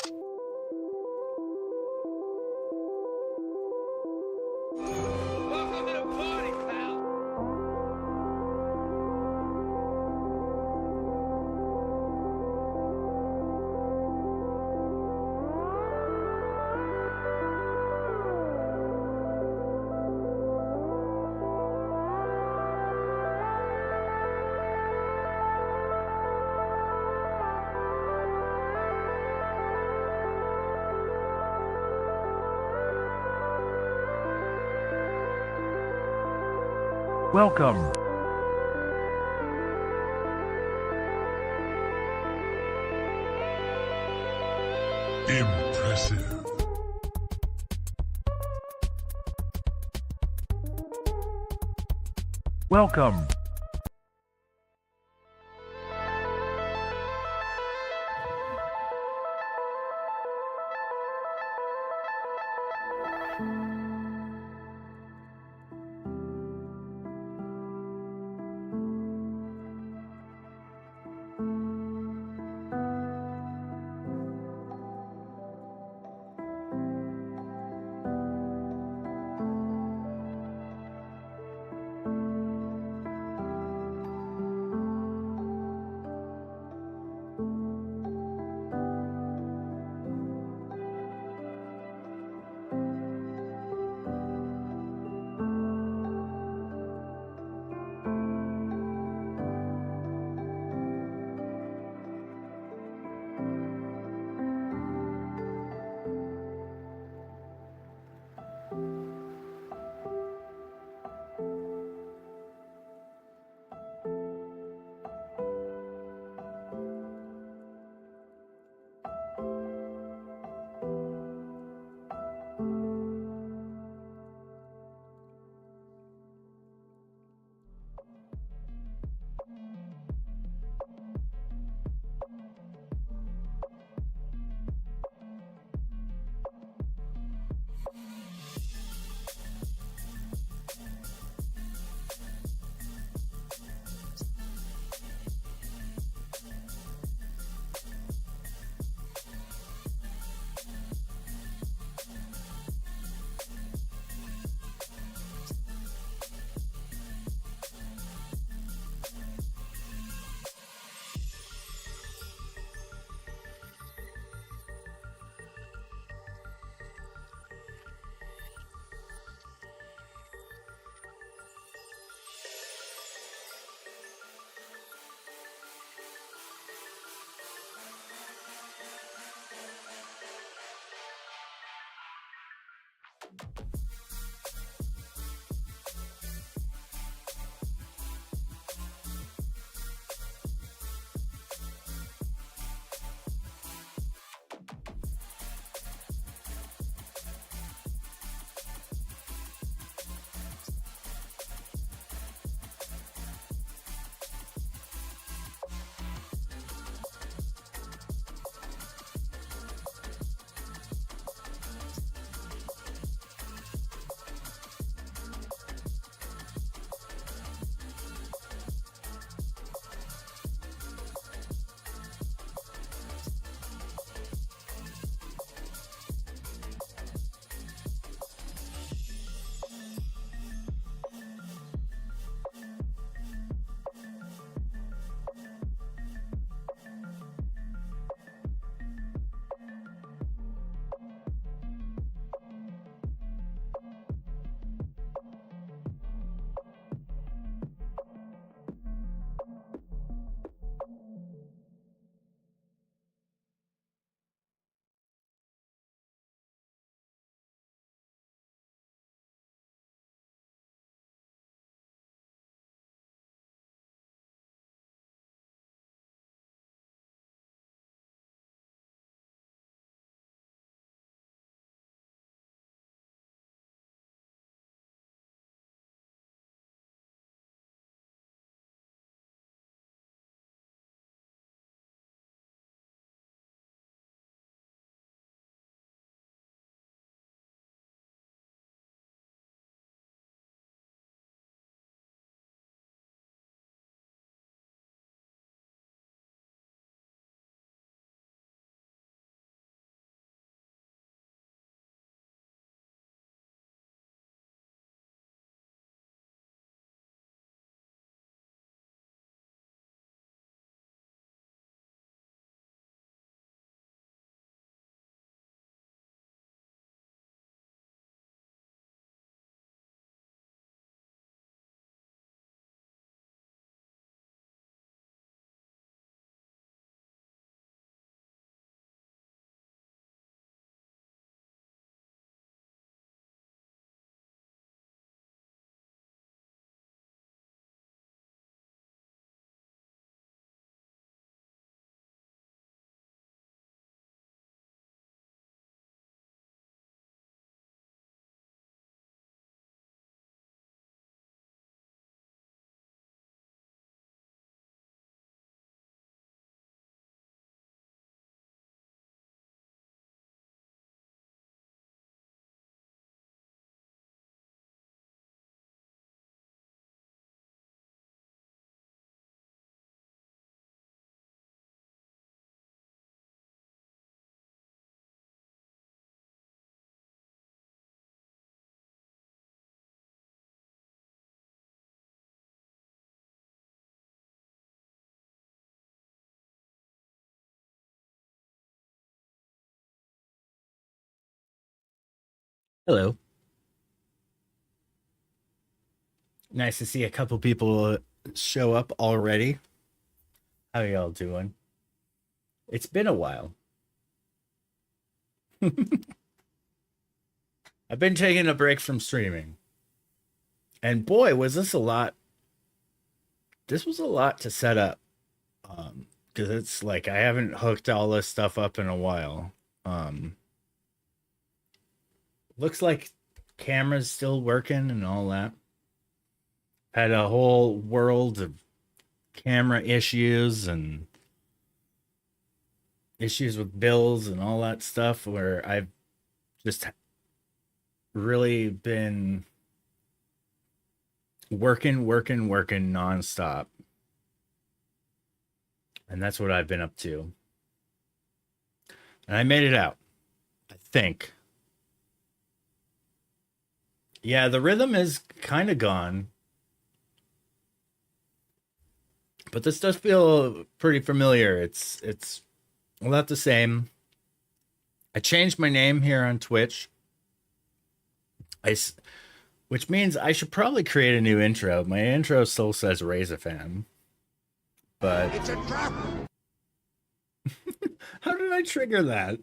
Welcome to the party, pal. Welcome. Impressive. Welcome. Hello. Nice to see a couple people show up already. How y'all doing? It's been a while. I've been taking a break from streaming. And boy, was this a lot. This was a lot to set up. Because it's like I haven't hooked all this stuff up in a while. Um, Looks like camera's still working and all that. Had a whole world of camera issues and issues with bills and all that stuff where I've just really been working nonstop. And that's what I've been up to. And I made it out, I think. Yeah, the rhythm is kind of gone, but this does feel pretty familiar. It's a lot the same. I changed my name here on Twitch. I which means I should probably create a new intro. My intro still says Raise a Fan, but It's a trap! how did I trigger that?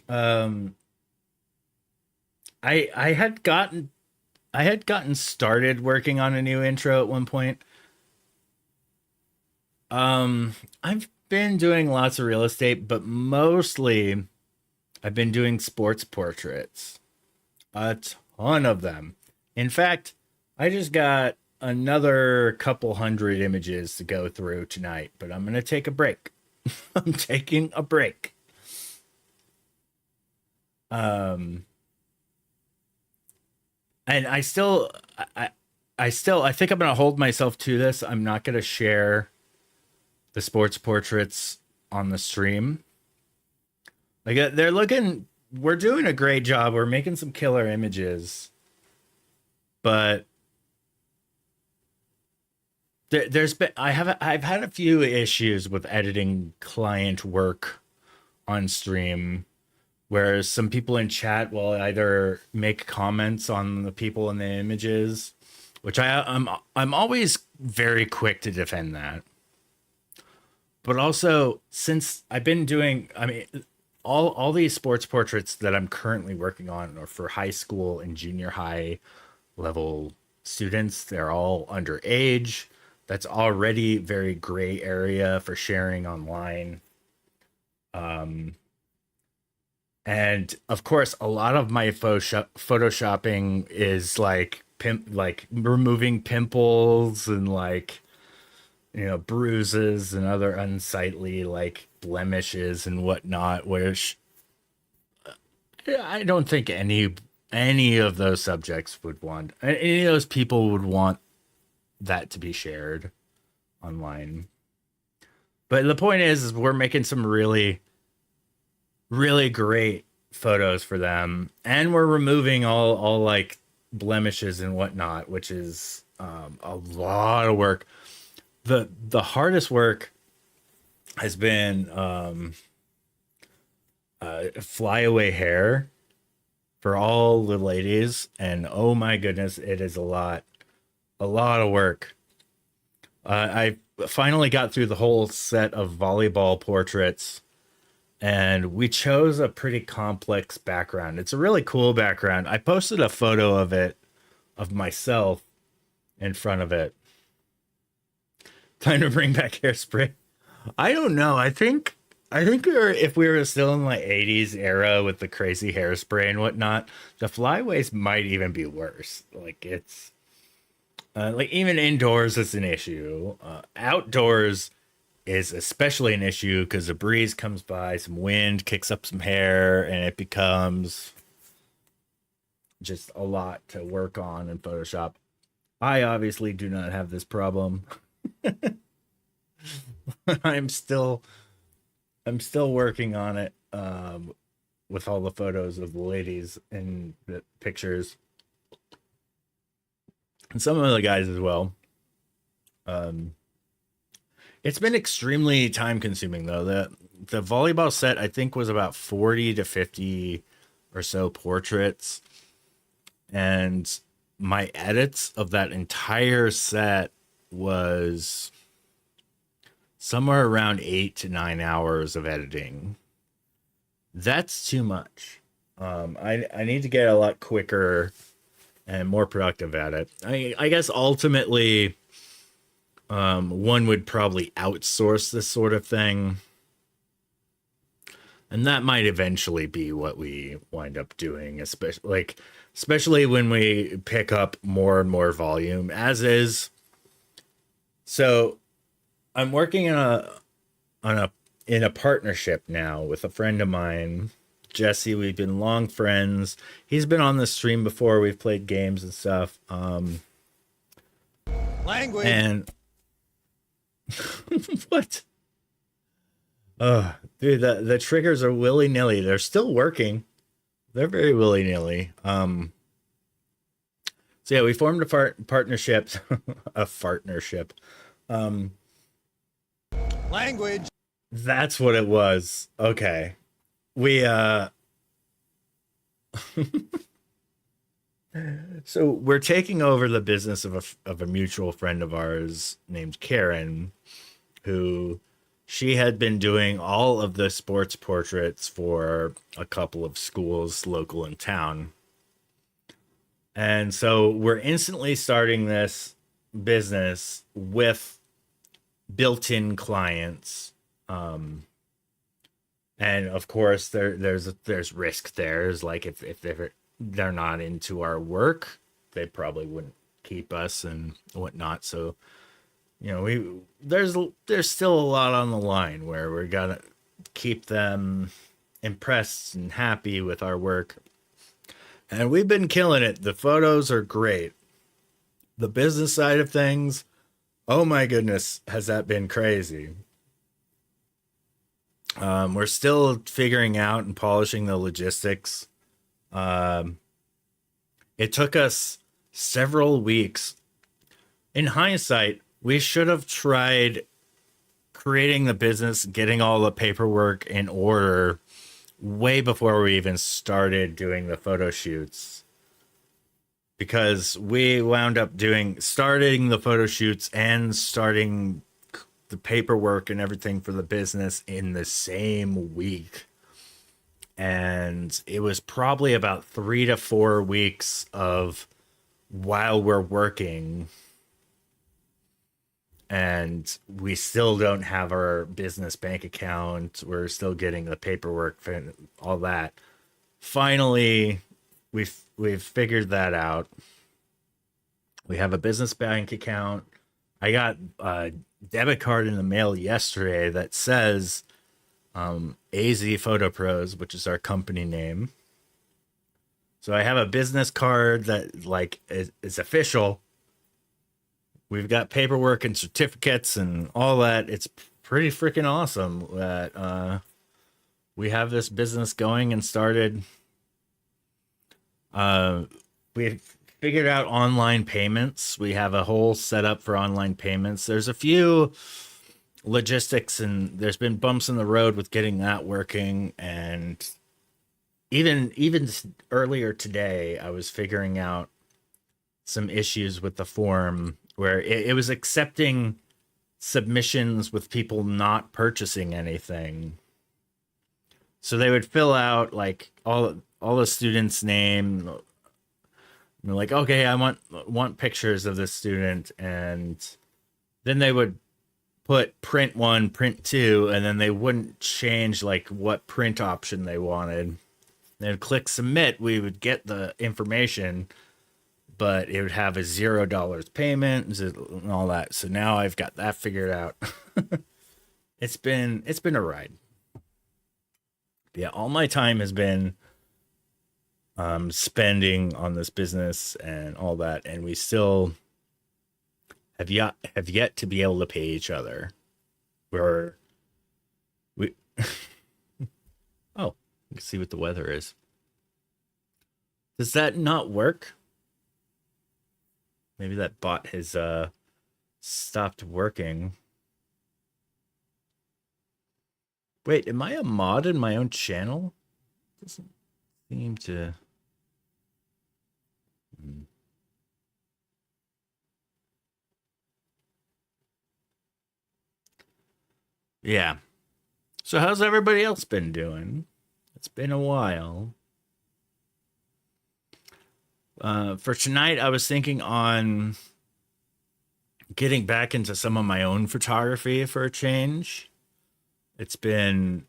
Um, I had gotten started working on a new intro at one point. I've been doing lots of real estate, but mostly I've been doing sports portraits. A ton of them. In fact, I just got another couple hundred images to go through tonight, but I'm going to take a break. I'm taking a break. Um and I think I'm going to hold myself to this. I'm not going to share the sports portraits on the stream. Like they're looking, we're doing a great job. We're making some killer images, but there's been I've had a few issues with editing client work on stream, where some people in chat will either make comments on the people in the images, which I'm always very quick to defend that. But also, since I've been doing, I mean, all these sports portraits that I'm currently working on are for high school and junior high level students. They're all underage. That's already very gray area for sharing online. Um, and of course, a lot of my photoshopping is like like removing pimples and like bruises and other unsightly like blemishes and whatnot, which I don't think any of those subjects would want, any of those people would want that to be shared online. But the point is we're making some really great photos for them, and we're removing all like blemishes and whatnot, which is a lot of work. The hardest work has been flyaway hair for all the ladies, and oh my goodness, it is a lot of work. I finally got through the whole set of volleyball portraits, and we chose a pretty complex background. It's a really cool background. I posted a photo of it, of myself in front of it. Time to bring back hairspray. I don't know. I think if we were still in like 80s era with the crazy hairspray and whatnot, the flyaways might even be worse. Like it's like even indoors is an issue. Outdoors is especially an issue because a breeze comes by, some wind kicks up some hair, and it becomes just a lot to work on in Photoshop. I obviously do not have this problem. I'm still I'm still working on it with all the photos of the ladies and the pictures and some of the guys as well. Um, it's been extremely time consuming though. the volleyball set I think was about 40 to 50 or so portraits, and my edits of that entire set was somewhere around 8 to 9 hours of editing. That's too much. I need to get a lot quicker and more productive at it. I guess ultimately, one would probably outsource this sort of thing, and that might eventually be what we wind up doing, especially when we pick up more and more volume. As is, so I'm working on a in a partnership now with a friend of mine, Jesse. We've been long friends. He's been on the stream before. We've played games and stuff. Language. And what? Dude, the triggers are willy nilly. They're still working. They're very willy nilly. So yeah, we formed a partnership, a partnership. Language. That's what it was. Okay. We so we're taking over the business of a mutual friend of ours named Karen, who she had been doing all of the sports portraits for a couple of schools local in town. And so we're instantly starting this business with built-in clients. And of course there's risk there. There's like if they're not into our work, they probably wouldn't keep us and whatnot. So, you know, there's still a lot on the line where we're gonna keep them impressed and happy with our work. And we've been killing it. The photos are great. The business side of things, oh my goodness, has that been crazy. We're still figuring out and polishing the logistics. It took us several weeks. In hindsight, we should have tried creating the business, getting all the paperwork in order way before we even started doing the photo shoots. Because we wound up starting the photo shoots and starting the paperwork and everything for the business in the same week. And it was probably about 3 to 4 weeks of while we're working, and we still don't have our business bank account. We're still getting the paperwork and all that. Finally, we've figured that out. We have a business bank account. I got a debit card in the mail yesterday that says AZ Photo Pros, which is our company name. So I have a business card that is official. We've got paperwork and certificates and all that. It's pretty freaking awesome that we have this business going and started. We figured out online payments. We have a whole setup for online payments. There's a few logistics and there's been bumps in the road with getting that working. And even earlier today, I was figuring out some issues with the form where it was accepting submissions with people not purchasing anything. So they would fill out like all the students' name. They're like, okay, I want pictures of this student, and then they would put print 1, print 2, and then they wouldn't change like what print option they wanted. They'd click submit. We would get the information, but it would have a $0 payment and all that. So now I've got that figured out. It's been a ride. Yeah, all my time has been spending on this business and all that, and we still have yet to be able to pay each other. We oh, you can see what the weather is. Does that not work? Maybe that bot has stopped working. Wait, am I a mod in my own channel? Doesn't seem to. Hmm. Yeah. So how's everybody else been doing? It's been a while. For tonight, I was thinking on getting back into some of my own photography for a change. It's been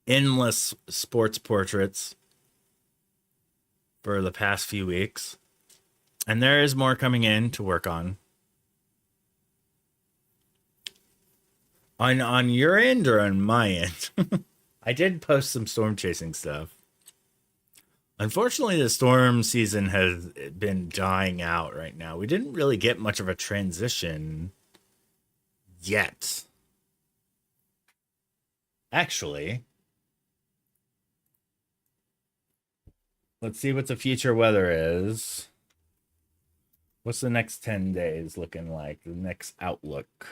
endless sports portraits for the past few weeks, and there is more coming in to work on. On your end or on my end? I did post some storm chasing stuff. Unfortunately, the storm season has been dying out right now. We didn't really get much of a transition yet. Actually, let's see what the future weather is. What's the next 10 days looking like? The next outlook.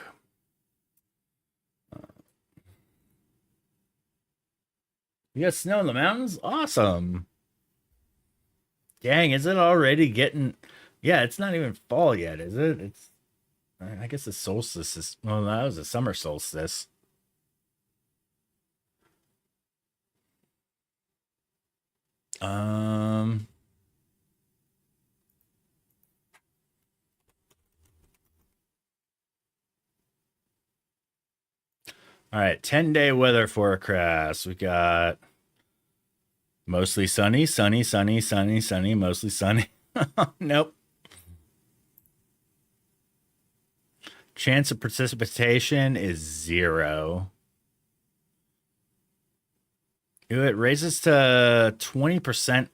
You got snow in the mountains? Awesome. Dang, is it already getting. Yeah, it's not even fall yet, is it? It's. I guess the solstice is. Well, that was a summer solstice. Um. All right, 10-day weather forecast. We got mostly sunny, sunny, sunny, sunny, sunny, mostly sunny. Nope. Chance of precipitation is 0. Ooh, it raises to 20%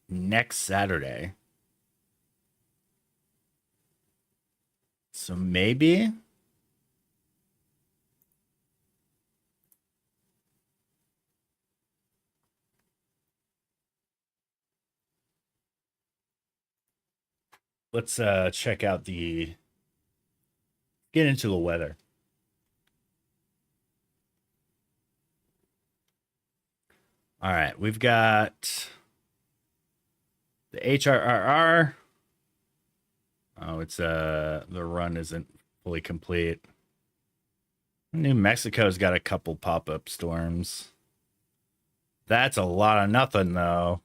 next Saturday. So maybe. Let's check out the. Get into the weather. All right, we've got the HRRR. Oh, it's the run isn't fully complete. New Mexico's got a couple pop-up storms. That's a lot of nothing though.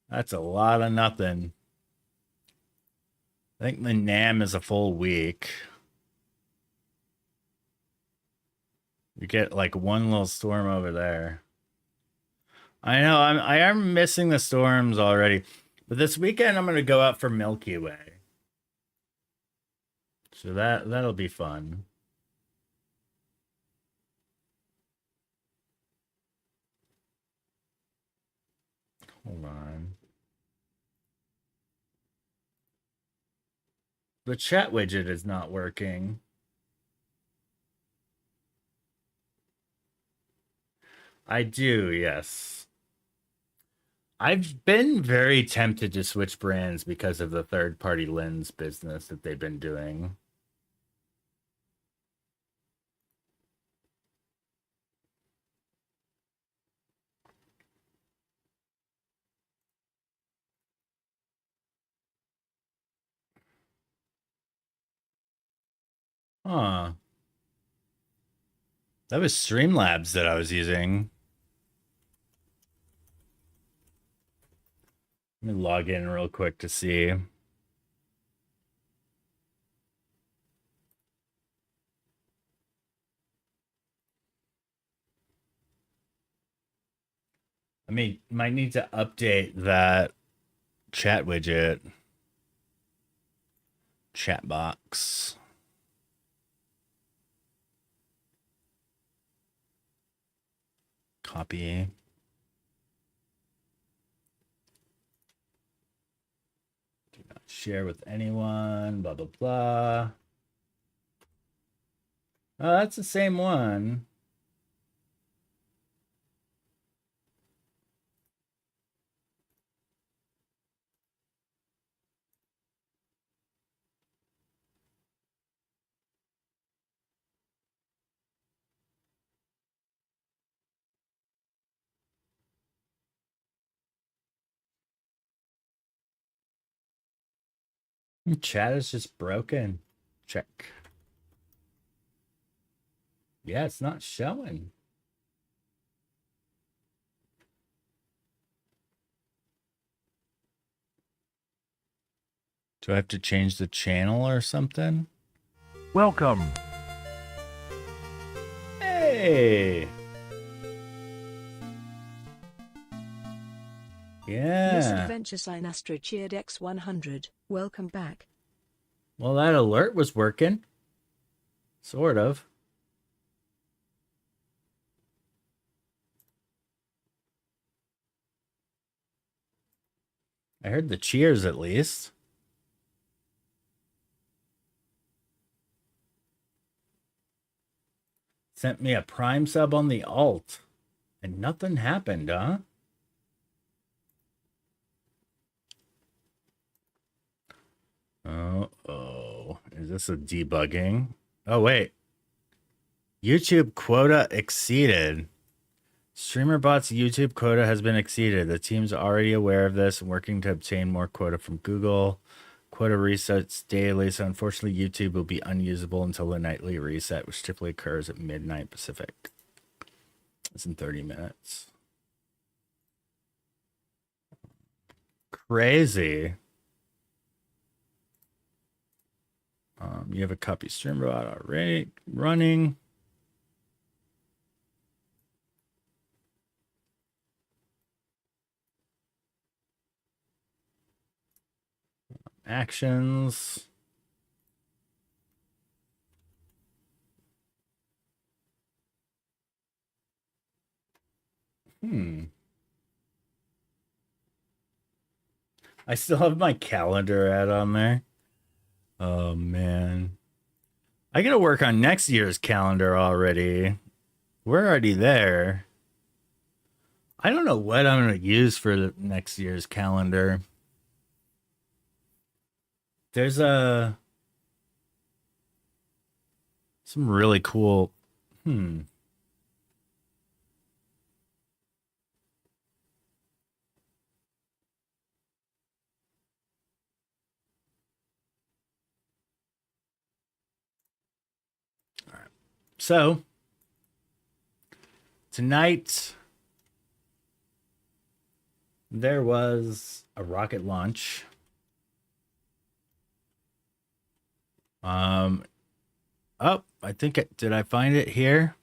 That's a lot of nothing. I think the NAM is a full week. You get like one little storm over there. I know I am missing the storms already. But this weekend I'm gonna go out for Milky Way. So that'll be fun. Hold on. The chat widget is not working. I do, yes. I've been very tempted to switch brands because of the third party lens business that they've been doing. Huh. That was Streamlabs that I was using. Let me log in real quick to see. I mean, might need to update that chat widget. Chat box. Copy. Do not share with anyone. Blah, blah, blah. Oh, that's the same one. Chat is just broken. Check. Yeah, it's not showing. Do I have to change the channel or something? Welcome. Hey. Yeah. Misadventure Sinastro cheered X100. Welcome back. Well, that alert was working. Sort of. I heard the cheers at least. Sent me a Prime sub on the alt. And nothing happened, huh? Oh. Is this a debugging? Oh, wait. YouTube quota exceeded. StreamerBot's YouTube quota has been exceeded. The team's already aware of this and working to obtain more quota from Google. Quota resets daily, so unfortunately YouTube will be unusable until the nightly reset, which typically occurs at midnight Pacific. It's in 30 minutes. Crazy. You have a copy StreamerBot already running. Actions. I still have my calendar ad on there. Oh, man. I gotta work on next year's calendar already. We're already there. I don't know what I'm gonna use for the next year's calendar. There's some really cool. All right. So tonight there was a rocket launch. Oh, I think did I find it here?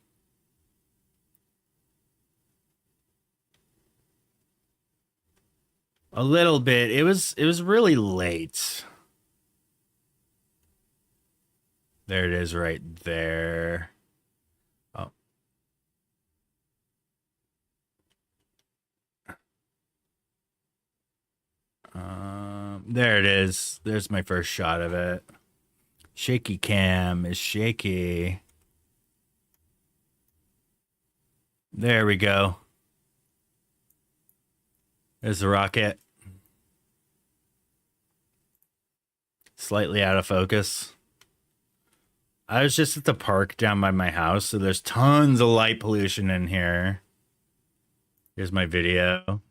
A little bit. It was really late. There it is right there. Oh. There it is. There's my first shot of it. Shaky cam is shaky. There we go. There's the rocket. Slightly out of focus. I was just at the park down by my house, so there's tons of light pollution in here. Here's my video.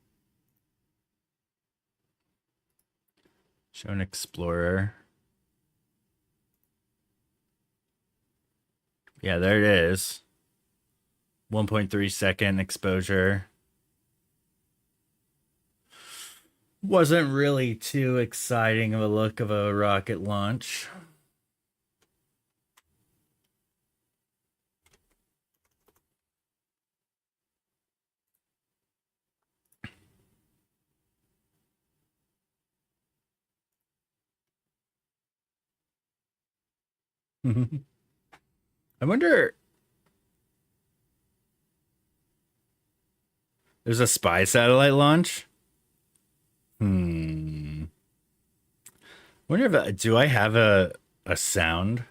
Show an explorer. Yeah, there it is. 1.3 second exposure. Wasn't really too exciting of a look of a rocket launch. I wonder. There's a spy satellite launch. Wonder if do I have a sound?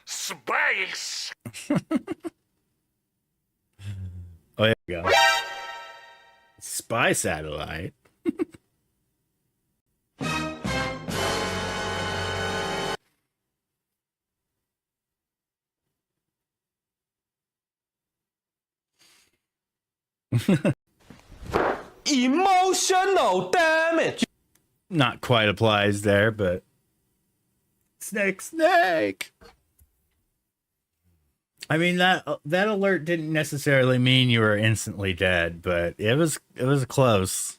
Space. Oh, there we go. Spy satellite. Emotional damage. not quite applies there, but snake. I mean that alert didn't necessarily mean you were instantly dead, but it was close.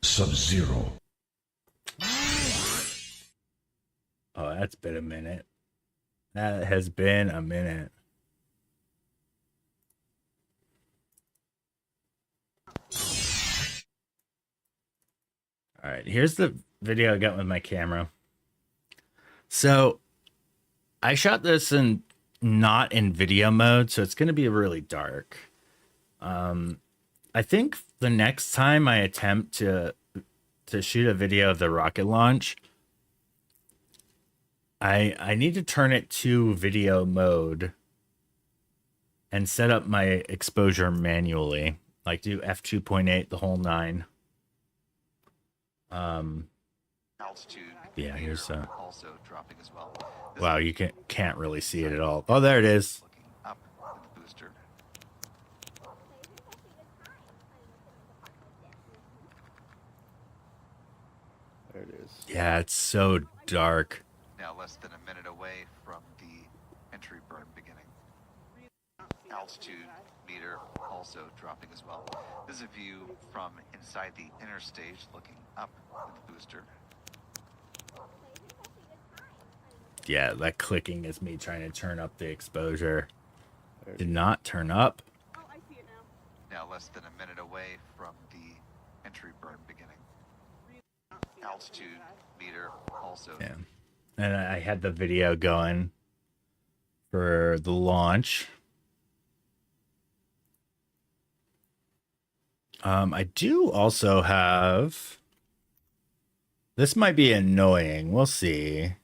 Sub-Zero. Oh, that's been a minute. That has been a minute. All right, here's the video I got with my camera. So I shot this in not in video mode, so it's going to be really dark. I think the next time I attempt to shoot a video of the rocket launch, I need to turn it to video mode and set up my exposure manually, like do f2.8 the whole 9. Altitude. Yeah, here's also dropping as well. wow, you can't really see it at all. Oh, there it is. Looking up with the booster. There it is. Yeah, it's so dark. Now less than a minute away from the entry burn beginning. Altitude meter also dropping as well. This is a view from inside the inner stage looking up with the booster. Yeah, that clicking is me trying to turn up the exposure. Did not turn up. Oh, I see it now. Now less than a minute away from the entry burn beginning. Altitude meter also. Yeah. And I had the video going for the launch. I do also have... This might be annoying. We'll see.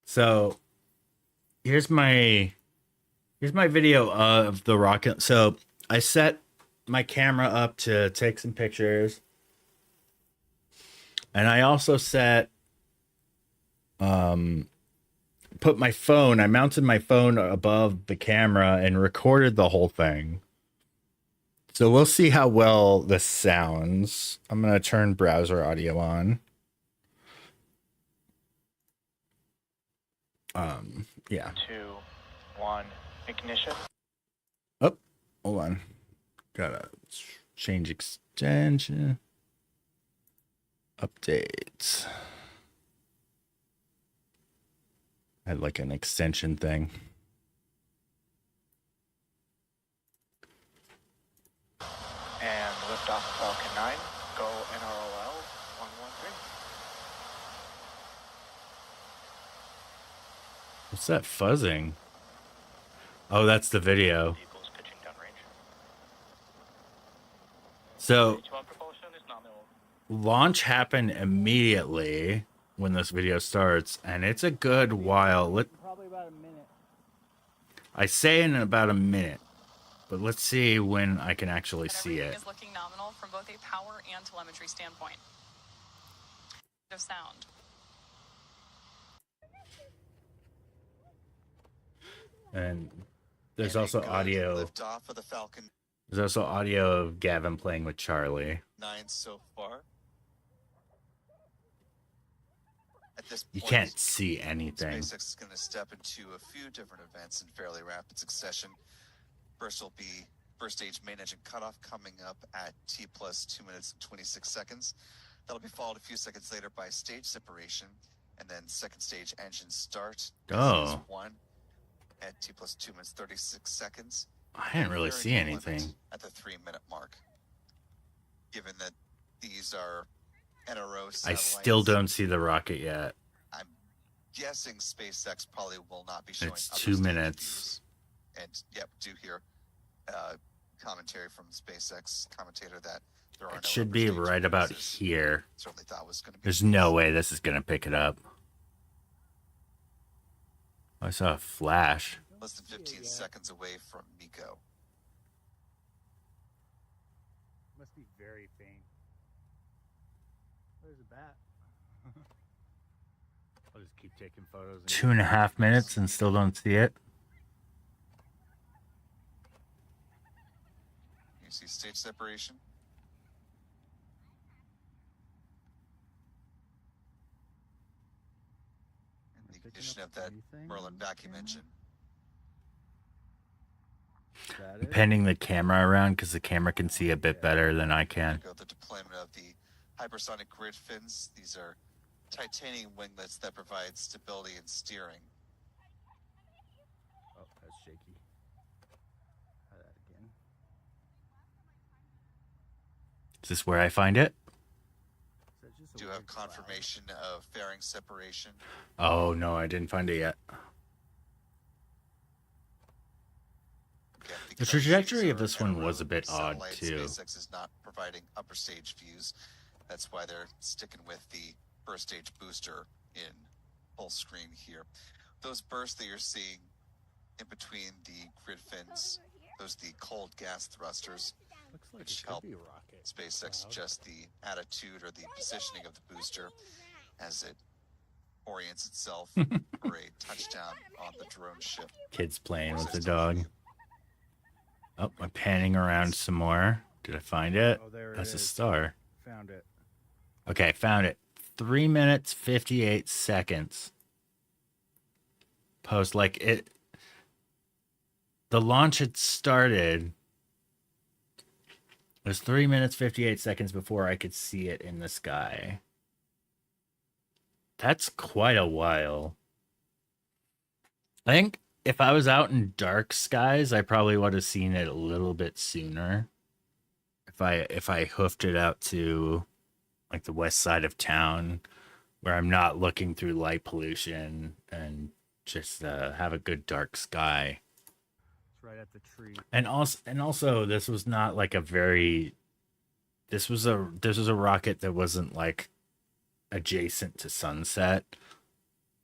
So here's my video of the rocket. So I set my camera up to take some pictures. And I also set put my phone, I mounted my phone above the camera and recorded the whole thing. So we'll see how well this sounds. I'm going to turn browser audio on. Yeah. 2, 1, ignition. Oh, hold on. Gotta change extension. Update. I had like an extension thing. And liftoff Falcon 9. Go NROL 113. What's that fuzzing? Oh, that's the video. Vehicles pitching downrange. So H1 propulsion is nominal. launch happened immediately when this video starts, and it's a good while. Probably about a minute. I say in about a minute, but let's see when I can actually see Everything it. is looking nominal from both a power and telemetry standpoint. Of sound. And there's also audio. Liftoff of the Falcon There's also audio of Gavin playing with Charlie. 9 so far. At this You point, can't see anything. SpaceX is going to step into a few different events in fairly rapid succession. First will be first stage main engine cutoff coming up at T plus 2 minutes and 26 seconds. That'll be followed a few seconds later by stage separation, and then second stage engine start. Oh. This is 1 at T plus 2 minutes 36 seconds. I didn't really see Nearing the limit anything. at the 3-minute mark. Given that these are NRO I satellites, still don't see the rocket yet. I'm guessing SpaceX probably will not be showing It's other 2 stage minutes. views. And yep, do hear commentary from SpaceX commentator that there are It no should upper be stage right about releases. here. Certainly thought was going to be. There's no way this is going to pick it up. I saw a flash. Less than 15 seconds away from Miko. Must be very faint. Where's the bat? I'll just keep taking photos. 2.5 minutes and still don't see it. You see stage separation. And the ignition of that Merlin vacuum engine. Is that it? Panning the camera around because the camera can see a bit better than I can. Go the deployment of the hypersonic grid fins. These are titanium winglets that provide stability and steering. Oh, that's shaky. Try that again. Is this where I find it? Is that just a Do weird have confirmation of fairing separation. Oh, no, I didn't find it yet. Again, The because trajectory these of are this one anaerobic was a bit odd, satellites, too. SpaceX is not providing upper stage views. That's why they're sticking with the first stage booster in full screen here. Those bursts that you're seeing in between the grid fins, those are the cold gas thrusters, Looks like which it could help be a rocket. SpaceX adjust the attitude or the positioning of the booster as it orients itself for a touchdown on the drone ship. Kids playing with the System dog. view. Oh, I'm panning around some more. Did I find it? Oh, there it That's a is. star. Found it. Okay, found it. 3 minutes, 58 seconds. Post, like it. The launch had started. It was 3 minutes, 58 seconds before I could see it in the sky. That's quite a while. I think if I was out in dark skies, I probably would have seen it a little bit sooner. If I hoofed it out to like the west side of town where I'm not looking through light pollution and just have a good dark sky. It's right at the tree. And also this was not like a very this was a rocket that wasn't like adjacent to sunset.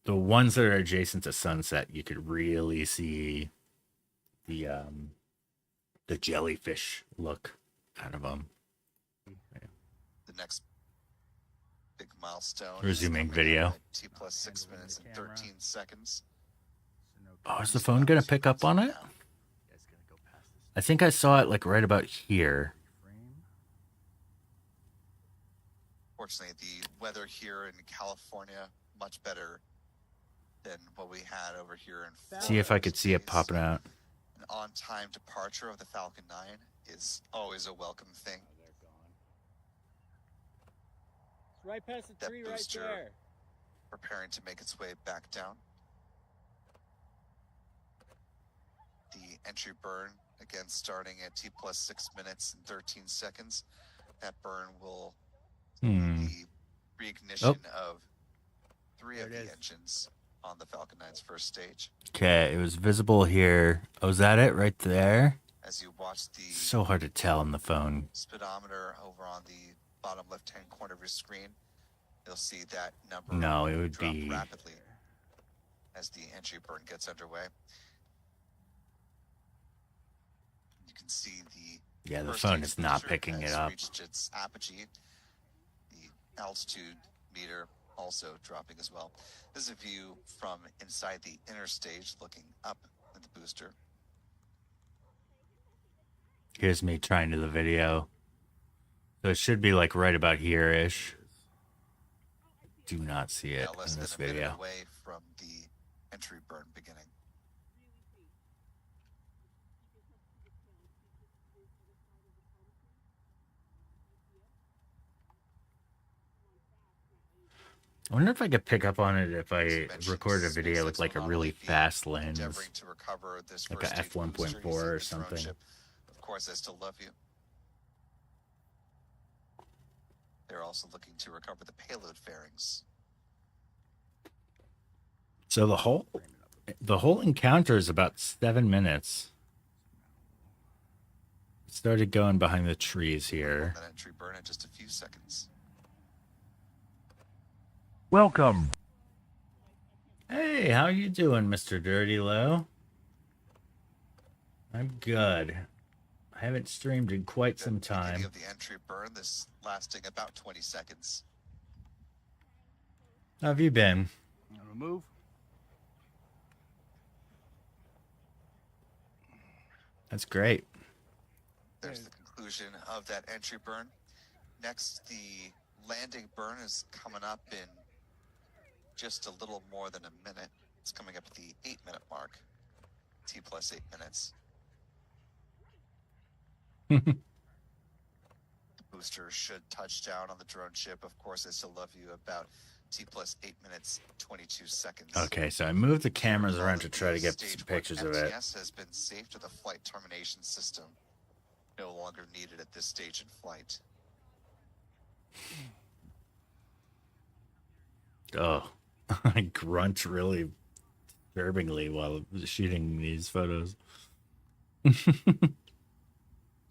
The ones that are adjacent to sunset, you could really see the jellyfish look out of them. The next big milestone. Resuming is coming video. up at T plus 6 minutes and 13 seconds. So no Oh, is the phone gonna pick up on it? It's gonna go past this I think I saw it like right about here. frame. Fortunately, the weather here in California much better than what we had over here in Florida. See if I could see it These- popping out. An on-time departure of the Falcon 9 is always a welcome thing. Oh, they're gone. It's right past the That tree right booster- there. Preparing to make its way back down. The entry burn, again, starting at T plus 6 minutes and 13 seconds. That burn will be reignition of 3 of There it the is. engines on the Falcon 9's first stage. Okay, it was visible here. Oh, is that it right there? As you watch the So hard to tell on the phone. speedometer over on the bottom left-hand corner of your screen, you'll see that number No, it would drop be rapidly as the entry burn gets underway. You can see the yeah, the first phone stage is not booster picking it has up. reached its apogee. The altitude meter also dropping as well. This is a view from inside the inner stage looking up at the booster. Here's me trying to the video. So it should be like right about here-ish. Do not see it Now less in this than a minute video. away from the entry burn beginning. I wonder if I could pick up on it if As I you mentioned, recorded a video with SpaceX like a will not really only be fast lens. endeavoring to recover this Like first a stage f1.4 booster using or the drone something. ship. Of course, I still love you. They're also looking to recover the payload fairings. So the whole encounter is about 7 minutes. It started going behind the trees here. That entry burn in just a few seconds. Welcome. Hey, how you doing, Mr. Dirty Low? I'm good. I haven't streamed in quite some The beginning time. of the entry burn, this lasting about 20 seconds. How have you been? I'm gonna move. That's great. There's the conclusion conclusion of that entry burn. Next, the landing burn is coming up in just a little more than a minute. It's coming up at the 8-minute mark. T plus 8 minutes. The booster should touch down on the drone ship. Of course, I still love you about T plus 8 minutes, 22 seconds. Okay, so I moved the cameras around to try to get some pictures of it. FTS has been saved to the flight termination system. No longer needed at this stage in flight. Oh, I grunt really disturbingly while shooting these photos.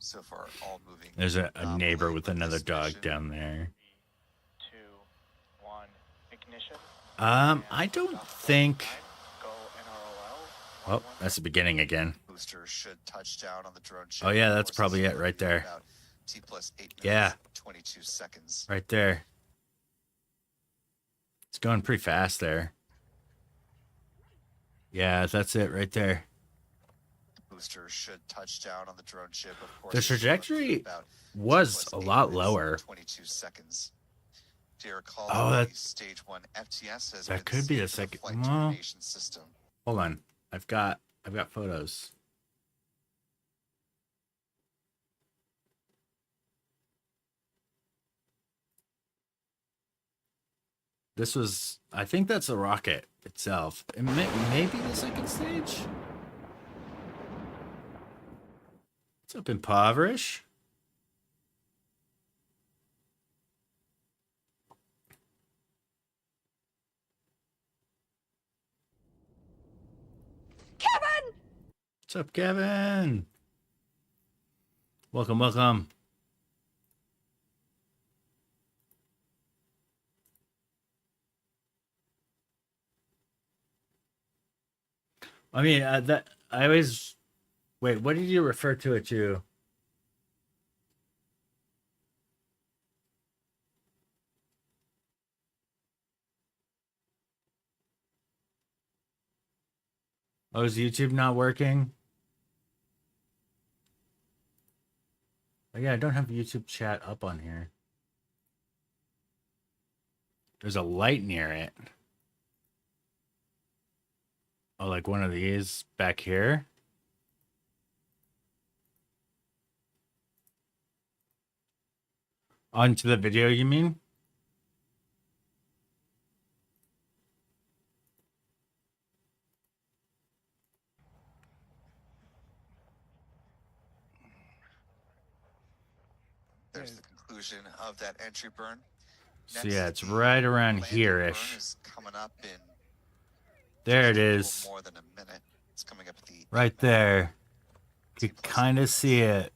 So far, all moving. There's a neighbor with for another this dog mission. down there. 2, 1, ignition. I don't think. Go NROL. Oh, that's the beginning again. Booster should touch down on the drone ship. Oh yeah, Of that's course, probably it's it right there. about T plus 8 minutes, Yeah. 22 seconds. Right there. It's going pretty fast there. Yeah, that's it right there. Booster should touch down on the drone ship. Of course, The it's trajectory about was T plus a 8 lot minutes, lower. 22 seconds. Do you recall Oh, the that- stage 1 FTS has that been could be the saved to second- flight well- termination system. Hold on. I've got photos. This was, I think that's the rocket itself. It maybe the second stage? What's up, Impoverish? Kevin! What's up, Kevin? Welcome, welcome. I mean, that I always wait. What did you refer to it to? Oh, is YouTube not working? Oh yeah, I don't have YouTube chat up on here. There's a light near it. Oh, like one of these back here? Onto the video, you mean? There's the conclusion of that entry burn. So yeah, it's the right around landing here-ish. burn is coming up in There it just a little is. More than a minute. It's coming up at the Right 8-minute there. T You plus kind of 8 see it.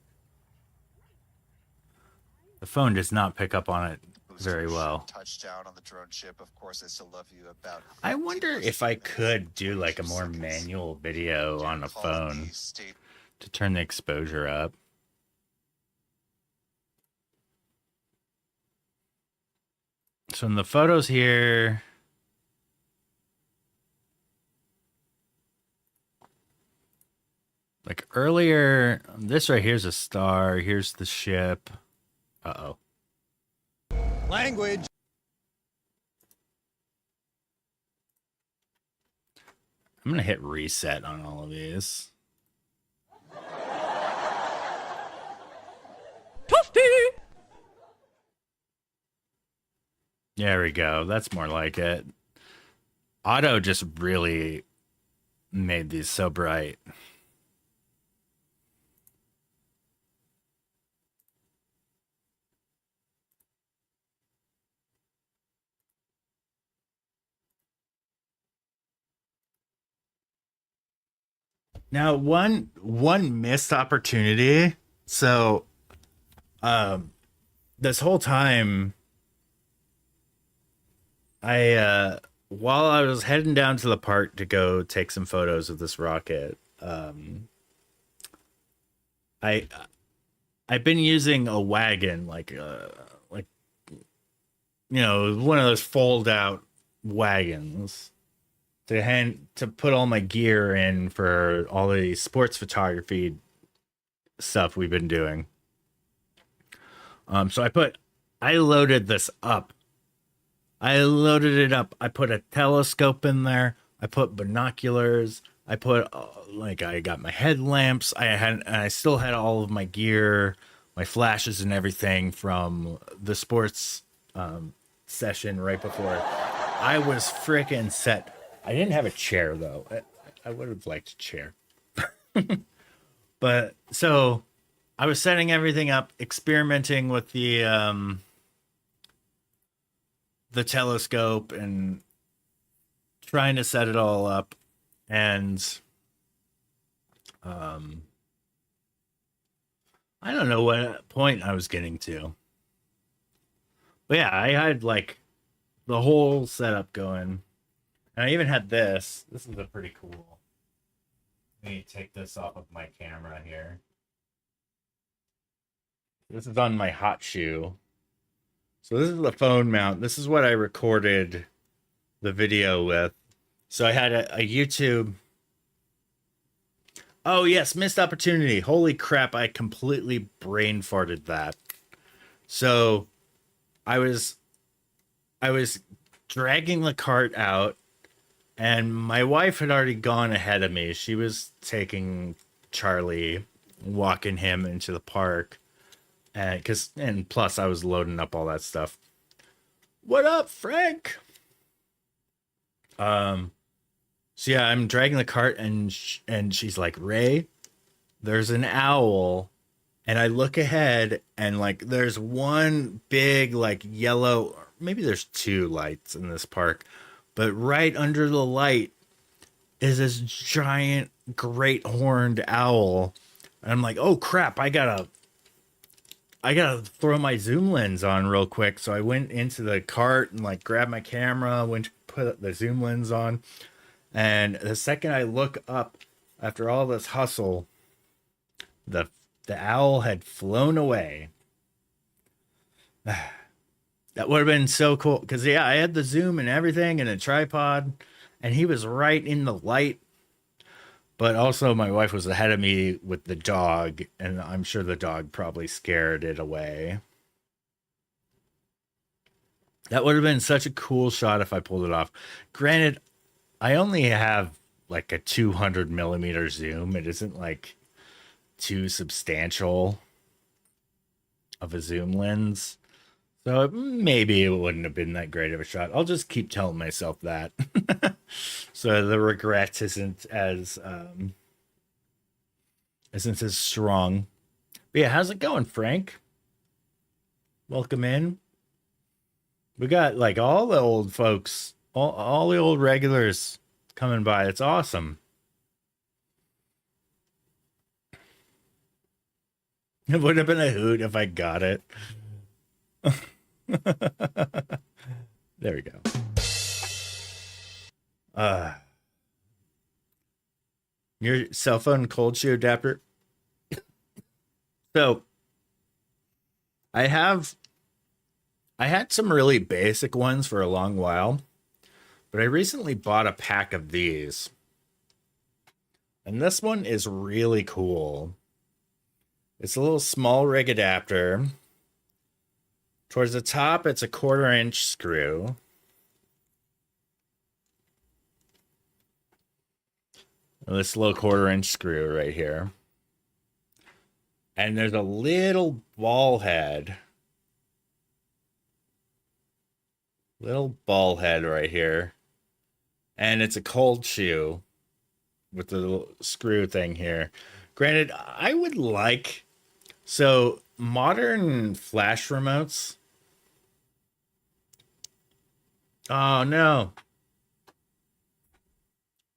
The phone does not pick up on it Booster very should well. touch down on the drone ship. Of course, I still love you about. I wonder T plus if I 8 minutes, could do like a 22 more seconds. manual video Do you on a recall phone the state to turn the exposure up. So in the photos here, like earlier, this right here's a star. Here's the ship. Uh-oh. Language. I'm gonna hit reset on all of these. There we go. That's more like it. Auto just really made these so bright. Now, one missed opportunity. So, this whole time, while I was heading down to the park to go take some photos of this rocket, I've been using a wagon, like one of those fold out wagons to put all my gear in for all the sports photography stuff we've been doing. So I loaded this up. I loaded it up. I put a telescope in there. I put binoculars. I put I got my headlamps. I still had all of my gear, my flashes and everything from the sports session right before. I was freaking set. I didn't have a chair though. I would have liked a chair. But so I was setting everything up, experimenting with the telescope and trying to set it all up. And I don't know what point I was getting to. But yeah, I had like the whole setup going. And I even had this. This is a pretty cool. Let me take this off of my camera here. This is on my hot shoe. So this is the phone mount. This is what I recorded the video with. So I had a YouTube. Oh yes, missed opportunity. Holy crap, I completely brain farted that. So I was dragging the cart out, and my wife had already gone ahead of me. She was taking Charlie, walking him into the park. And plus I was loading up all that stuff. What up, Frank? So yeah, I'm dragging the cart and she's like, Ray, there's an owl. And I look ahead and like there's one big like yellow, maybe there's two lights in this park, but right under the light is this giant great horned owl. And I'm like, oh crap, I gotta throw my zoom lens on real quick. So I went into the cart and like grabbed my camera, went to put the zoom lens on. And the second I look up after all this hustle, the owl had flown away. That would have been so cool. Because yeah, I had the zoom and everything and a tripod, and he was right in the light. But also my wife was ahead of me with the dog, and I'm sure the dog probably scared it away. That would have been such a cool shot if I pulled it off. Granted, I only have like a 200 millimeter zoom. It isn't like too substantial of a zoom lens. So maybe it wouldn't have been that great of a shot. I'll just keep telling myself that. So the regret isn't as strong. But yeah, how's it going, Frank? Welcome in. We got like all the old folks, all the old regulars coming by. It's awesome. It would have been a hoot if I got it. There we go. Your cell phone cold shoe adapter. So I had some really basic ones for a long while, but I recently bought a pack of these. And this one is really cool. It's a little small rig adapter. Towards the top, it's a 1/4 inch screw. This little 1/4 inch screw right here. And there's a little ball head. Little ball head right here. And it's a cold shoe with the little screw thing here. Granted, I would like... So, modern flash remotes... Oh, no.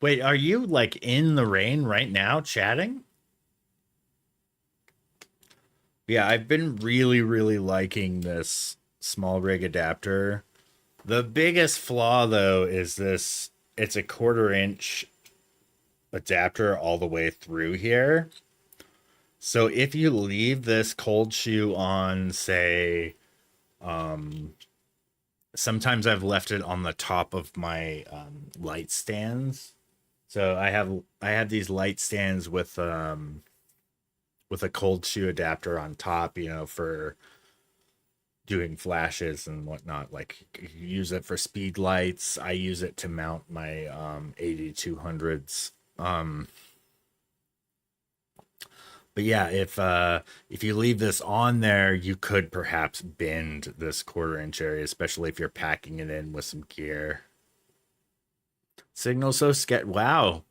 Wait, are you, like, in the rain right now chatting? Yeah, I've been really, really liking this small rig adapter. The biggest flaw, though, is this. It's a 1/4 inch adapter all the way through here. So if you leave this cold shoe on, say, sometimes I've left it on the top of my light stands. So I have these light stands with a cold shoe adapter on top, you know, for doing flashes and whatnot. Like you use it for speed lights. I use it to mount my 8200s. But yeah, if you leave this on there, you could perhaps bend this 1/4 inch area, especially if you're packing it in with some gear. Signal so sketch. Wow,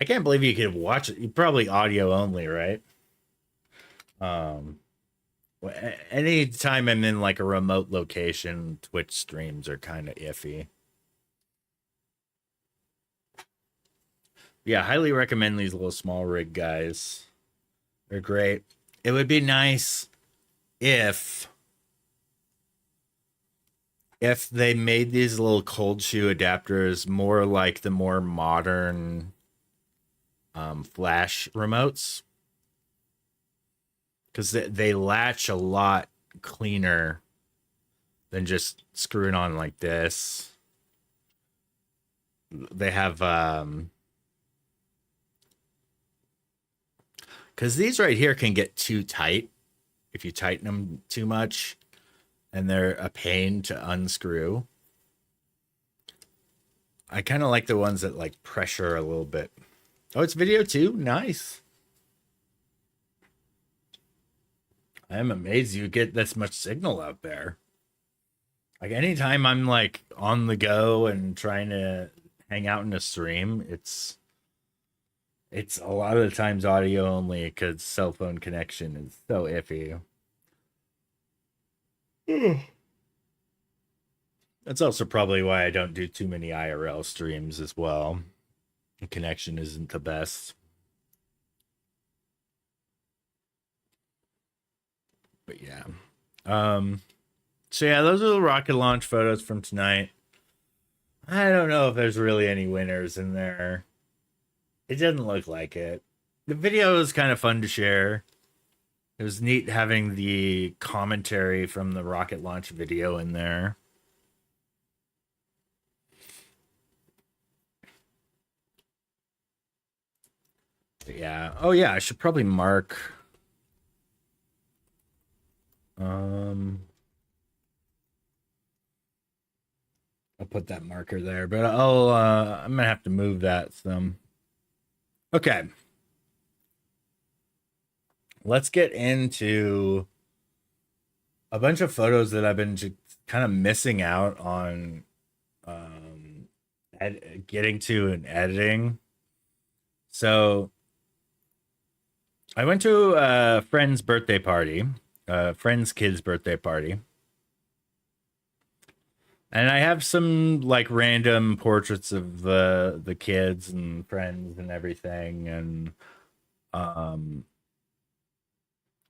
I can't believe you could watch it. You probably audio only, right? Anytime I'm in like a remote location, Twitch streams are kind of iffy. Yeah, highly recommend these little small rig guys. They're great. It would be nice if they made these little cold shoe adapters more like the more modern flash remotes, because they latch a lot cleaner than just screwing on like this. They have because these right here can get too tight if you tighten them too much, and they're a pain to unscrew. I kind of like the ones that like pressure a little bit. Oh, it's video too? Nice. I am amazed you get this much signal out there. Like anytime I'm like on the go and trying to hang out in a stream, it's a lot of the times audio only because cell phone connection is so iffy. That's also probably why I don't do too many IRL streams as well. The connection isn't the best. But yeah. So yeah, those are the rocket launch photos from tonight. I don't know if there's really any winners in there. It doesn't look like it. The video is kind of fun to share. It was neat having the commentary from the rocket launch video in there. But yeah. Oh yeah, I should probably mark. I'll put that marker there, but I'm gonna have to move that some. Okay. Let's get into a bunch of photos that I've been kind of missing out on getting to and editing. So I went to a friend's birthday party, a friend's kid's birthday party. And I have some like random portraits of the kids and friends and everything, and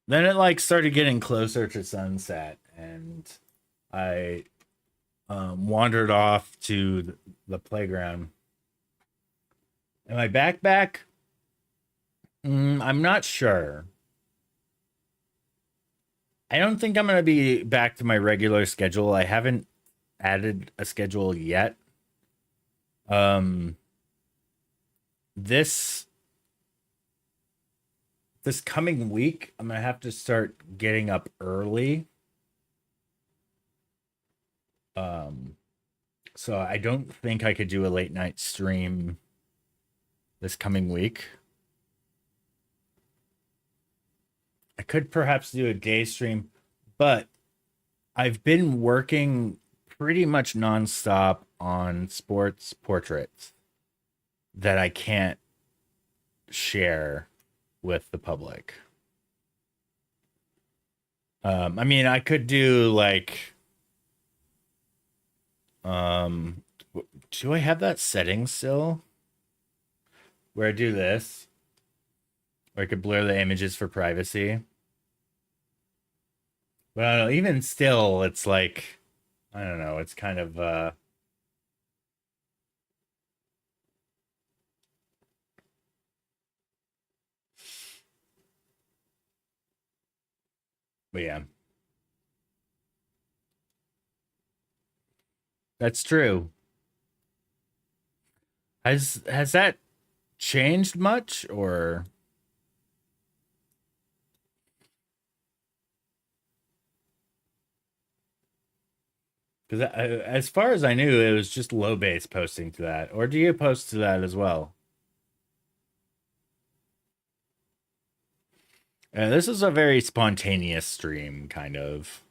then it like started getting closer to sunset, and I wandered off to the playground. Am I back? I'm not sure. I don't think I'm gonna be back to my regular schedule. I haven't added a schedule yet. This coming week, I'm gonna have to start getting up early. So I don't think I could do a late night stream this coming week. I could perhaps do a day stream, but I've been working pretty much nonstop on sports portraits that I can't share with the public. I mean, I could do like, do I have that setting still? Where I do this, or I could blur the images for privacy. But I don't know, even still, it's like, I don't know, it's kind of but yeah. That's true. Has that changed much, or Because as far as I knew, it was just low base posting to that. Or do you post to that as well? This is a very spontaneous stream, kind of.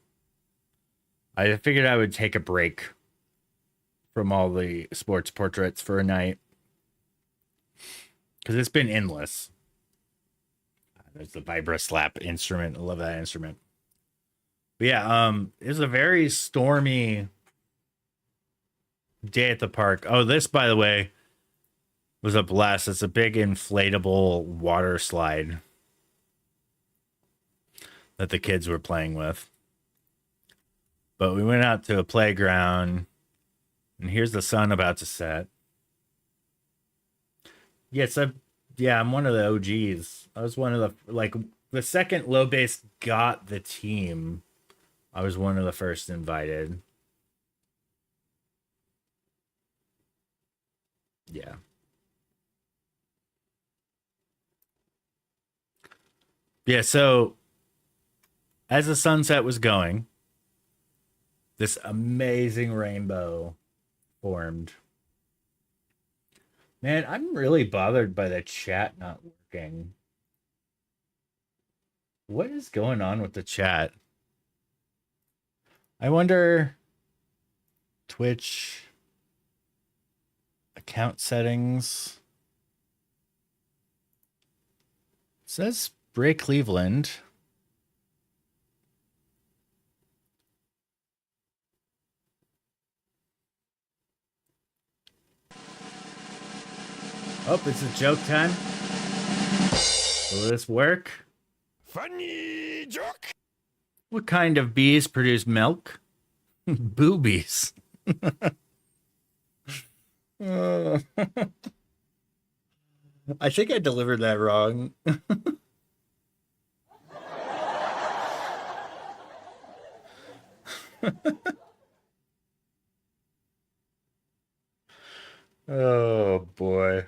I figured I would take a break from all the sports portraits for a night. Because it's been endless. There's the Vibra Slap instrument. I love that instrument. But yeah, it's a very stormy day at the park. Oh, this, by the way, was a blast. It's a big inflatable water slide that the kids were playing with. But we went out to a playground, and here's the sun about to set. Yes, I'm one of the OGs. I was one of the second low base got the team. I was one of the first invited. Yeah. Yeah, so as the sunset was going, this amazing rainbow formed. Man, I'm really bothered by the chat not working. What is going on with the chat? I wonder Twitch account settings. It says Bray Cleveland. Oh, it's a joke time. Will this work? Funny joke. What kind of bees produce milk? Boobies. I think I delivered that wrong. Oh boy.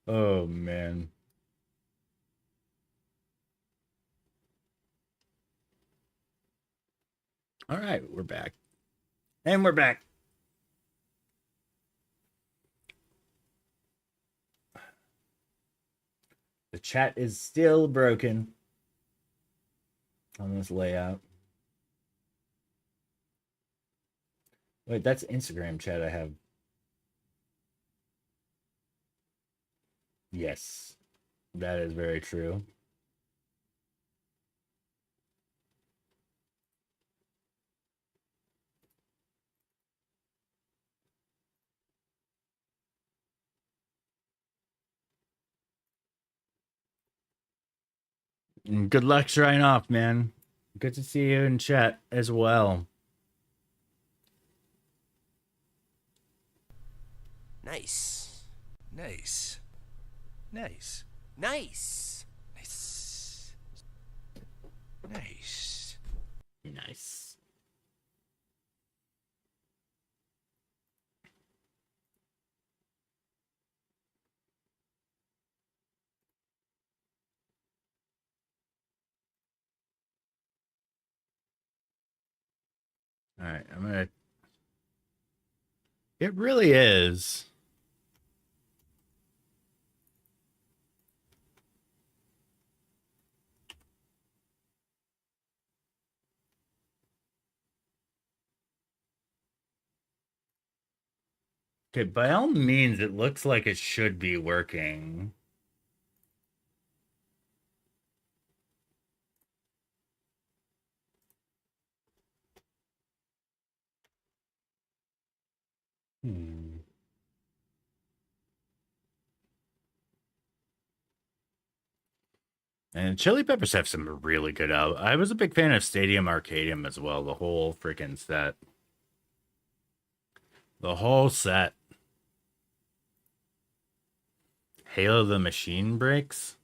Oh man. All right, we're back. And we're back. The chat is still broken on this layout. Wait, that's Instagram chat I have. Yes, that is very true. And good luck trying off, man. Good to see you in chat as well. Nice. Nice. Nice. Nice. Nice. Nice. Nice. All right, I'm gonna. It really is. Okay, by all means, it looks like it should be working. Hmm. And Chili Peppers have some really good albums. I was a big fan of Stadium Arcadium as well. The whole freaking set. The whole set. Halo the Machine breaks.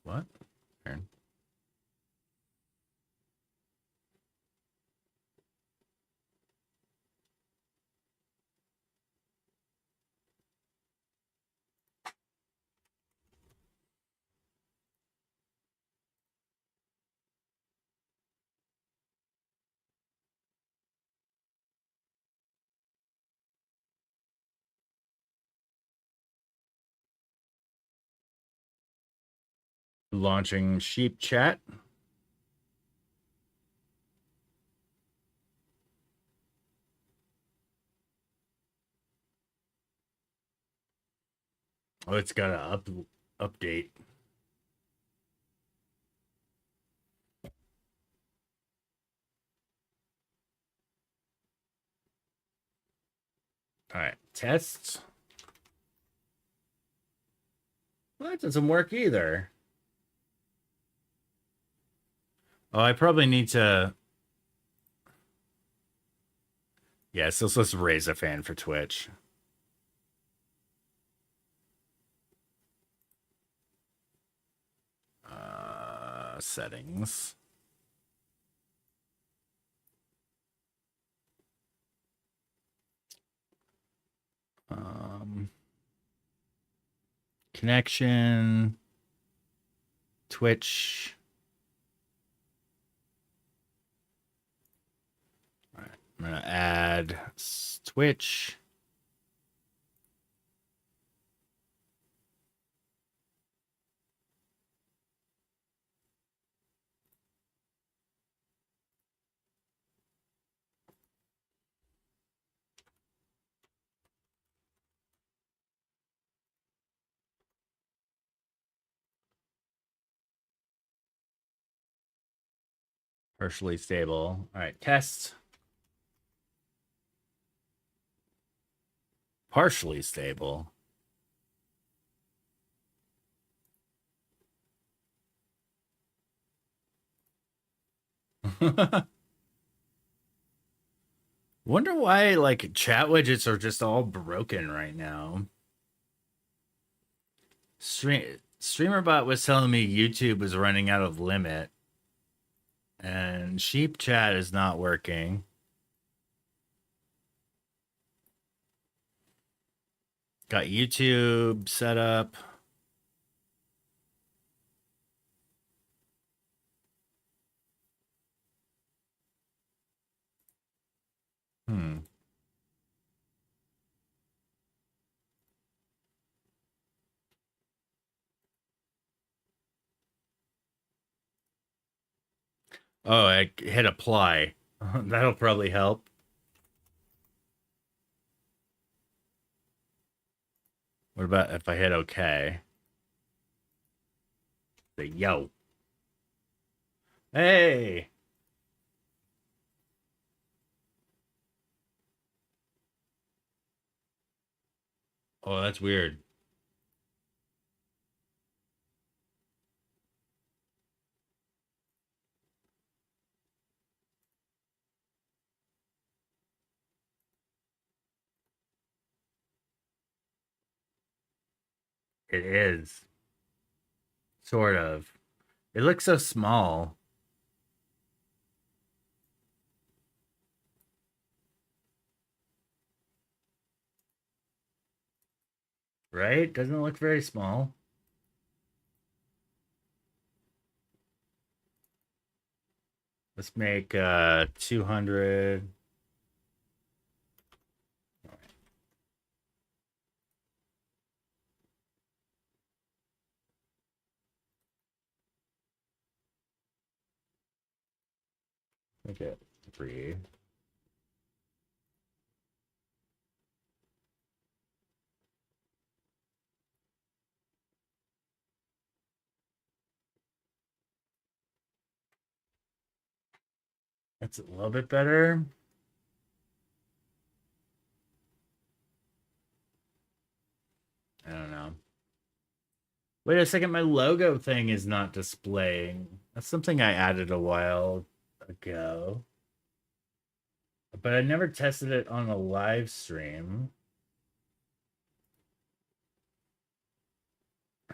What? Aaron? Launching sheep chat. Oh, it's got an update. All right, tests. Well, that doesn't work either. Oh, I probably need to. Yes, let's raise a fan for Twitch. Settings. Connection. Twitch. All right, I'm gonna add Twitch. Partially stable. All right, test. Partially stable. Wonder why like chat widgets are just all broken right now. StreamerBot was telling me YouTube was running out of limit, and sheep chat is not working. Got YouTube set up. Oh, I hit apply. That'll probably help. What about if I hit OK? Say, yo. Hey. Oh, that's weird. It is. Sort of. It looks so small. Right? Doesn't it look very small? Let's make 200. Okay, 3. That's a little bit better. I don't know. Wait a second, my logo thing is not displaying. That's something I added a while ago. But I never tested it on a live stream.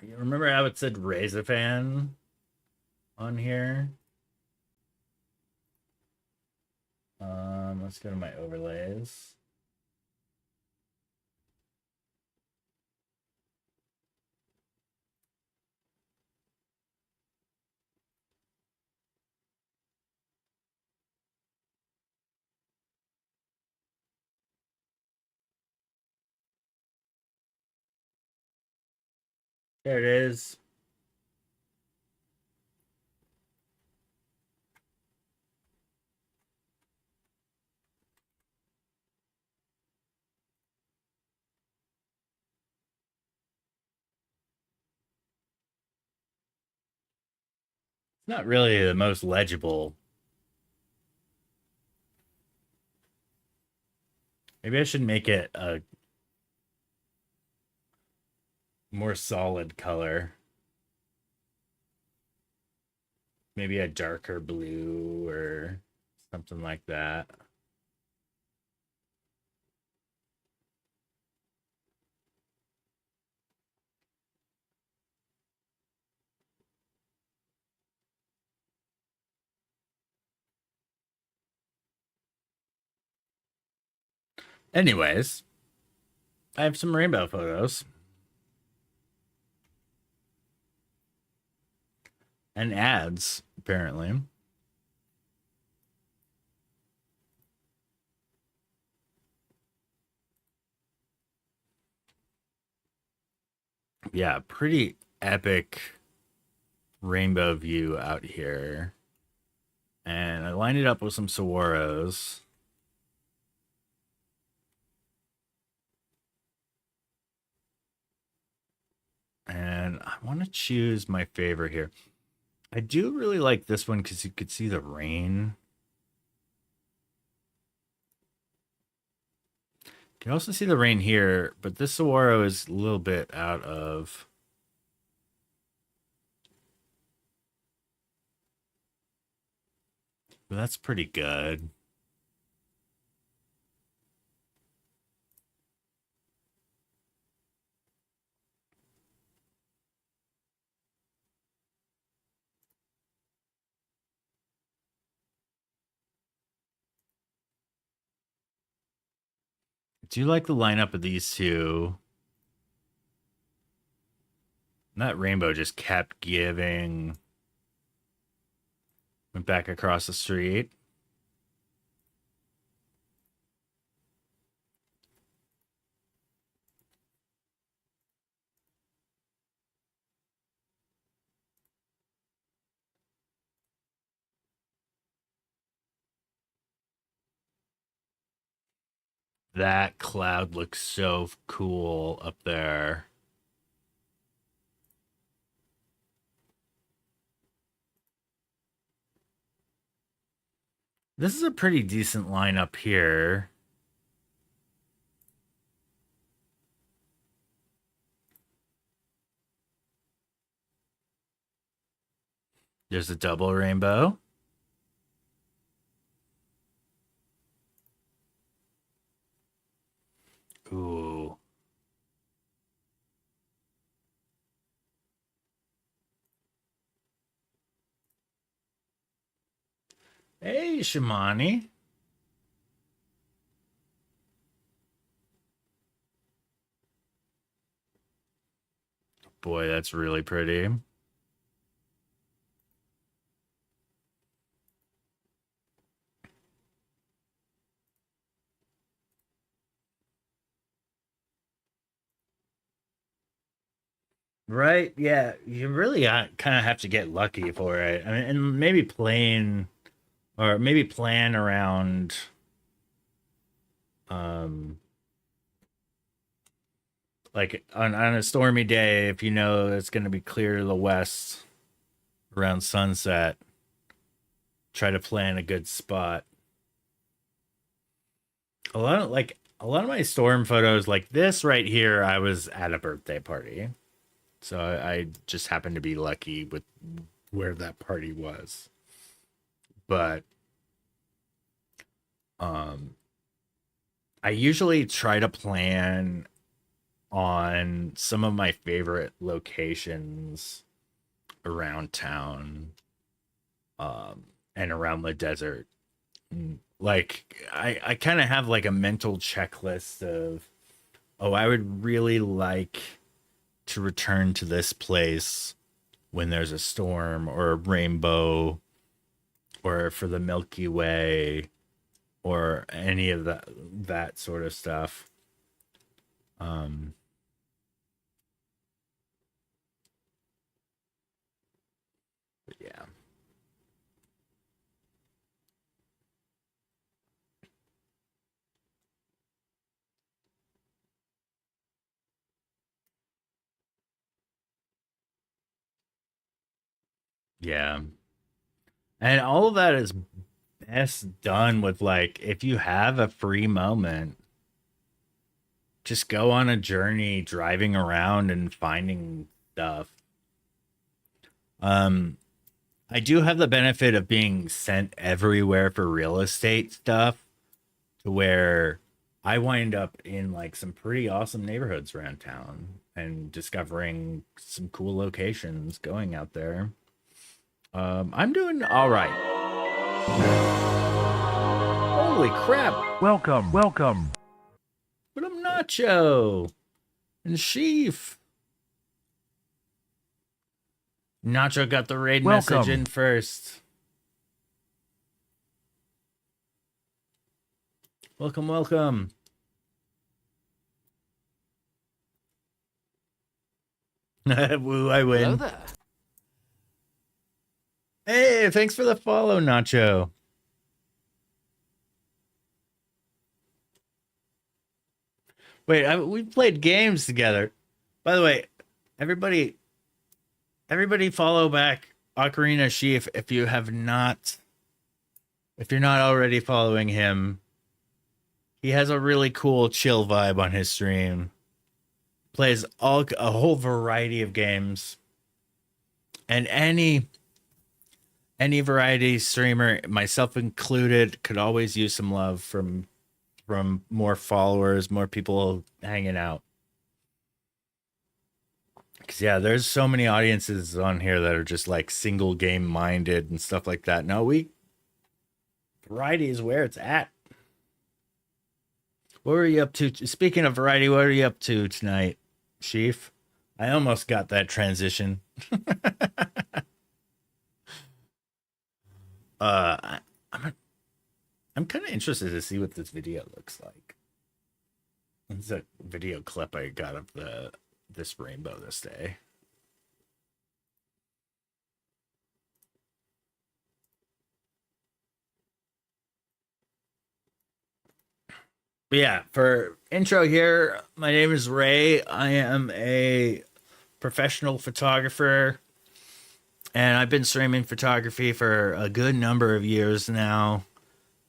You remember how it said raise a fan on here? Let's go to my overlays. There it is. It's not really the most legible. Maybe I should make it a more solid color. Maybe a darker blue or something like that. Anyways, I have some rainbow photos. And ads, apparently. Yeah, pretty epic rainbow view out here. And I lined it up with some saguaros. And I want to choose my favorite here. I do really like this one because you could see the rain. You can also see the rain here, but this saguaro is a little bit out of... But that's pretty good. I do like the lineup of these two. And that rainbow just kept giving. Went back across the street. That cloud looks so cool up there. This is a pretty decent lineup here. There's a double rainbow. Ooh. Hey, Shimani. Boy, that's really pretty. Right? Yeah, you really kind of have to get lucky for it. I mean, and maybe playing or maybe plan around um like on a stormy day if you know it's going to be clear to the west around sunset, try to plan a good spot. A lot of my storm photos like this right here, I was at a birthday party. So I just happened to be lucky with where that party was. But um I usually try to plan on some of my favorite locations around town and around the desert. Like I kind of have like a mental checklist of, oh, I would really like to return to this place when there's a storm or a rainbow or for the Milky Way or any of that sort of stuff. Um yeah. Yeah. And all of that is best done with, like, if you have a free moment, just go on a journey driving around and finding stuff. I do have the benefit of being sent everywhere for real estate stuff, to where I wind up in like some pretty awesome neighborhoods around town and discovering some cool locations going out there. I'm doing all right. Holy crap! Welcome. What up, Nacho and Sheaf? Nacho got the raid message in first. Welcome. Woo, I win. Hello there. Hey, thanks for the follow, Nacho. Wait, we played games together. By the way, everybody follow back Ocarina Sheaf if you're not already following him. He has a really cool chill vibe on his stream. Plays a whole variety of games. And any variety streamer, myself included, could always use some love from more followers, more people hanging out. Because, yeah, there's so many audiences on here that are just like single game minded and stuff like that. No, variety is where it's at. What were you up to? Speaking of variety, what are you up to tonight, Sheaf? I almost got that transition. I'm kind of interested to see what this video looks like. It's a video clip I got of this rainbow this day. But yeah, for intro here, my name is Ray. I am a professional photographer, and I've been streaming photography for a good number of years now.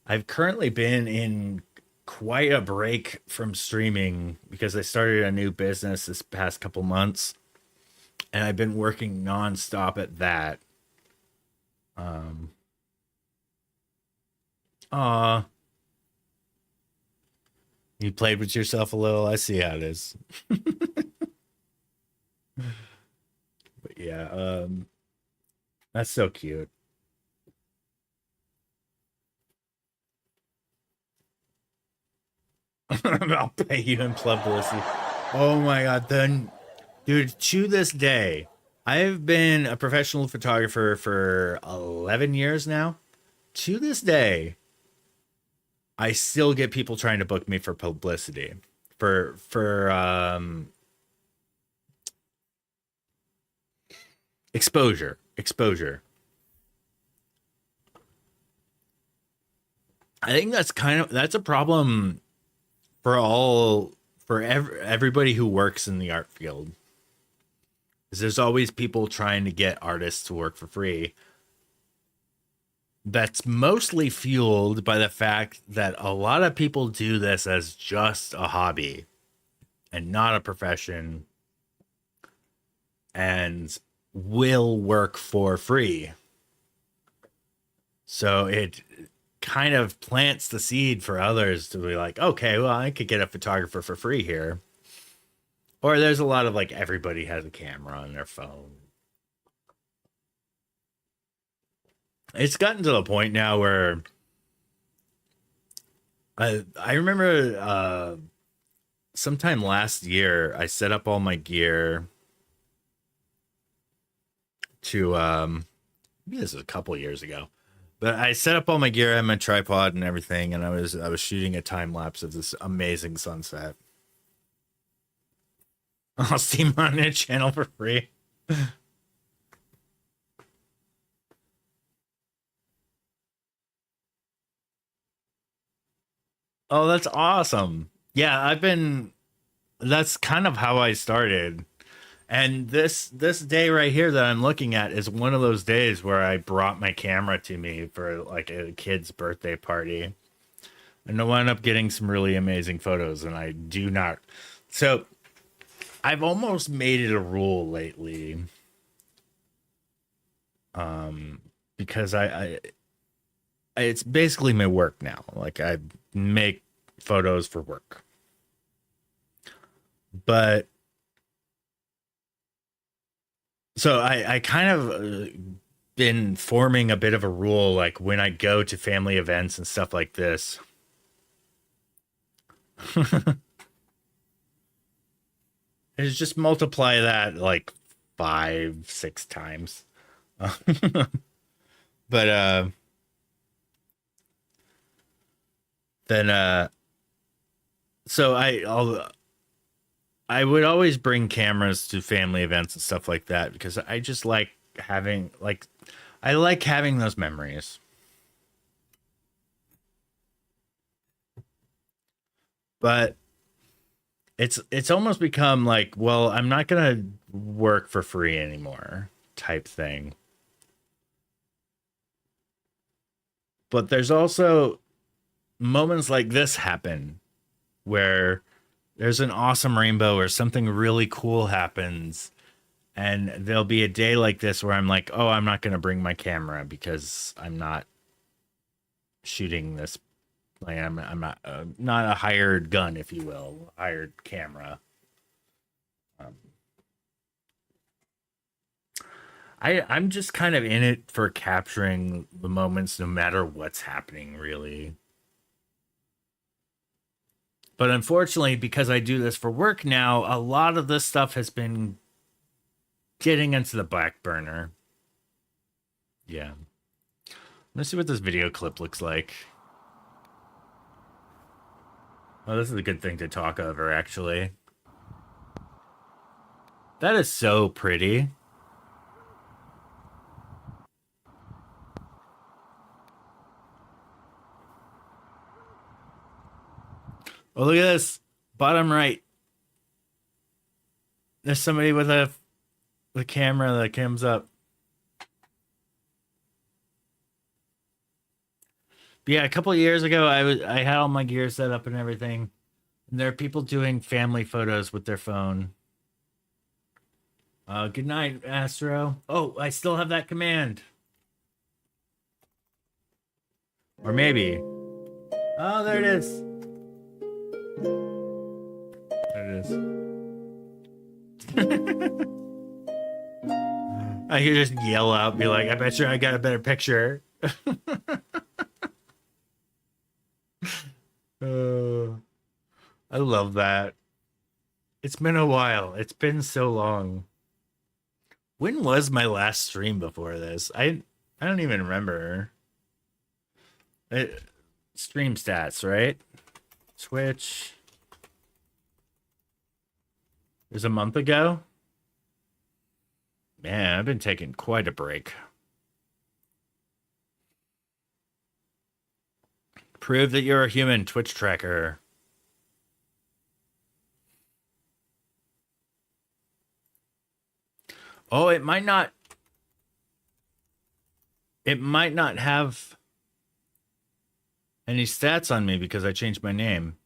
I've currently been in quite a break from streaming because I started a new business this past couple months, and I've been working nonstop at that. You played with yourself a little. I see how it is. But yeah, that's so cute. I'll pay you in publicity. Oh my god, then, dude, to this day, I've been a professional photographer for 11 years now. To this day, I still get people trying to book me for publicity, for exposure. I think that's a problem for everybody who works in the art field. Because there's always people trying to get artists to work for free. That's mostly fueled by the fact that a lot of people do this as just a hobby and not a profession, and will work for free. So it kind of plants the seed for others to be like, okay, well, I could get a photographer for free here. Or there's a lot of like, everybody has a camera on their phone. It's gotten to the point now where I remember sometime last year, I set up all my gear to maybe this was a couple years ago, but I set up all my gear, I had my tripod and everything, and I was shooting a time lapse of this amazing sunset. I'll stream on their channel for free. Oh, that's awesome. Yeah, that's kind of how I started. And this day right here that I'm looking at is one of those days where I brought my camera to me for like a kid's birthday party. And I wound up getting some really amazing photos, and I do not. So I've almost made it a rule lately. Because it's basically my work now. Like I make photos for work. But so I kind of been forming a bit of a rule, like when I go to family events and stuff like this. Is just multiply that like 5, 6 times. But then so I would always bring cameras to family events and stuff like that because I just like having like I like having those memories. But it's almost become like, well, I'm not gonna work for free anymore type thing. But there's also moments like this happen where there's an awesome rainbow or something really cool happens, and there'll be a day like this where I'm like, oh, I'm not gonna bring my camera because I'm not shooting this. Like I'm not a hired gun, if you will, hired camera. Um, I'm just kind of in it for capturing the moments, no matter what's happening, really. But unfortunately, because I do this for work now, a lot of this stuff has been getting into the back burner. Yeah. Let's see what this video clip looks like. Oh, this is a good thing to talk over, actually. That is so pretty. Oh, look at this. Bottom right. There's somebody with the camera that comes up. But yeah, a couple of years ago, I had all my gear set up and everything. And there are people doing family photos with their phone. Good night, Astro. Oh, I still have that command. Or maybe. Oh, there it is. There it is. I could just yell out, be like, I bet you I got a better picture. I love that. It's been a while. It's been so long. When was my last stream before this? I don't even remember. Stream stats, right? Twitch. It was a month ago. Man, I've been taking quite a break. Prove that you're a human, Twitch tracker. Oh, it might not have any stats on me because I changed my name.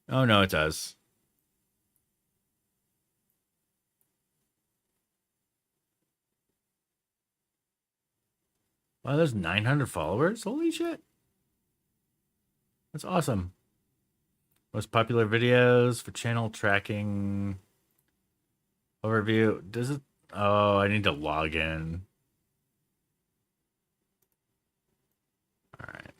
Oh, no, it does. Wow, there's 900 followers? Holy shit. That's awesome. Most popular videos for channel tracking. Overview. Does it? Oh, I need to log in. All right.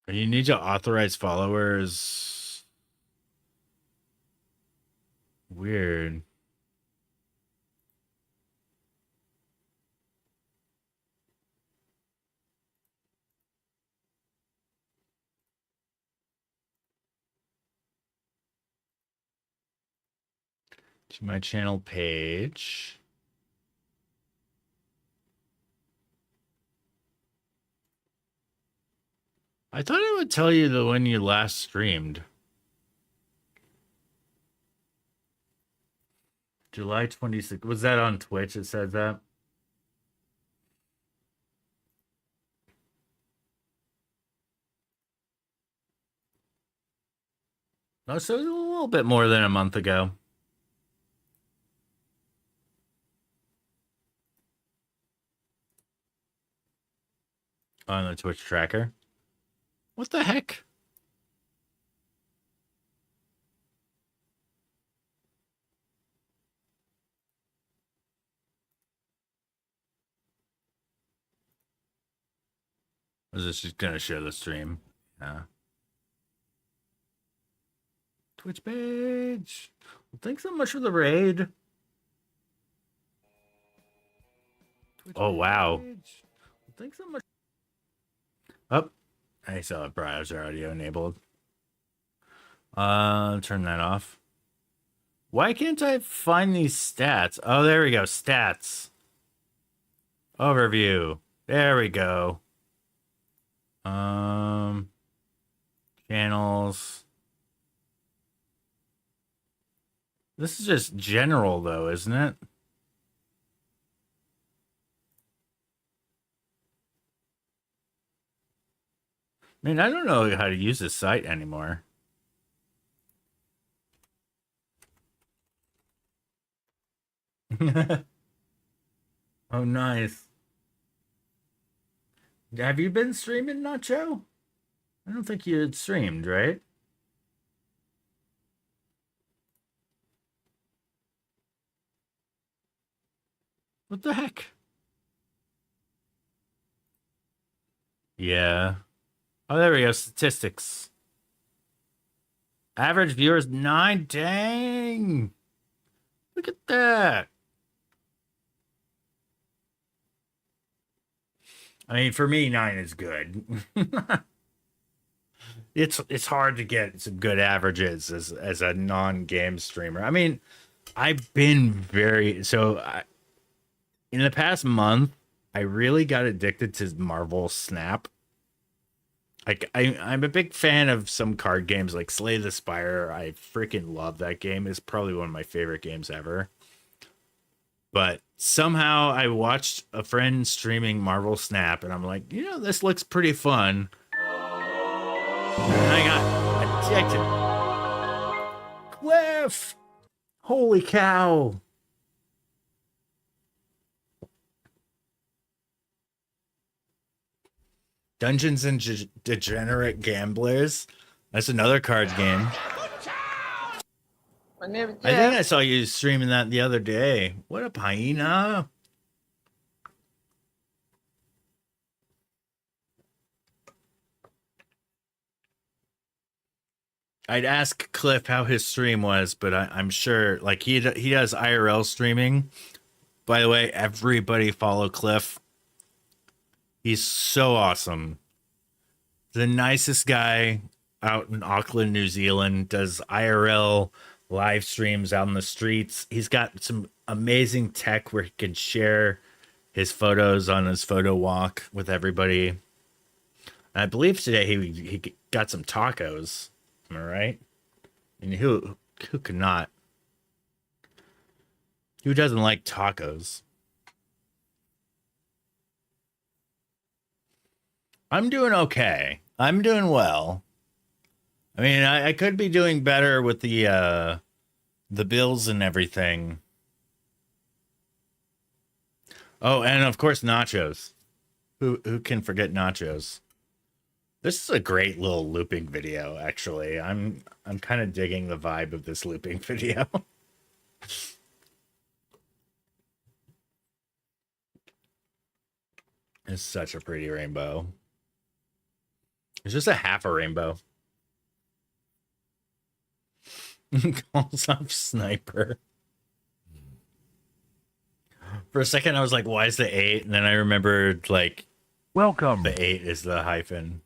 You need to authorize followers. Weird. To my channel page. I thought it would tell you the when you last streamed. July 26th. Was that on Twitch? It said that. No, so it was a little bit more than a month ago. On the Twitch tracker. What the heck? Is this just gonna show the stream? Yeah. Twitch page. Well, thanks so much for the raid. Twitch wow. Page. Well, thanks so much. Oh, I saw a browser audio enabled. Turn that off. Why can't I find these stats? Oh, there we go. Stats. Overview. There we go. Channels. This is just general though, isn't it? I mean, I don't know how to use this site anymore. Oh, nice. Have you been streaming, Nacho? I don't think you had streamed, right? What the heck? Yeah. Oh, there we go. Statistics. Average viewers 9. Dang. Look at that. I mean, for me, 9 is good. It's hard to get some good averages as a non-game streamer. I mean, I've been in the past month, I really got addicted to Marvel Snap. Like I'm a big fan of some card games like Slay the Spire. I freaking love that game. It's probably one of my favorite games ever. But somehow I watched a friend streaming Marvel Snap, and I'm like, you know, this looks pretty fun. And I got addicted. Cliff! Holy cow! Dungeons and Degenerate Gamblers. That's another card game. I think I saw you streaming that the other day. What up, hyena? I'd ask Cliff how his stream was, but I'm sure, like, he does IRL streaming. By the way, everybody follow Cliff. He's so awesome. The nicest guy out in Auckland, New Zealand, does IRL live streams out in the streets. He's got some amazing tech where he can share his photos on his photo walk with everybody. And I believe today he got some tacos. Am I right? I mean, who could not? Who doesn't like tacos? I'm doing okay. I'm doing well. I mean, I could be doing better with the bills and everything. Oh, and of course nachos. Who can forget nachos? This is a great little looping video, actually. I'm kind of digging the vibe of this looping video. It's such a pretty rainbow. It's just a half a rainbow. Calls up sniper. For a second, I was like, why is the 8? And then I remembered, like, welcome. The 8 is the hyphen.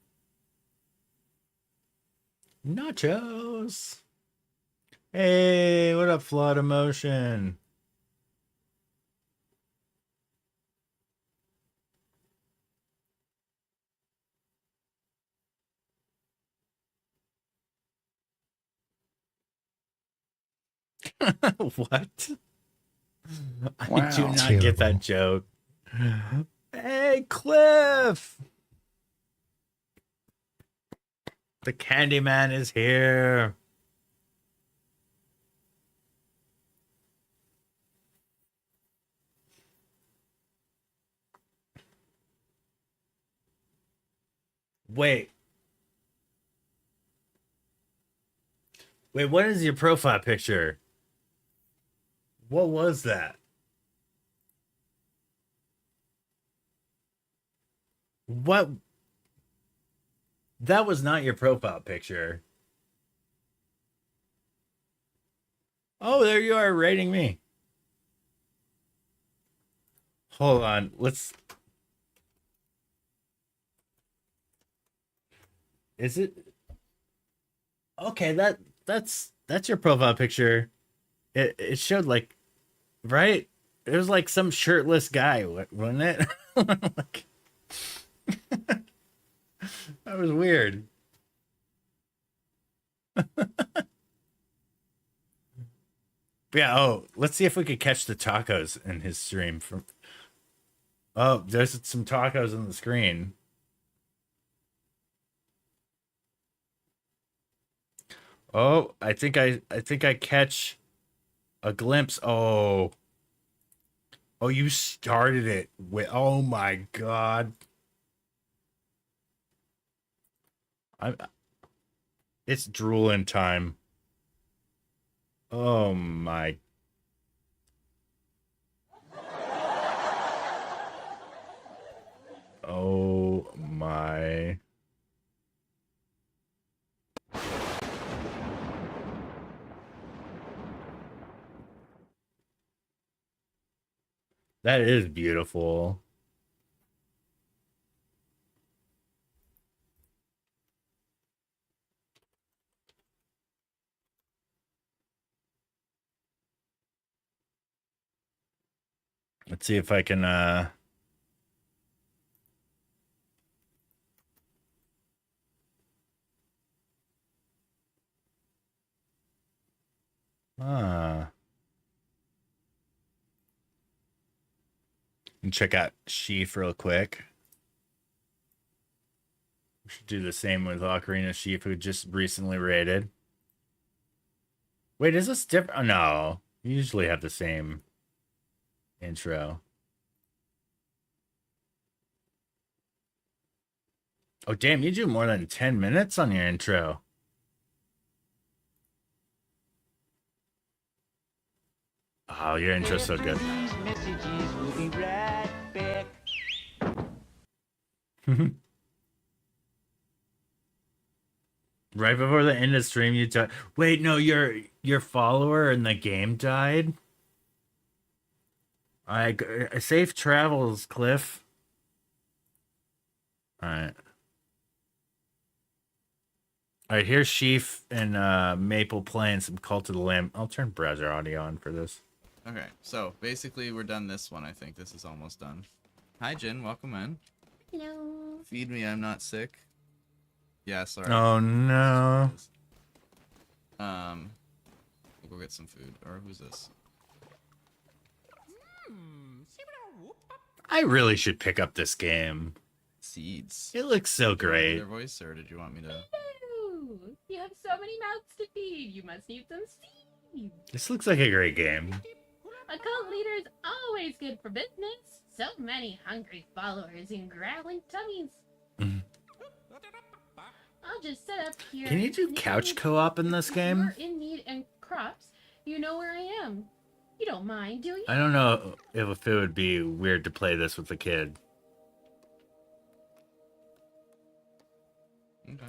Nachos. Hey, what up, Flood Emotion? What? I do not get that joke. Hey, Cliff! The Candyman is here. Wait. Wait, what is your profile picture? What was that? What? That was not your profile picture. Oh, there you are rating me. Hold on. Let's. Is it? Okay, that's your profile picture. It showed like, right? It was like some shirtless guy, wasn't it? Like, that was weird. Yeah, oh, let's see if we could catch the tacos in his stream from. Oh, there's some tacos on the screen. Oh, I think I catch a glimpse. Oh. Oh, you started it with, oh my God. I It's drooling time. Oh my. Oh my. That is beautiful. Let's see if I can ah and check out Sheaf real quick. We should do the same with Ocarina Sheaf, who just recently raided. Wait, is this different? Oh, no. You usually have the same intro. Oh, damn, you do more than 10 minutes on your intro. Oh, your intro's so good. Right before the end of stream, you died. Wait, no, your follower in the game died. Safe travels, Cliff. All right. All right, here's Sheaf and Maple playing some Cult of the Lamb. I'll turn browser audio on for this. Okay, so basically we're done this one, I think. This is almost done. Hi, Jin. Welcome in. Hello. Feed me, I'm not sick. Yeah, sorry. Oh, no. We'll go get some food. Or who's this? I really should pick up this game. Seeds. It looks so great. Their voice, or did you want me to? Hello. You have so many mouths to feed. You must need some seeds. This looks like a great game. A cult leader is always good for business. So many hungry followers and growling tummies. I'll just set up here. Can you do couch co-op in this game? If you're in need and crops, you know where I am. You don't mind, do you? I don't know if it would be weird to play this with a kid. Okay.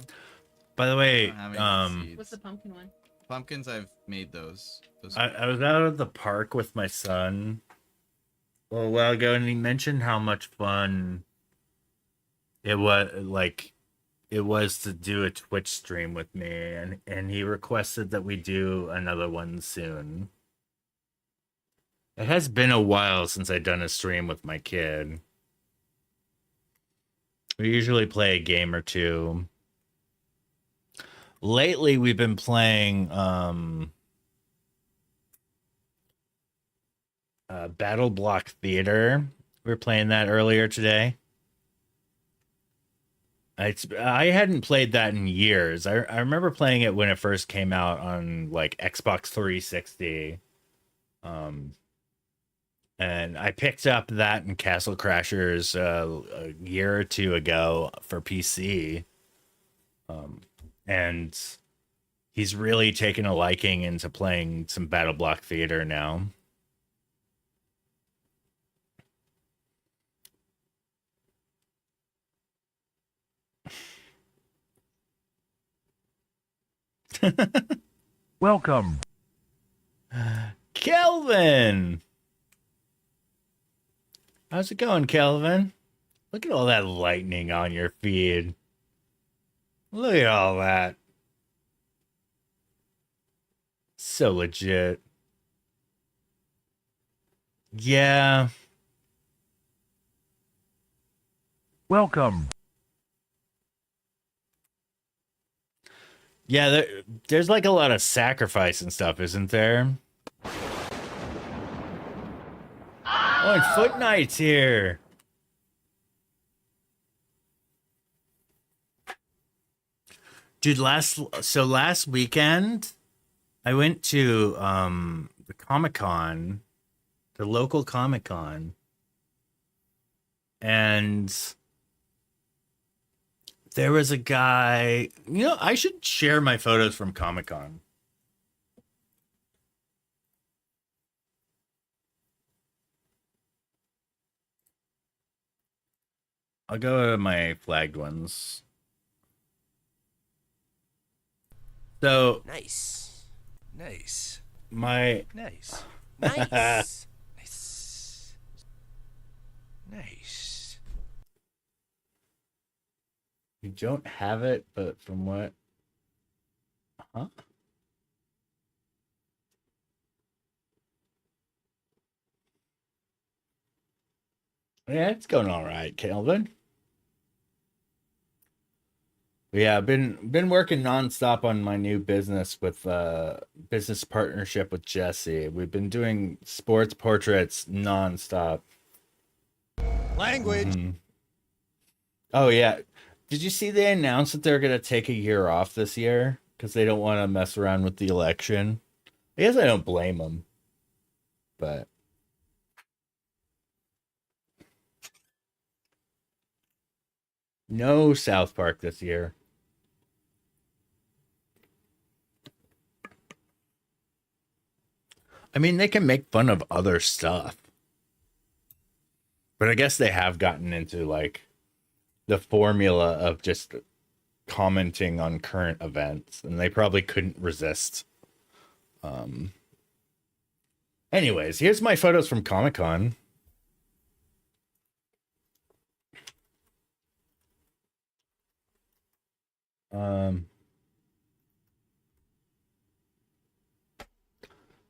By the way, what's the pumpkin one? Pumpkins, I've made those. I was out at the park with my son a little while ago, and he mentioned how much fun it was, like, it was to do a Twitch stream with me, and he requested that we do another one soon. It has been a while since I've done a stream with my kid. We usually play a game or two. Lately, we've been playing Battle Block Theater. We were playing that earlier today. I hadn't played that in years. I remember playing it when it first came out on like Xbox 360. And I picked up that and Castle Crashers a year or two ago for PC. And he's really taken a liking into playing some Battle Block Theater now. Welcome. Kelvin! How's it going, Kelvin? Look at all that lightning on your feed. Look at all that. So legit. Yeah. Welcome. Yeah, there's like a lot of sacrifice and stuff, isn't there? Oh, and Foot Knight's here. Dude, last weekend, I went to the Comic-Con, the local Comic-Con, and there was a guy, you know, I should share my photos from Comic-Con. I'll go to my flagged ones. So Nice. Nice. my Nice. Nice. Nice. Nice. you don't have it, but from what? Huh? Yeah, it's going all right, Kelvin. Yeah, I've been working nonstop on my new business with business partnership with Jesse. We've been doing sports portraits nonstop. Language. Mhm. Oh yeah. Did you see they announced that they're gonna take a year off this year because they don't want to mess around with the election? I guess I don't blame them, but no South Park this year. I mean, they can make fun of other stuff, but I guess they have gotten into like the formula of just commenting on current events, and they probably couldn't resist. Anyways, here's my photos from Comic-Con.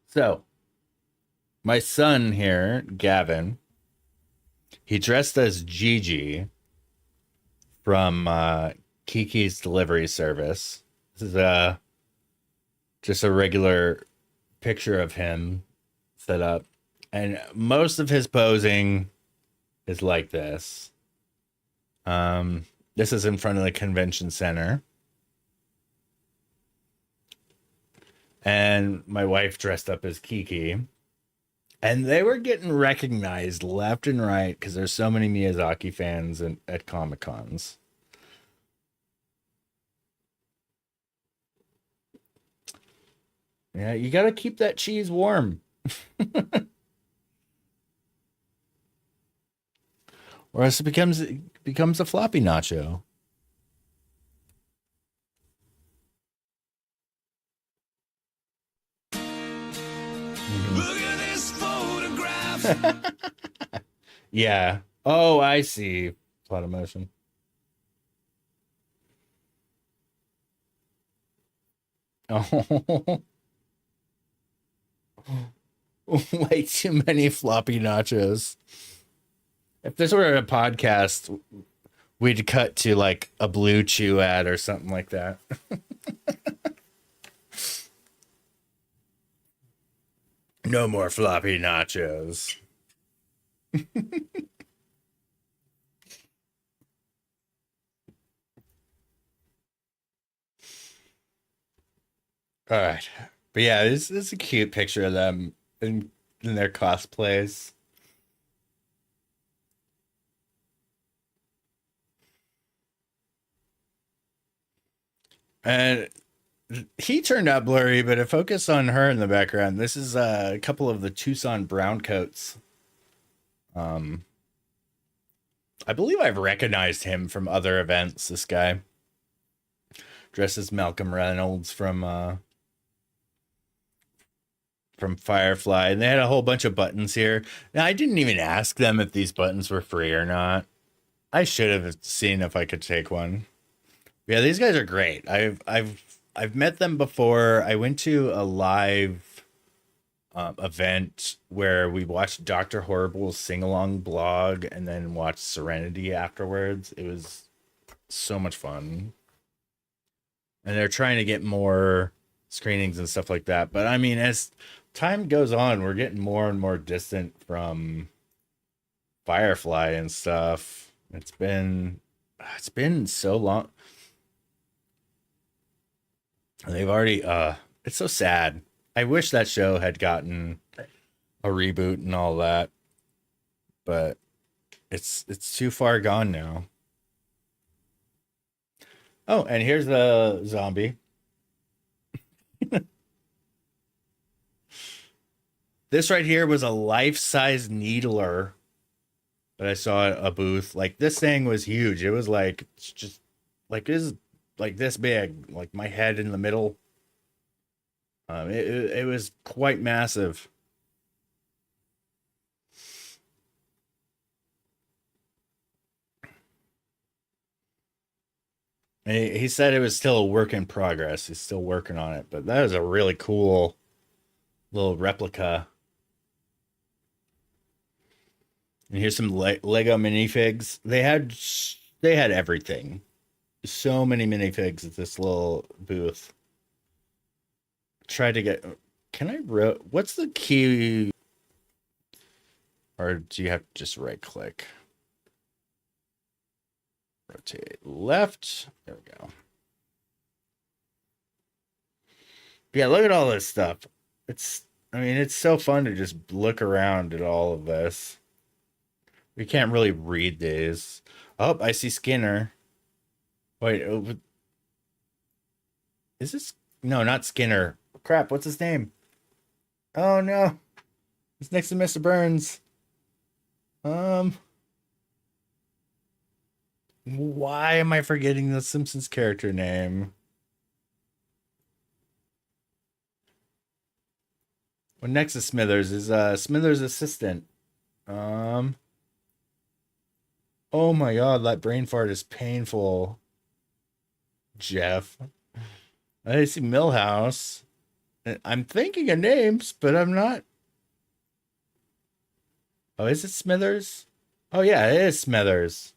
So my son here, Gavin, he dressed as Gigi from Kiki's Delivery Service. This is just a regular picture of him set up, and most of his posing is like this. This is in front of the convention center. And my wife dressed up as Kiki. And they were getting recognized left and right because there's so many Miyazaki fans at Comic-Cons. Yeah, you got to keep that cheese warm. Or else it becomes a floppy nacho. Look at this photograph. Yeah. Oh, I see. Plot of motion. Oh, way too many floppy nachos. If this were a podcast, we'd cut to like a Blue Chew ad or something like that. No more floppy nachos. All right. But yeah, this is a cute picture of them in their cosplays. And he turned out blurry, but it focused on her in the background. This is a couple of the Tucson brown coats. I believe I've recognized him from other events. This guy dressed as Malcolm Reynolds from Firefly, and they had a whole bunch of buttons here. Now I didn't even ask them if these buttons were free or not. I should have seen if I could take one. Yeah, these guys are great. I've met them before. I went to a live event where we watched Dr. Horrible's sing-along blog and then watched Serenity afterwards. It was so much fun. And they're trying to get more screenings and stuff like that. But I mean, as time goes on, we're getting more and more distant from Firefly and stuff. It's been so long. They've already it's so sad. I wish that show had gotten a reboot and all that. But it's too far gone now. Oh, and here's the zombie. This right here was a life-size needler that I saw at a booth. Like, this thing was huge. It was like just like this big, like my head in the middle. It was quite massive. And he said it was still a work in progress. He's still working on it, but that is a really cool little replica. And here's some Lego minifigs. They had everything. So many minifigs at this little booth. Try to get. Can I what's the key? Or do you have to just right click? Rotate left. There we go. Yeah, look at all this stuff. I mean, it's so fun to just look around at all of this. We can't really read these. Oh, I see Skinner. Wait, is this? No, not Skinner. Crap, what's his name? Oh no, it's next to Mr. Burns. Why am I forgetting the Simpsons character name? Well, next to Smithers is Smithers' assistant. Oh my god, that brain fart is painful. Jeff. I see Millhouse. I'm thinking of names, but I'm not. Oh, is it Smithers? Oh yeah, it is Smithers.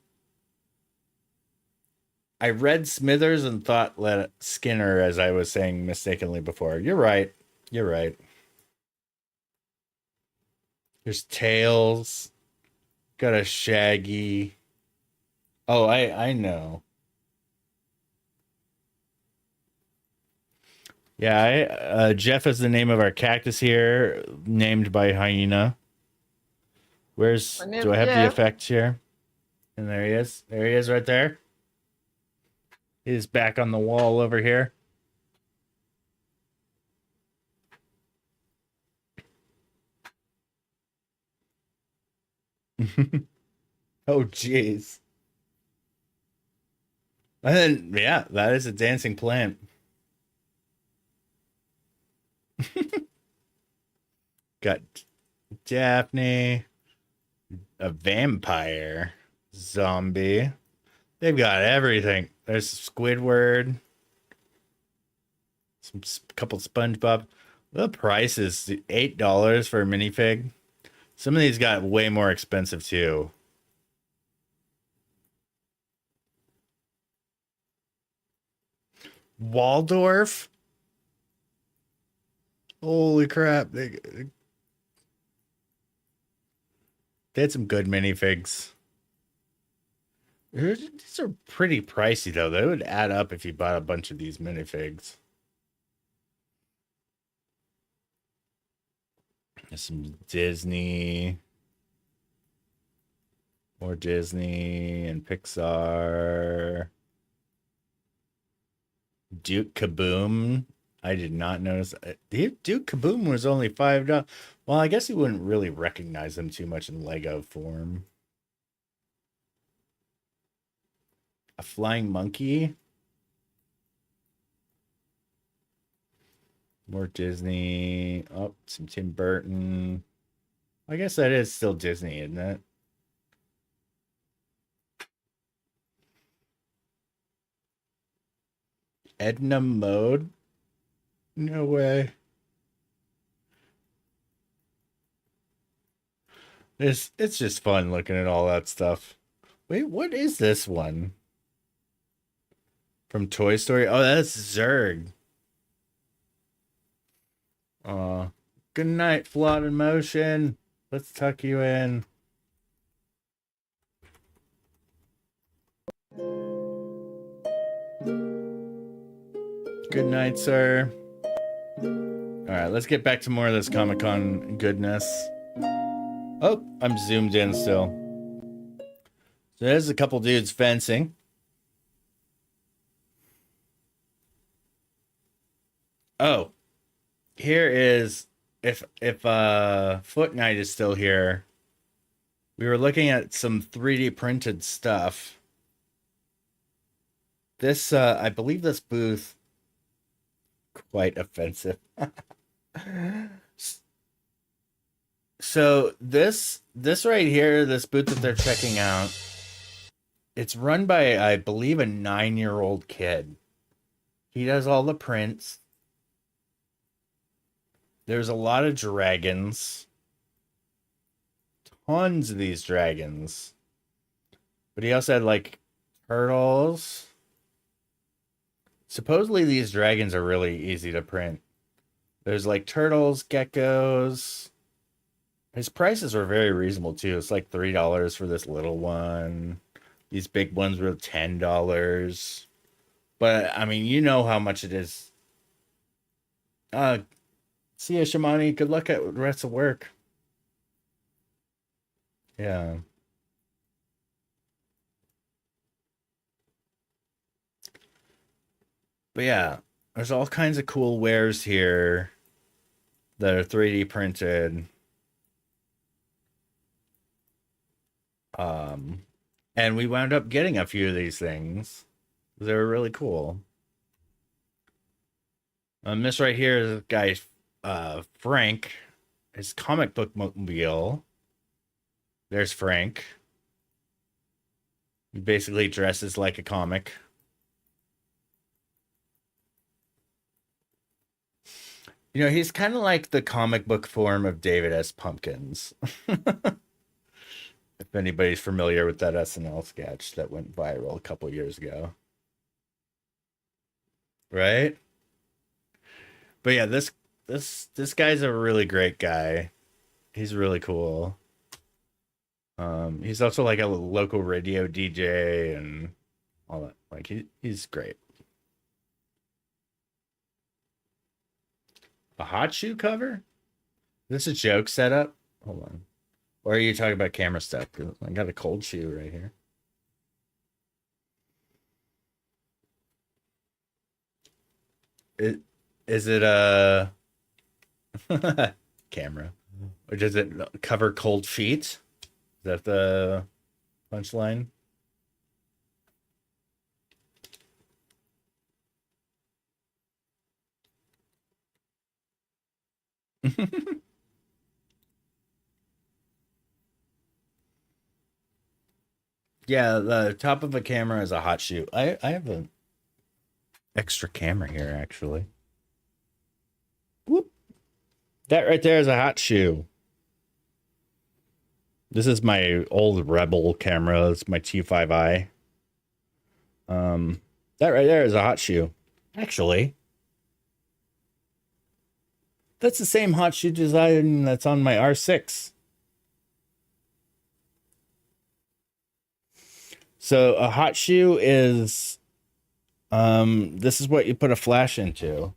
I read Smithers and thought Skinner, as I was saying mistakenly before. You're right. You're right. There's Tails. Got a Shaggy. Oh, I know. Yeah, Jeff is the name of our cactus here, named by Hyena. Do I have the effect here? And there he is. There he is right there. He's back on the wall over here. Oh, jeez. And then, yeah, that is a dancing plant. Got Daphne, a vampire, zombie. They've got everything. There's Squidward. Couple SpongeBob. The price is $8 for a minifig. Some of these got way more expensive too. Waldorf? Holy crap. They had some good minifigs. These are pretty pricey though. They would add up if you bought a bunch of these minifigs. There's some Disney. More Disney and Pixar. Duke Kaboom. I did not notice. Duke Kaboom was only $5. Well, I guess you wouldn't really recognize them too much in Lego form. A flying monkey. More Disney. Oh, some Tim Burton. I guess that is still Disney, isn't it? Edna Mode? No way. It's just fun looking at all that stuff. Wait, what is this one? From Toy Story? Oh, that's Zurg. Good night, Flawed in Motion. Let's tuck you in. Good night, sir. Alright, let's get back to more of this Comic-Con goodness. Oh, I'm zoomed in still. So there's a couple dudes fencing. Oh, here is if Foot Knight is still here. We were looking at some 3D printed stuff. This I believe this booth quite offensive. So this right here, this booth that they're checking out, it's run by, I believe, a 9-year-old kid. He does all the prints. There's a lot of dragons. Tons of these dragons. But he also had, like, turtles. Supposedly these dragons are really easy to print. There's, like, turtles, geckos. His prices were very reasonable, too. It's like $3 for this little one. These big ones were $10. But, I mean, you know how much it is. See ya, Shamani. Good luck at the rest of work. Yeah. But yeah, there's all kinds of cool wares here that are 3D printed. And we wound up getting a few of these things. They were really cool. This right here is this guy, Frank. His comic book mobile. There's Frank. He basically dresses like a comic. You know, he's kind of like the comic book form of David S. Pumpkins. If anybody's familiar with that SNL sketch that went viral a couple years ago. Right? But yeah, this guy's a really great guy. He's really cool. He's also like a local radio DJ and all that. Like he's great. A hot shoe cover? This is a joke setup? Hold on. Or are you talking about camera stuff? I got a cold shoe right here. Is it a camera? Or does it cover cold feet? Is that the punchline? Yeah, the top of a camera is a hot shoe. I have an extra camera here, actually. That right there is a hot shoe. This is my old Rebel camera. It's my T5i. That right there is a hot shoe. Actually, that's the same hot shoe design that's on my R6. So a hot shoe is, this is what you put a flash into.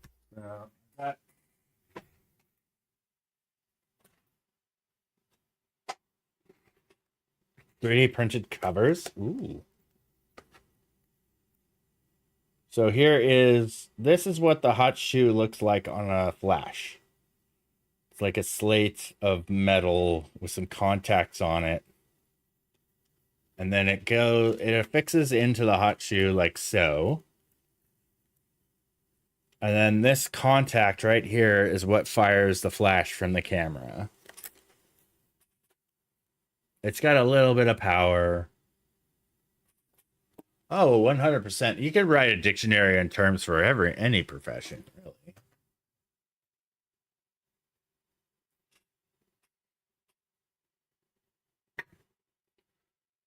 3D printed covers. Ooh. So this is what the hot shoe looks like on a flash. It's like a slate of metal with some contacts on it. And then it affixes into the hot shoe like so. And then this contact right here is what fires the flash from the camera. It's got a little bit of power. Oh, 100%. You could write a dictionary in terms for any profession, really.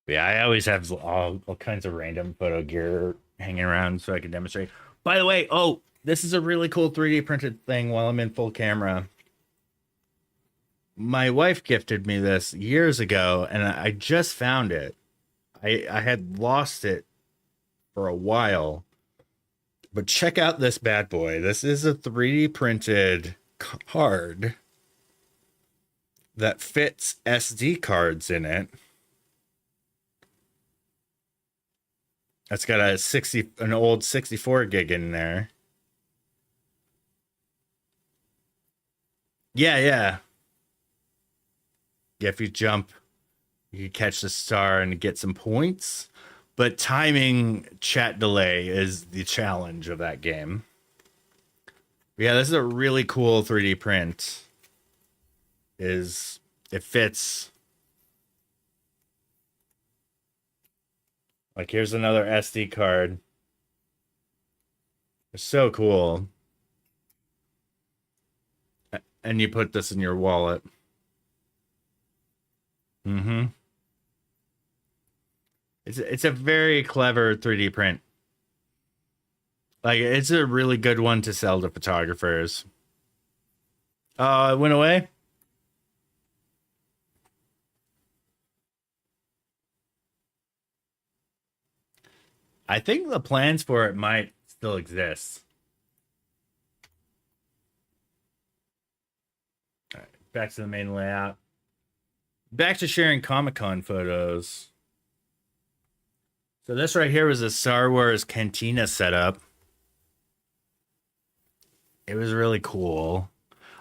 Yeah, I always have all kinds of random photo gear hanging around so I can demonstrate. By the way, this is a really cool 3D printed thing while I'm in full camera. My wife gifted me this years ago, and I just found it. I had lost it for a while. But check out this bad boy. This is a 3D printed card that fits SD cards in it. It's got an old 64 gig in there. Yeah, if you jump, you can catch the star and get some points. But timing chat delay is the challenge of that game. Yeah, this is a really cool 3D print. It fits. Like, here's another SD card. It's so cool. And you put this in your wallet. It's a very clever 3D print. Like, it's a really good one to sell to photographers. It went away? I think the plans for it might still exist. All right, back to the main layout. Back to sharing Comic-Con photos. So this right here was a Star Wars cantina setup. It was really cool.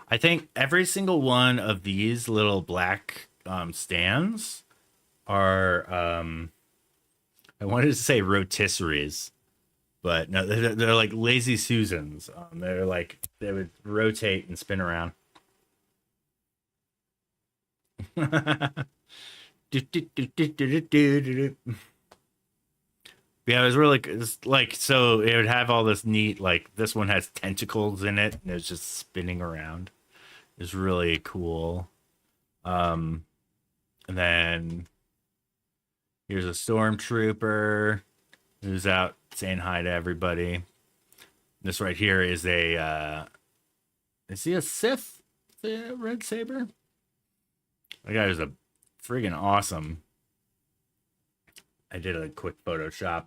I think every single one of these little black stands are, I wanted to say rotisseries, but no, they're like Lazy Susans. They're like, they would rotate and spin around. Yeah, it was really like, so it would have all this neat, like, this one has tentacles in it and it's just spinning around. It's really cool. And then here's a stormtrooper who's out saying hi to everybody. This right here is is he a Sith? The red saber? That guy is a friggin' awesome. I did a quick Photoshop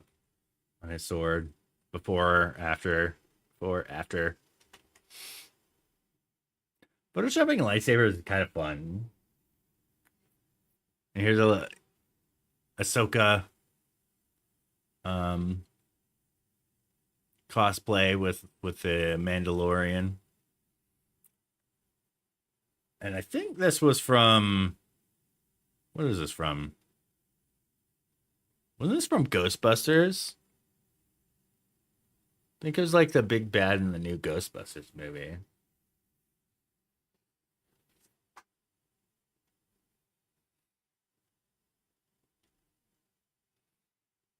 on his sword before, after. Photoshopping lightsabers is kind of fun. And here's a Ahsoka cosplay with the Mandalorian. And I think this was from, what is this from? Wasn't this from Ghostbusters? I think it was like the big bad in the new Ghostbusters movie.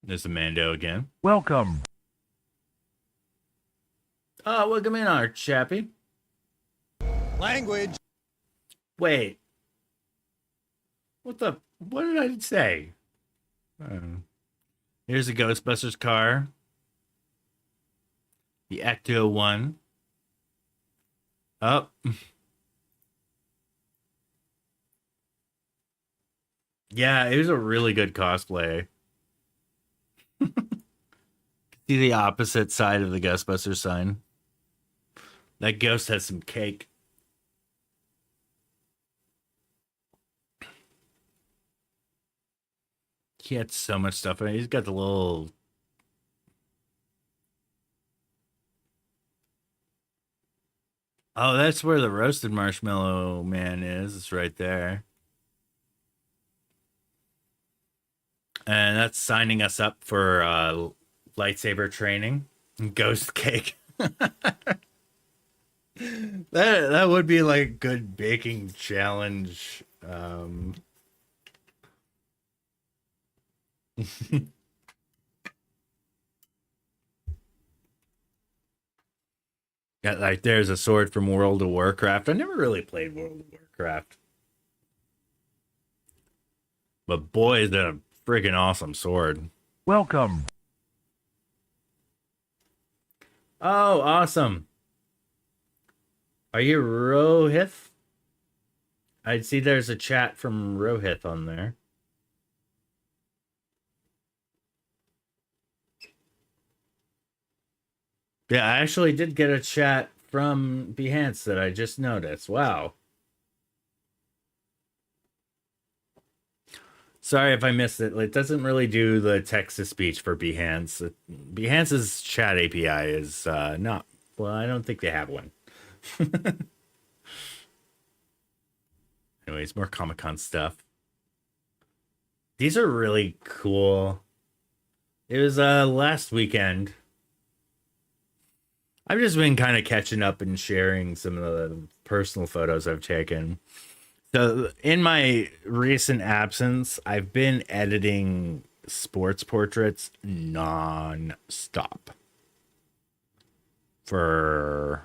There's the Mando again. Welcome. Welcome in, our chappy. Language. Wait. What did I say? Here's a Ghostbusters car. The Ecto one. Oh. Yeah, it was a really good cosplay. See the opposite side of the Ghostbusters sign. That ghost has some cake. He had so much stuff in it. He's got the little... Oh, that's where the roasted marshmallow man is. It's right there. And that's signing us up for lightsaber training. Ghost cake. That would be like a good baking challenge. Yeah, like there's a sword from World of Warcraft. I never really played World of Warcraft. But boy, is that a freaking awesome sword. Welcome. Oh, awesome. Are you Rohith? I'd see there's a chat from Rohith on there. Yeah, I actually did get a chat from Behance that I just noticed. Wow. Sorry if I missed it. It doesn't really do the text-to-speech for Behance. Behance's chat API is not... Well, I don't think they have one. Anyways, more Comic-Con stuff. These are really cool. It was last weekend. I've just been kind of catching up and sharing some of the personal photos I've taken. So in my recent absence, I've been editing sports portraits non-stop for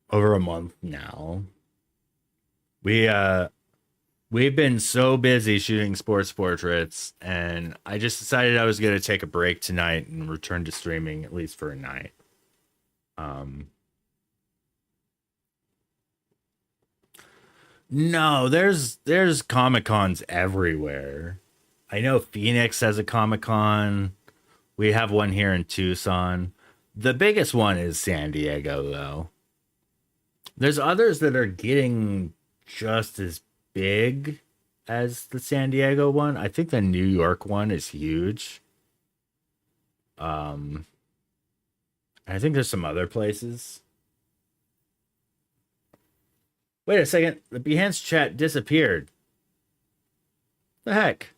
over a month now. We've been so busy shooting sports portraits, and I just decided I was going to take a break tonight and return to streaming at least for a night. No, there's Comic-Cons everywhere. I know Phoenix has a Comic-Con. We have one here in Tucson. The biggest one is San Diego, though. There's others that are getting just as big as the San Diego one. I think the New York one is huge. I think there's some other places. Wait a second. The Behance chat disappeared. The heck?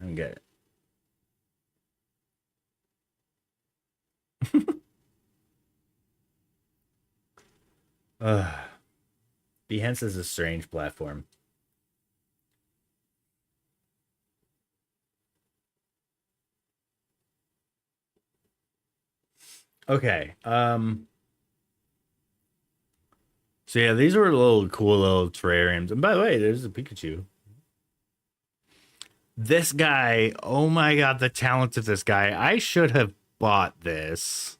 I don't get it. Behance is a strange platform. Okay. So yeah, these were little cool little terrariums. And by the way, there's a Pikachu. This guy, oh my god, the talent of this guy. I should have bought this.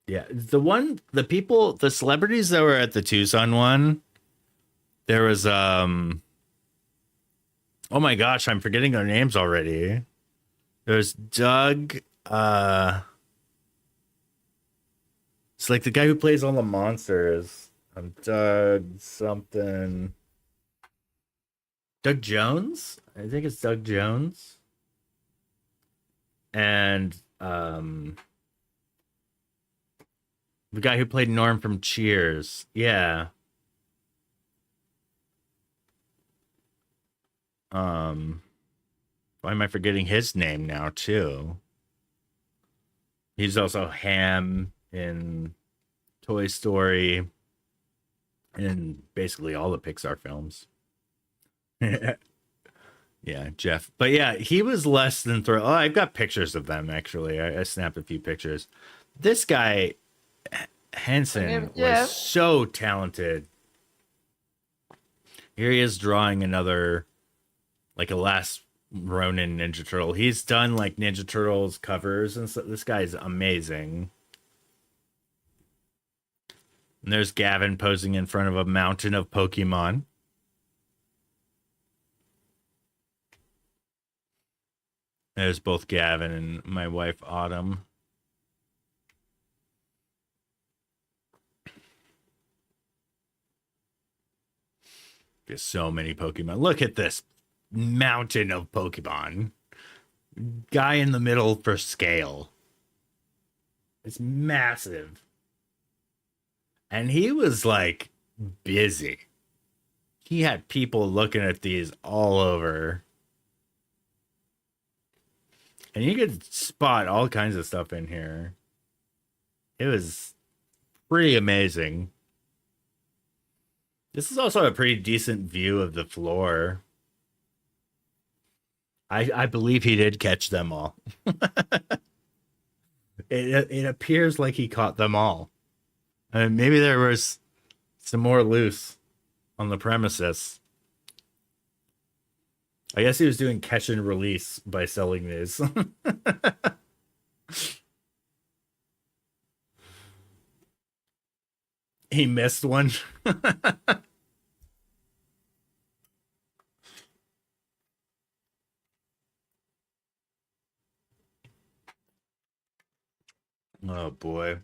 Yeah, the celebrities that were at the Tucson one, there was oh my gosh, I'm forgetting their names already. There's Doug, it's like the guy who plays all the monsters. Doug something. Doug Jones? I think it's Doug Jones. And the guy who played Norm from Cheers. Yeah. Why am I forgetting his name now, too? He's also Ham in Toy Story and basically all the Pixar films. Yeah, Jeff. But yeah, he was less than thrilled. Oh, I've got pictures of them actually. I snapped a few pictures. This guy Henson was so talented. Here he is drawing another, like a last Ronin Ninja Turtle. He's done like Ninja Turtles covers and stuff. This guy's amazing. And there's Gavin posing in front of a mountain of Pokemon. There's both Gavin and my wife Autumn. There's so many Pokemon. Look at this mountain of Pokemon. Guy in the middle for scale. It's massive. And he was like busy. He had people looking at these all over. And you could spot all kinds of stuff in here. It was pretty amazing. This is also a pretty decent view of the floor. I believe he did catch them all. It appears like he caught them all. Maybe there was some more loose on the premises. I guess he was doing catch and release by selling these. He missed one. Oh boy.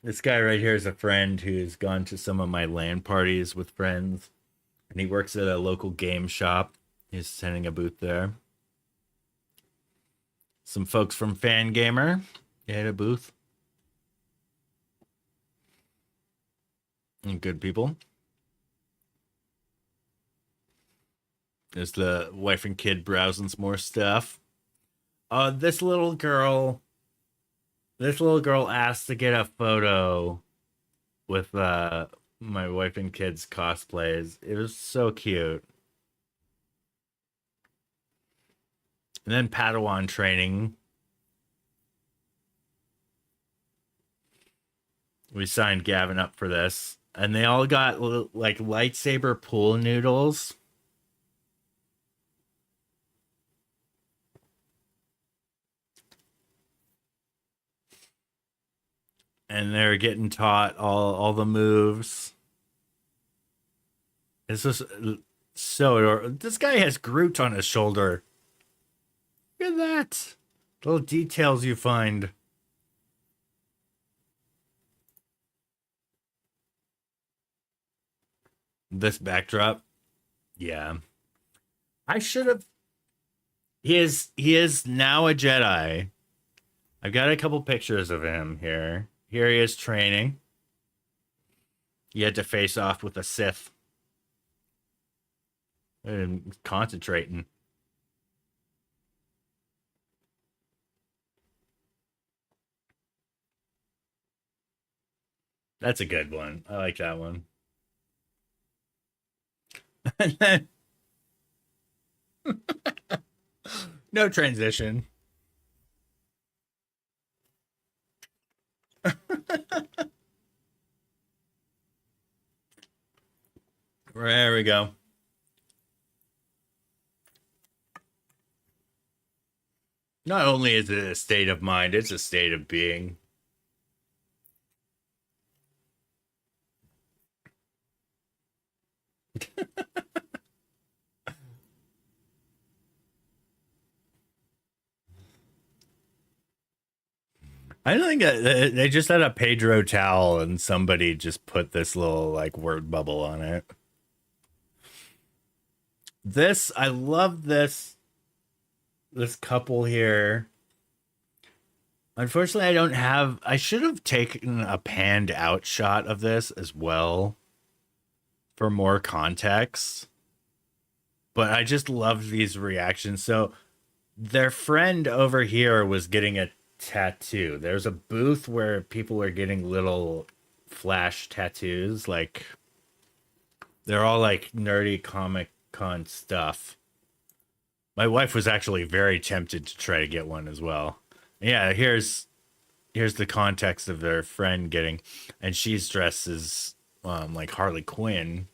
This guy right here is a friend who's gone to some of my LAN parties with friends, and he works at a local game shop. He's sending a booth there. Some folks from Fangamer, they had a booth. And good people. There's the wife and kid browsing some more stuff. This little girl asked to get a photo with my wife and kids cosplays. It was so cute. And then Padawan training. We signed Gavin up for this. And they all got like lightsaber pool noodles. And they're getting taught all the moves. It's just so adorable. This guy has Groot on his shoulder. Look at that. Little details you find. This backdrop. Yeah. I should have. He is now a Jedi. I've got a couple pictures of him here. Here he is training. He had to face off with a Sith. And concentrating. That's a good one. I like that one. And then no transition. There we go. Not only is it a state of mind, it's a state of being. I don't think they just had a Pedro towel and somebody just put this little like word bubble on it. This, I love this couple here. Unfortunately, I should have taken a panned out shot of this as well for more context. But I just love these reactions. So their friend over here was getting a tattoo. There's a booth where people are getting little Flash tattoos. Like, they're all like nerdy Comic Con stuff. My wife was actually very tempted to try to get one as well. Yeah, here's the context of their friend getting, and she's dressed as like Harley Quinn.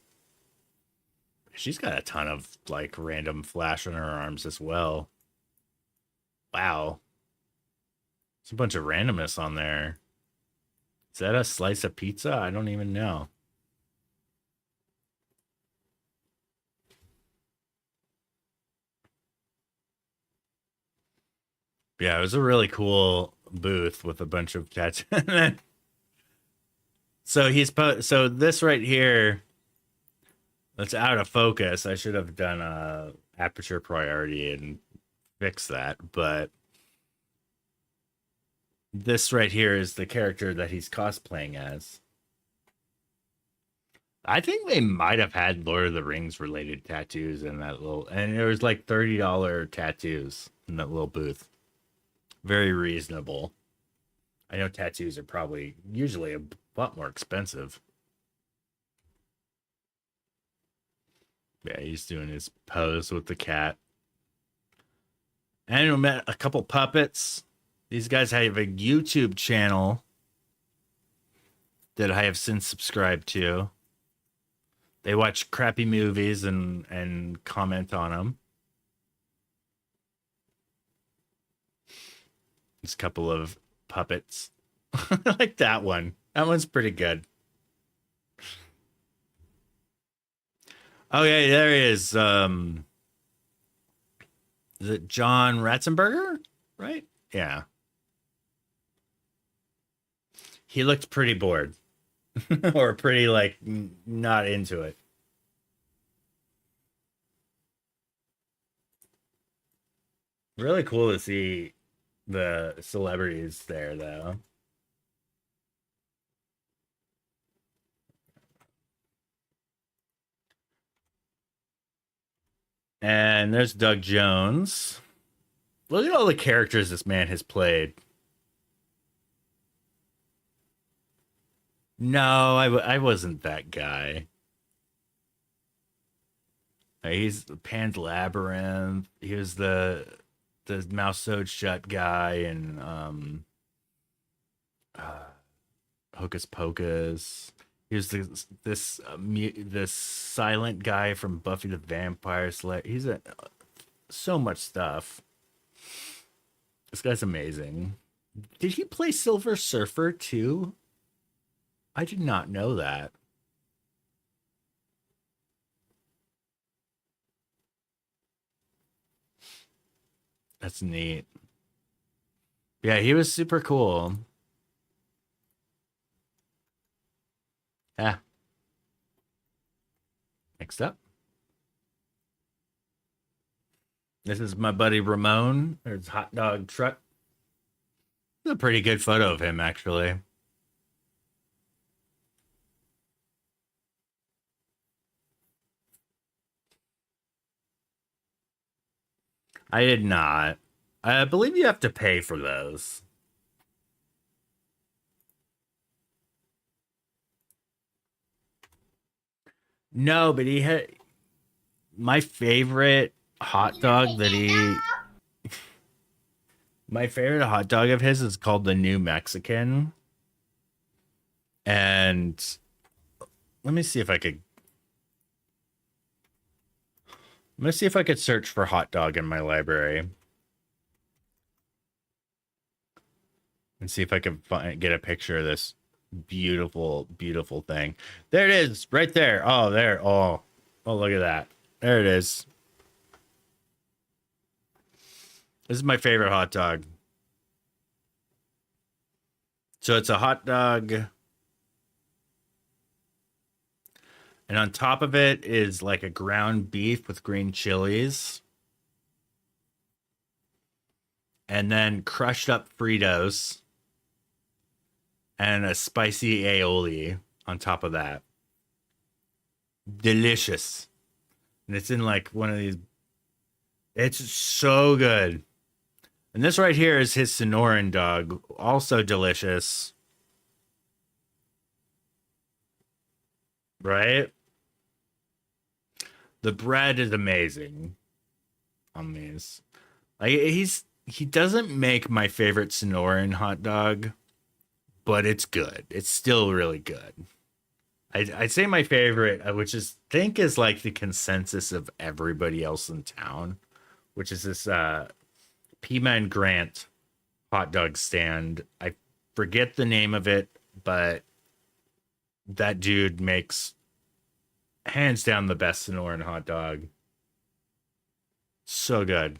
She's got a ton of like random Flash on her arms as well. Wow. There's a bunch of randomness on there. Is that a slice of pizza? I don't even know. Yeah, it was a really cool booth with a bunch of tattoos. So so this right here, that's out of focus. I should have done a aperture priority and fix that, but this right here is the character that he's cosplaying as. I think they might have had Lord of the Rings related tattoos in that little, and there was like $30 tattoos in that little booth. Very reasonable. I know tattoos are probably usually a lot more expensive. Yeah, he's doing his pose with the cat. And we met a couple puppets. These guys have a YouTube channel that I have since subscribed to. They watch crappy movies and comment on them. There's a couple of puppets. I like that one. That one's pretty good. Oh yeah, there he is. Is it John Ratzenberger? Right? Yeah. He looked pretty bored. Or pretty like not into it. Really cool to see the celebrities there though. And there's Doug Jones. Look at all the characters this man has played. No, I wasn't that guy. He's Pan's Labyrinth. He was the Mouse Sewed Shut guy and Hocus Pocus. He was this silent guy from Buffy the Vampire Slayer. He's so much stuff. This guy's amazing. Did he play Silver Surfer too? I did not know that. That's neat. Yeah, he was super cool. Yeah. Next up. This is my buddy Ramon. There's Hot Dog Truck. It's a pretty good photo of him, actually. I did not. I believe you have to pay for those. No, but he had my favorite hot dog that he my favorite hot dog of his is called the New Mexican. And let me see if I could search for hot dog in my library and see if I can get a picture of this beautiful, beautiful thing. There it is, right there. Oh, there. Oh, look at that. There it is. This is my favorite hot dog. So it's a hot dog, and on top of it is like a ground beef with green chilies, and then crushed up Fritos, and a spicy aioli on top of that. Delicious. And it's in like one of these. It's so good. And this right here is his Sonoran dog. Also delicious. Right? The bread is amazing on these. Like he doesn't make my favorite Sonoran hot dog, but it's good. It's still really good. I'd say my favorite, which is think is like the consensus of everybody else in town, which is this Pima and Grant hot dog stand. I forget the name of it, but that dude makes hands down the best Sonoran hot dog. So good.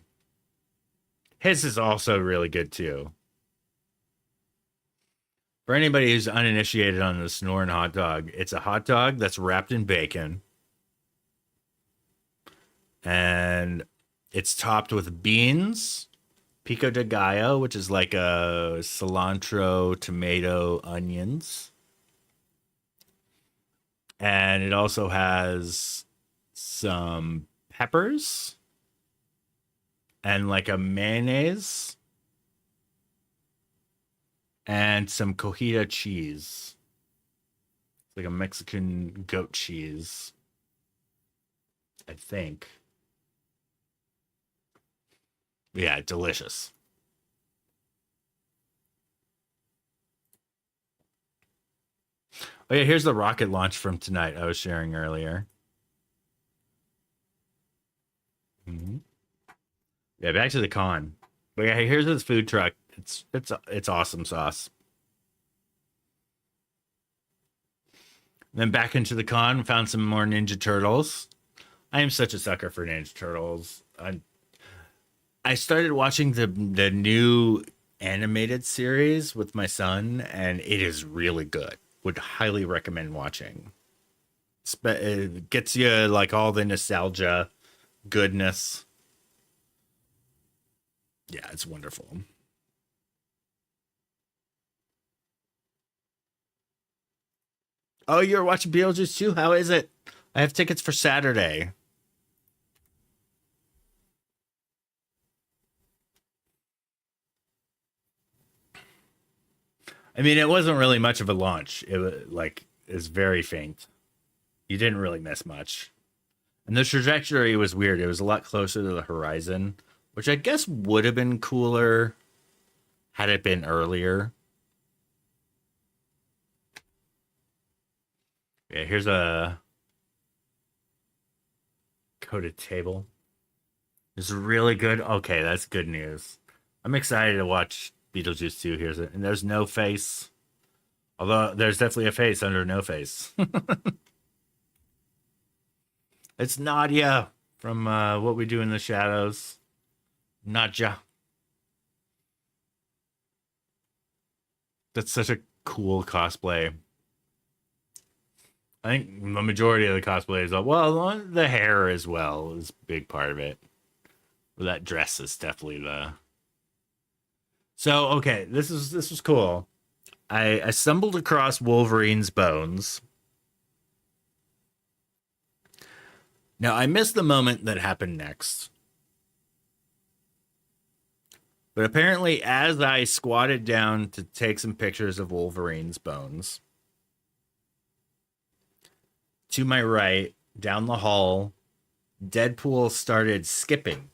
His is also really good too. For anybody who's uninitiated on the Sonoran hot dog, it's a hot dog that's wrapped in bacon. And it's topped with beans, pico de gallo, which is like a cilantro, tomato, onions. And it also has some peppers and like a mayonnaise and some cojita cheese. It's like a Mexican goat cheese, I think. Yeah, delicious. Oh yeah, here's the rocket launch from tonight I was sharing earlier. Mm-hmm. Yeah, back to the con. But yeah, here's this food truck. It's awesome sauce. Then back into the con, found some more Ninja Turtles. I am such a sucker for Ninja Turtles. I started watching the new animated series with my son, and it is really good. Would highly recommend watching. It gets you like all the nostalgia goodness. Yeah, it's wonderful. Oh, you're watching Beetlejuice too? How is it? I have tickets for Saturday. I mean, it wasn't really much of a launch. It was like it's very faint. You didn't really miss much. And the trajectory was weird. It was a lot closer to the horizon, which I guess would have been cooler had it been earlier. Yeah, here's a coated table. It's really good. Okay, that's good news. I'm excited to watch Beetlejuice 2. Here's it. And there's no face. Although there's definitely a face under no face. It's Nadia from What We Do in the Shadows. Nadja. That's such a cool cosplay. I think the majority of the cosplay is well, the hair as well is a big part of it. Well, that dress is definitely the. So okay, this was cool. I stumbled across Wolverine's bones. Now I missed the moment that happened next. But apparently, as I squatted down to take some pictures of Wolverine's bones, to my right, down the hall, Deadpool started skipping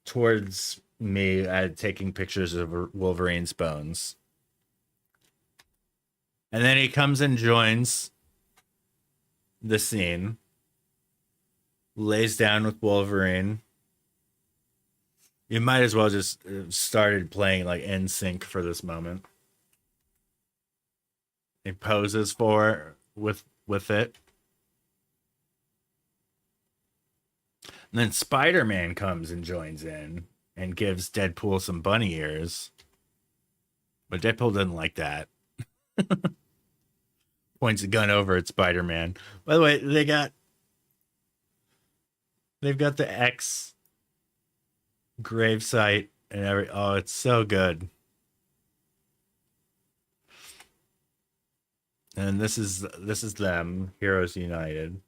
towards me taking pictures of Wolverine's bones. And then he comes and joins the scene, lays down with Wolverine. You might as well just started playing like NSYNC for this moment. He poses with it. And then Spider-Man comes and joins in and gives Deadpool some bunny ears. But Deadpool doesn't like that. Points a gun over at Spider-Man. By the way, they've got the X gravesite and oh, it's so good. And this is them, Heroes United.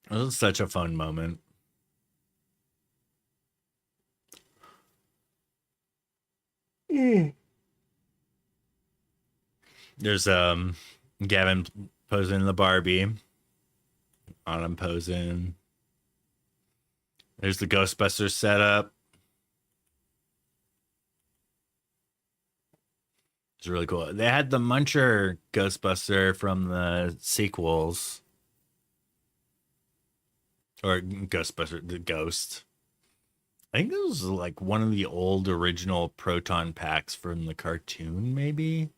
This was such a fun moment. There's Gavin posing the Barbie. Autumn posing. There's the Ghostbusters setup. It's really cool. They had the Muncher Ghostbuster from the sequels. Or Ghostbuster, the Ghost. I think it was like one of the old original proton packs from the cartoon, maybe?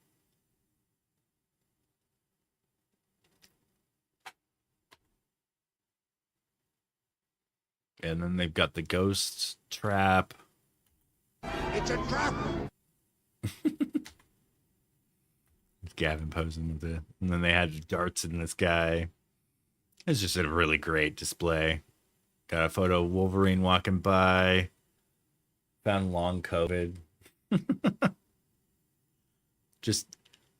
And then they've got the Ghost Trap. It's a trap! Gavin posing with it. And then they had darts in this guy. It's just a really great display. Got a photo of Wolverine walking by. Found long COVID. Just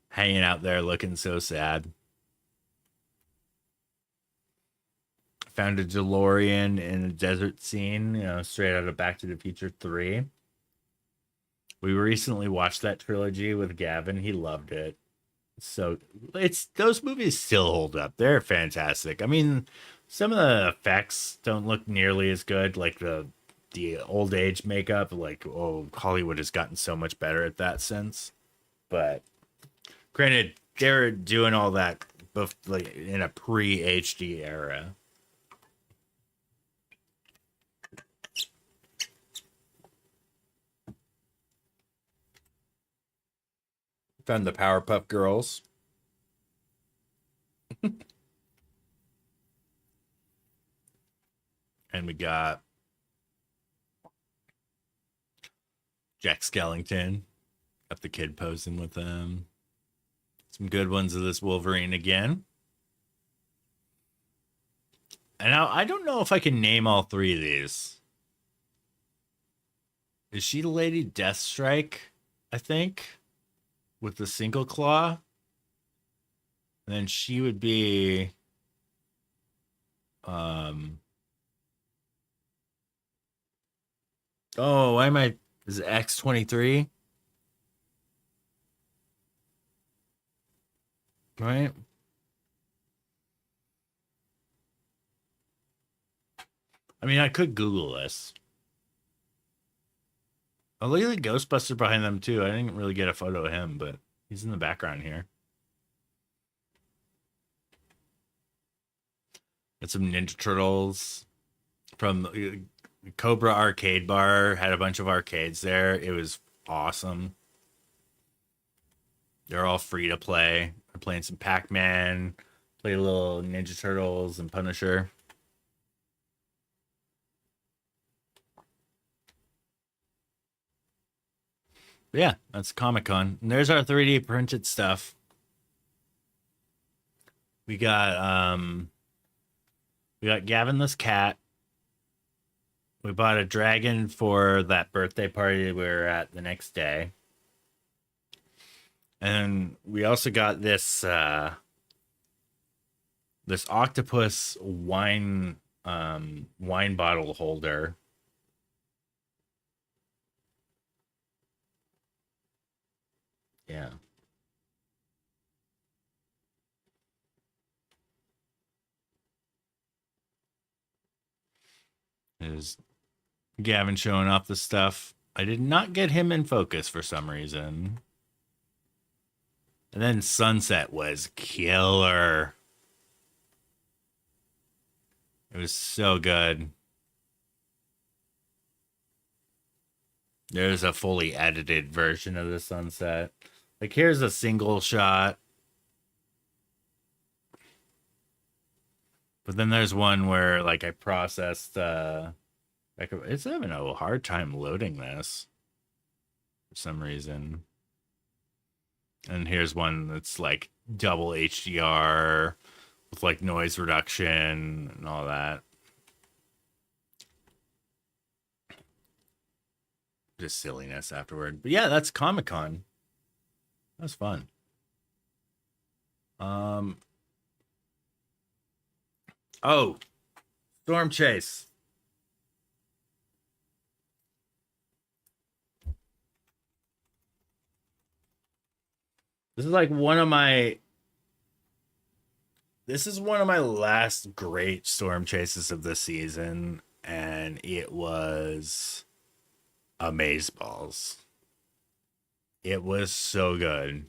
hanging out there looking so sad. Found a DeLorean in a desert scene, you know, straight out of Back to the Future 3. We recently watched that trilogy with Gavin. He loved it. So those movies still hold up. They're fantastic. I mean, some of the effects don't look nearly as good, like the old age makeup. Like, oh, Hollywood has gotten so much better at that sense. But granted, they're doing all that like in a pre-HD era. Found the Powerpuff Girls. And we got Jack Skellington. Got the kid posing with them. Some good ones of this Wolverine again. And now I don't know if I can name all three of these. Is she Lady Deathstrike? I think. With the single claw. And then she would be oh, why am I is it X-23? Right? I mean, I could Google this. Oh, look at the Ghostbuster behind them, too. I didn't really get a photo of him, but he's in the background here. Got some Ninja Turtles from Cobra Arcade Bar. Had a bunch of arcades there. It was awesome. They're all free to play. I'm playing some Pac-Man. Played a little Ninja Turtles and Punisher. But yeah, that's Comic-Con. And there's our 3D printed stuff. We got Gavin this cat. We bought a dragon for that birthday party we were at the next day. And we also got this this octopus wine bottle holder. Yeah. Is Gavin showing off the stuff. I did not get him in focus for some reason. And then Sunset was killer. It was so good. There's a fully edited version of the sunset. Like, here's a single shot. But then there's one where, like, I processed, it's having a hard time loading this for some reason. And here's one that's, like, double HDR with, like, noise reduction and all that. Just silliness afterward. But yeah, that's Comic-Con. That was fun. Oh, Storm Chase. This is like one of my last great storm chases of the season, and it was amazeballs. It was so good.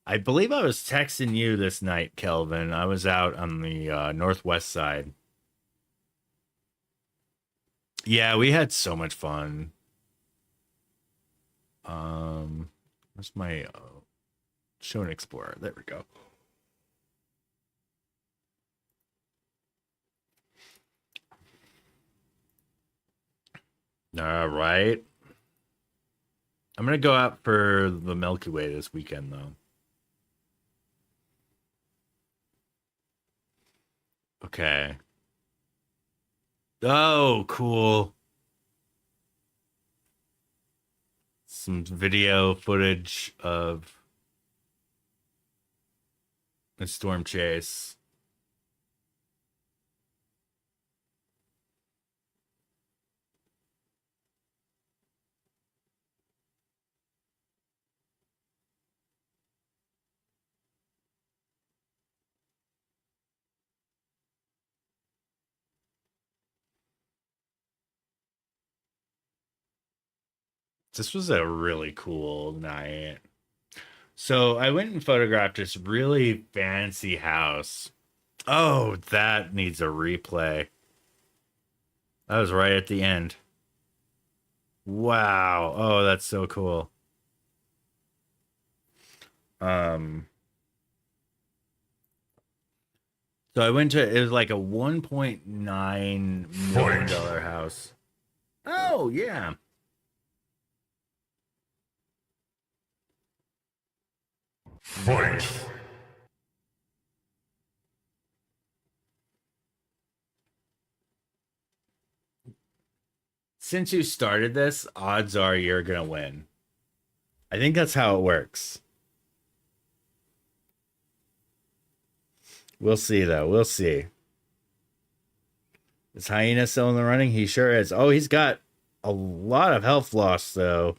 I believe I was texting you this night, Kelvin. I was out on the northwest side. Yeah, we had so much fun. Where's my show and explorer? There we go. All right. I'm gonna go out for the Milky Way this weekend, though. Okay. Oh, cool. Some video footage of a storm chase. This was a really cool night. So I went and photographed this really fancy house. Oh, that needs a replay. That was right at the end. Wow. Oh, that's so cool. So I went to, it was like a $1.9 million house. Oh, yeah. Fight. Since you started this, odds are you're gonna win. I think that's how it works. We'll see, though. We'll see. Is Hyena still in the running? He sure is. Oh, he's got a lot of health loss, though.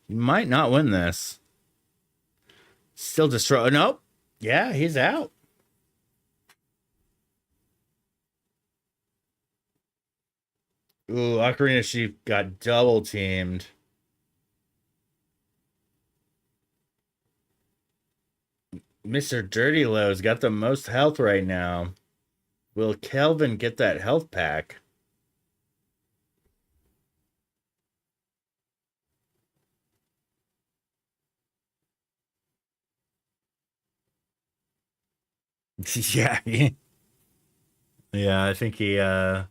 He might not win this. Still destroy. Nope. Yeah, he's out. Ooh, Ocarina Sheep got double teamed. Mr. Dirty Low's got the most health right now. Will Kelvin get that health pack? Yeah. Yeah, I think he got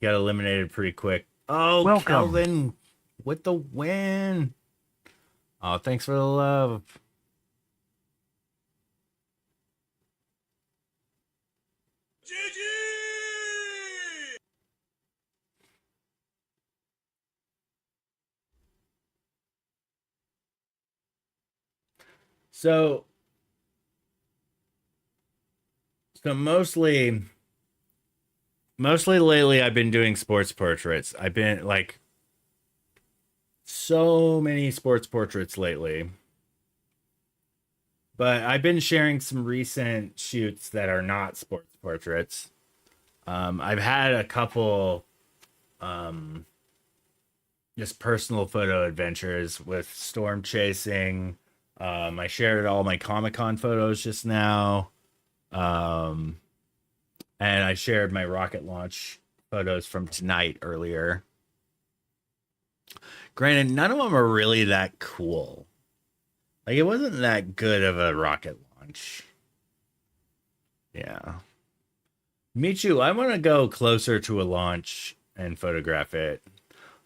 eliminated pretty quick. Oh, welcome. Kelvin with the win. Oh, thanks for the love. So mostly lately I've been doing sports portraits. I've been like so many sports portraits lately. But I've been sharing some recent shoots that are not sports portraits. I've had a couple just personal photo adventures with storm chasing. I shared all my Comic-Con photos just now. And I shared my rocket launch photos from tonight earlier. Granted, none of them are really that cool. Like, it wasn't that good of a rocket launch. Yeah. Michu, I want to go closer to a launch and photograph it.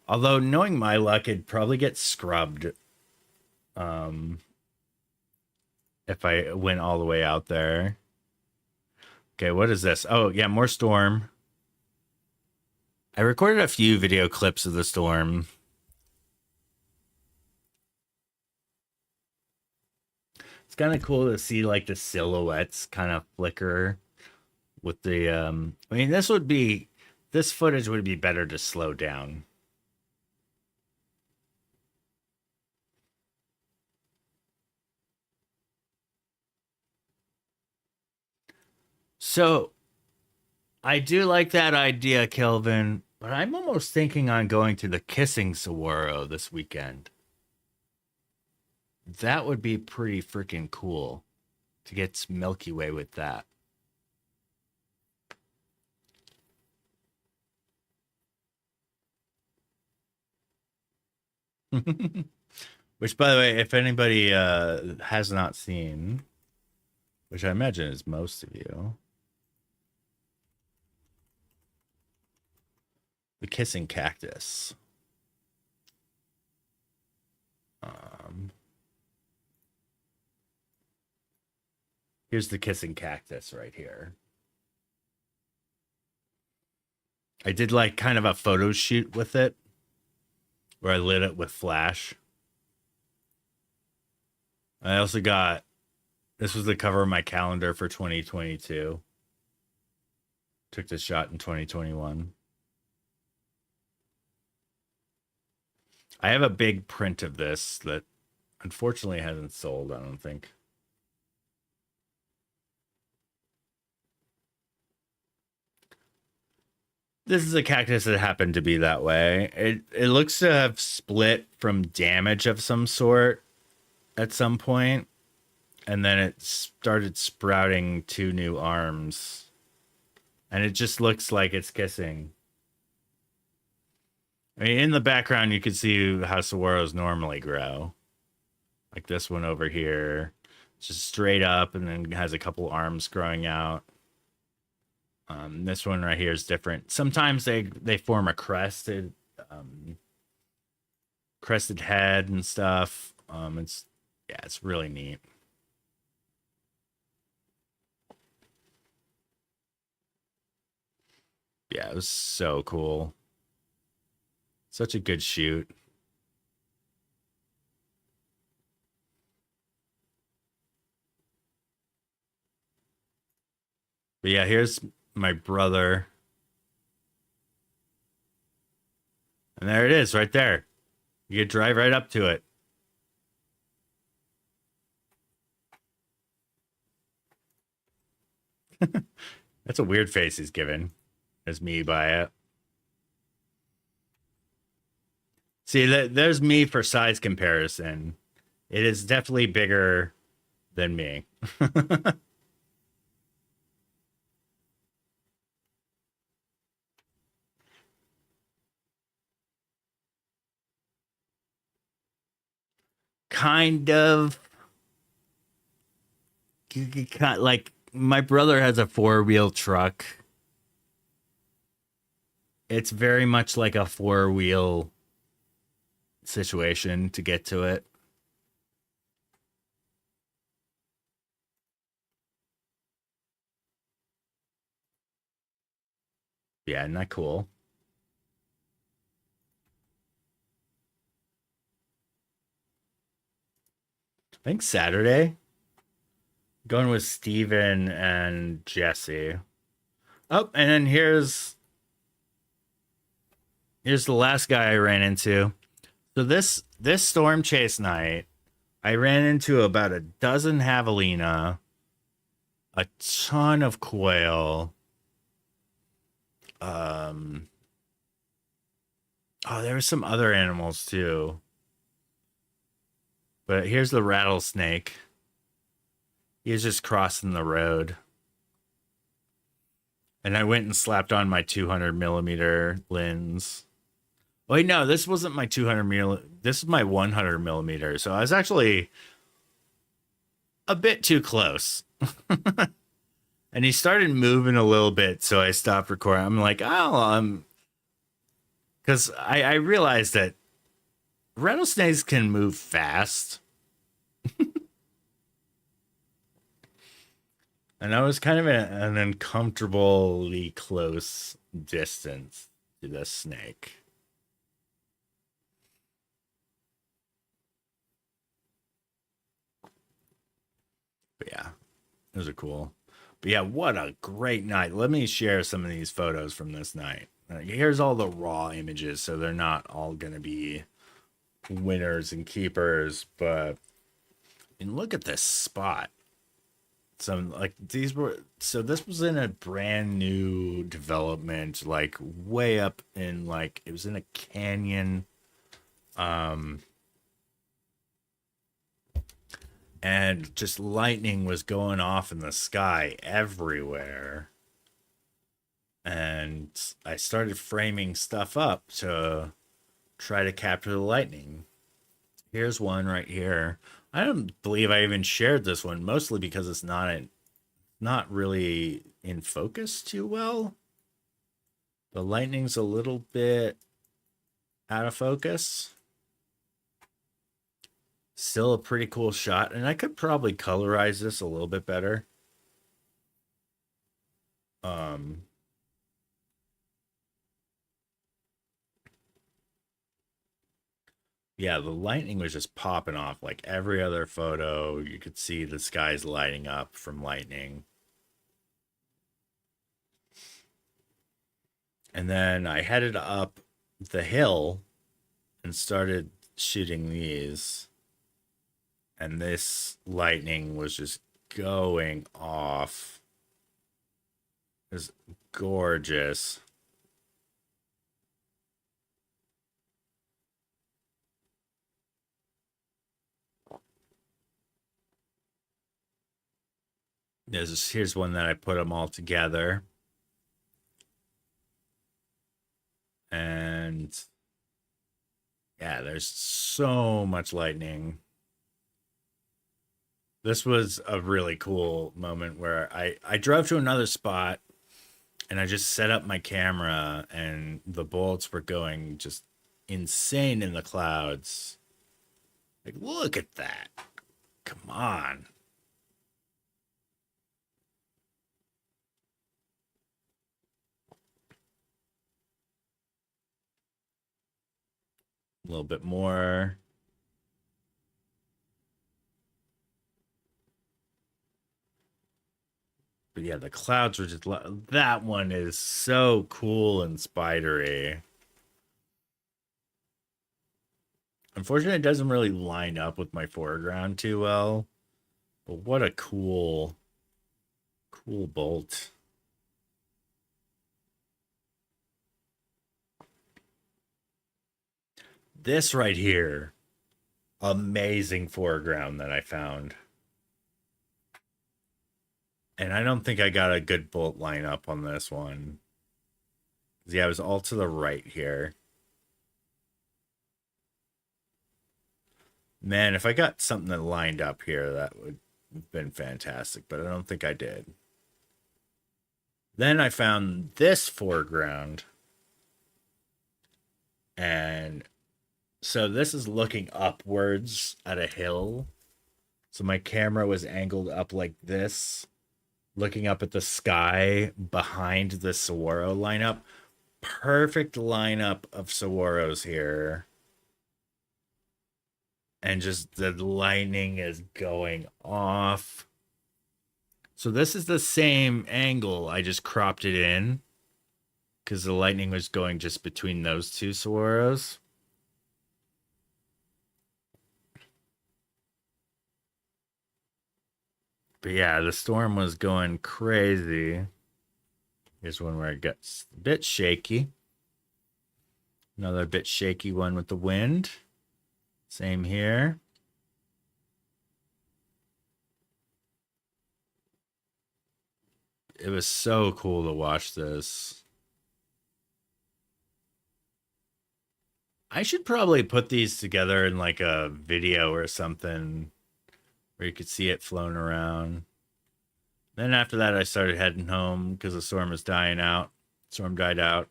Although, knowing my luck, it'd probably get scrubbed. If I went all the way out there. Okay, what is this? Oh, yeah, more storm. I recorded a few video clips of the storm. It's kind of cool to see like the silhouettes kind of flicker with the I mean, this footage would be better to slow down. So I do like that idea, Kelvin, but I'm almost thinking on going to the Kissing Saguaro this weekend. That would be pretty freaking cool to get Milky Way with that. Which, by the way, if anybody has not seen, which I imagine is most of you, the Kissing Cactus. Here's the Kissing Cactus right here. I did like kind of a photo shoot with it where I lit it with flash. I also got, this was the cover of my calendar for 2022. Took this shot in 2021. I have a big print of this that unfortunately hasn't sold, I don't think. This is a cactus that happened to be that way. It looks to have split from damage of some sort at some point, and then it started sprouting 2 new arms, and it just looks like it's kissing. I mean, in the background, you can see how saguaros normally grow. Like this one over here. It's just straight up and then has a couple arms growing out. This one right here is different. Sometimes they form a crested head and stuff. It's really neat. Yeah, it was so cool. Such a good shoot. But yeah, here's my brother. And there it is right there. You could drive right up to it. That's a weird face he's giving. There's me by it. See, there's me for size comparison. It is definitely bigger than me. Kind of. Like, my brother has a 4-wheel truck. It's very much like a 4-wheel situation to get to it. Yeah, isn't that cool? I think Saturday. Going with Steven and Jesse. Oh, and then here's the last guy I ran into. So this storm chase night, I ran into about a dozen javelina, a ton of quail. There were some other animals too. But here's the rattlesnake. He's just crossing the road. And I went and slapped on my 200mm lens. Wait, no, this wasn't my 200mm. This is my 100mm. So I was actually a bit too close. And he started moving a little bit, so I stopped recording. I'm like, because I realized that rattlesnakes can move fast. And I was kind of at an uncomfortably close distance to the snake. But yeah, those are cool. But yeah, what a great night. Let me share some of these photos from this night. Here's all the raw images, so they're not all going to be winners and keepers, but and look at this spot. some like these were so this was in a brand new development, like way up in like it was in a canyon. And just lightning was going off in the sky everywhere. And I started framing stuff up to try to capture the lightning. Here's one right here. I don't believe I even shared this one, mostly because it's not really in focus too well. The lightning's a little bit out of focus. Still a pretty cool shot, and I could probably colorize this a little bit better. Yeah, the lightning was just popping off like every other photo. You could see the skies lighting up from lightning. And then I headed up the hill and started shooting these. And this lightning was just going off. It was gorgeous. Here's one that I put them all together. And yeah, there's so much lightning. This was a really cool moment where I drove to another spot and I just set up my camera and the bullets were going just insane in the clouds. Like, look at that. Come on. A little bit more. But yeah, the clouds were just... That one is so cool and spidery. Unfortunately, it doesn't really line up with my foreground too well. But what a cool bolt. This right here, amazing foreground that I found. And I don't think I got a good bolt lineup on this one. Yeah, it was all to the right here. Man, if I got something that lined up here, that would have been fantastic, but I don't think I did. Then I found this foreground. And so this is looking upwards at a hill. So my camera was angled up like this, looking up at the sky behind the saguaro lineup. Perfect lineup of saguaros here. And just the lightning is going off. So this is the same angle. I just cropped it in because the lightning was going just between those two saguaros. But yeah, the storm was going crazy. Here's one where it gets a bit shaky. Another bit shaky one with the wind. Same here. It was so cool to watch this. I should probably put these together in like a video or something where you could see it flown around. Then after that, I started heading home because the storm was dying out. Storm died out.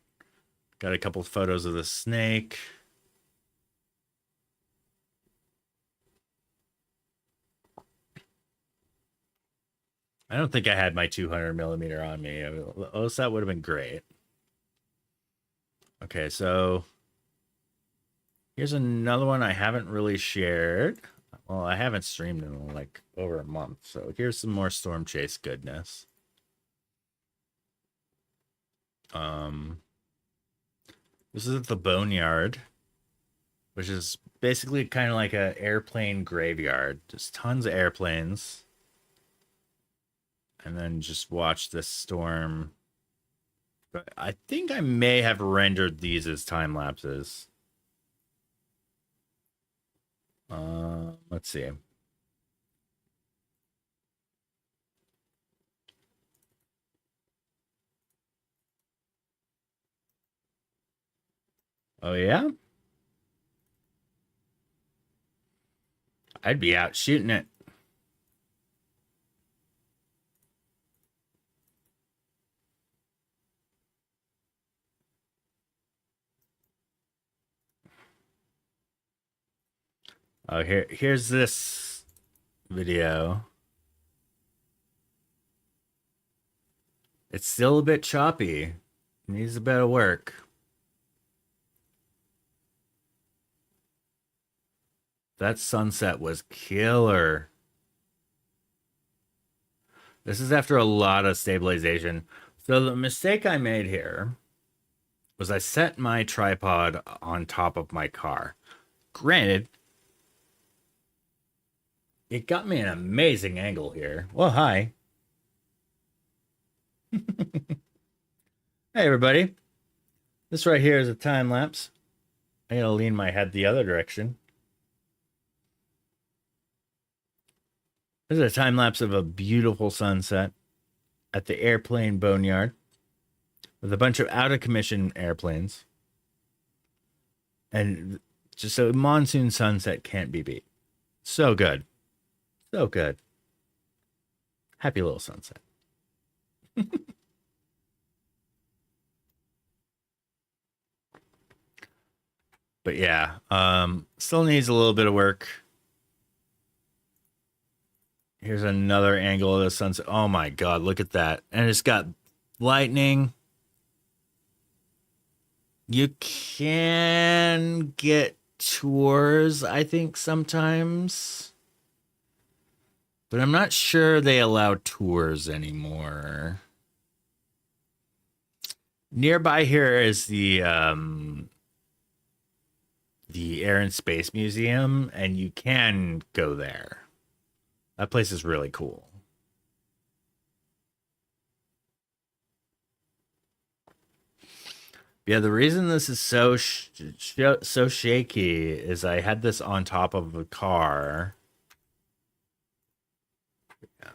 Got a couple of photos of the snake. I don't think I had my 200 millimeter on me. Else that would have been great. Okay, so here's another one I haven't really shared. Well, I haven't streamed in like over a month. So here's some more storm chase goodness. This is at the Boneyard, which is basically kind of like an airplane graveyard. Just tons of airplanes. and then just watch this storm. But I think I may have rendered these as time lapses. Let's see. Oh, yeah? I'd be out shooting it. Oh, here's this video. It's still a bit choppy. Needs a bit of work. That sunset was killer. This is after a lot of stabilization. So the mistake I made here was I set my tripod on top of my car. Granted, it got me an amazing angle here. Well, hi. Hey, everybody. This right here is a time lapse. I gotta lean my head the other direction. This is a time lapse of a beautiful sunset at the airplane boneyard with a bunch of out of commission airplanes. And just a monsoon sunset can't be beat. So good. So good. Happy little sunset. But yeah, still needs a little bit of work. Here's another angle of the sunset. Oh my god, look at that. And it's got lightning. You can get tours, I think, sometimes. But I'm not sure they allow tours anymore. Nearby here is the Air and Space Museum, and you can go there. That place is really cool. Yeah, the reason this is so shaky is I had this on top of a car. Yeah.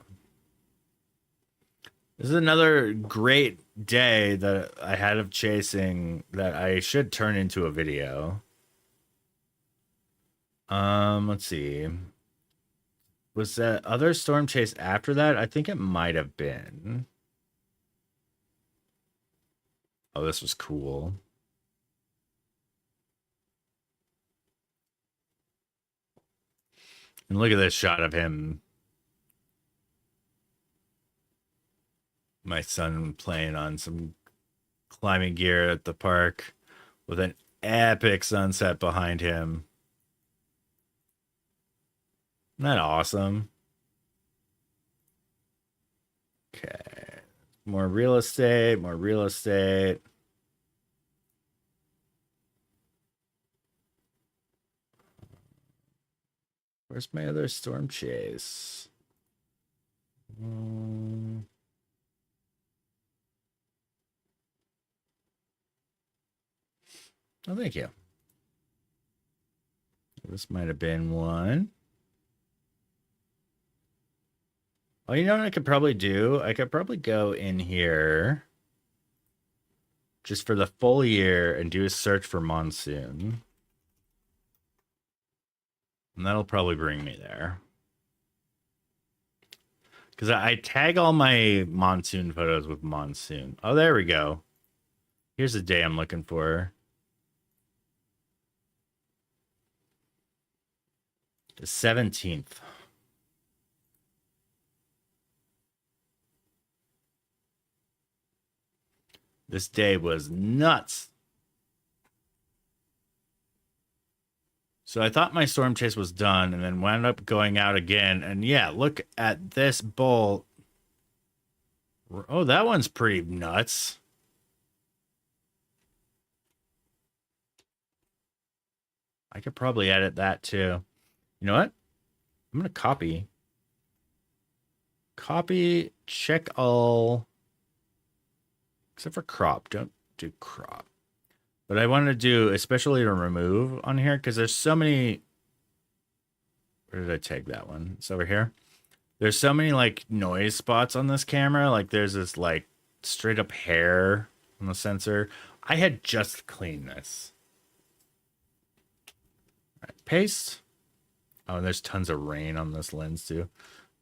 This is another great day that I had of chasing that I should turn into a video. Let's see. Was that other storm chase after that? I think it might have been. Oh, this was cool. And look at this shot of him. My son playing on some climbing gear at the park with an epic sunset behind him. Isn't that awesome? Okay. More real estate, more real estate. Where's my other storm chase? Oh, thank you. This might have been one. Oh, you know what I could probably do? I could probably go in here just for the full year and do a search for monsoon. And that'll probably bring me there. Because I tag all my monsoon photos with monsoon. Oh, there we go. Here's the day I'm looking for. The 17th. This day was nuts. So I thought my storm chase was done and then wound up going out again. And yeah, look at this bolt. Oh, that one's pretty nuts. I could probably edit that too. You know what? I'm going to copy Copy, check all, except for crop. Don't do crop. But I want to do especially to remove on here because there's so many. Where did I take that one? It's over here. There's so many like noise spots on this camera. Like there's this like straight up hair on the sensor. I had just cleaned this. All right, paste. Oh, and there's tons of rain on this lens too.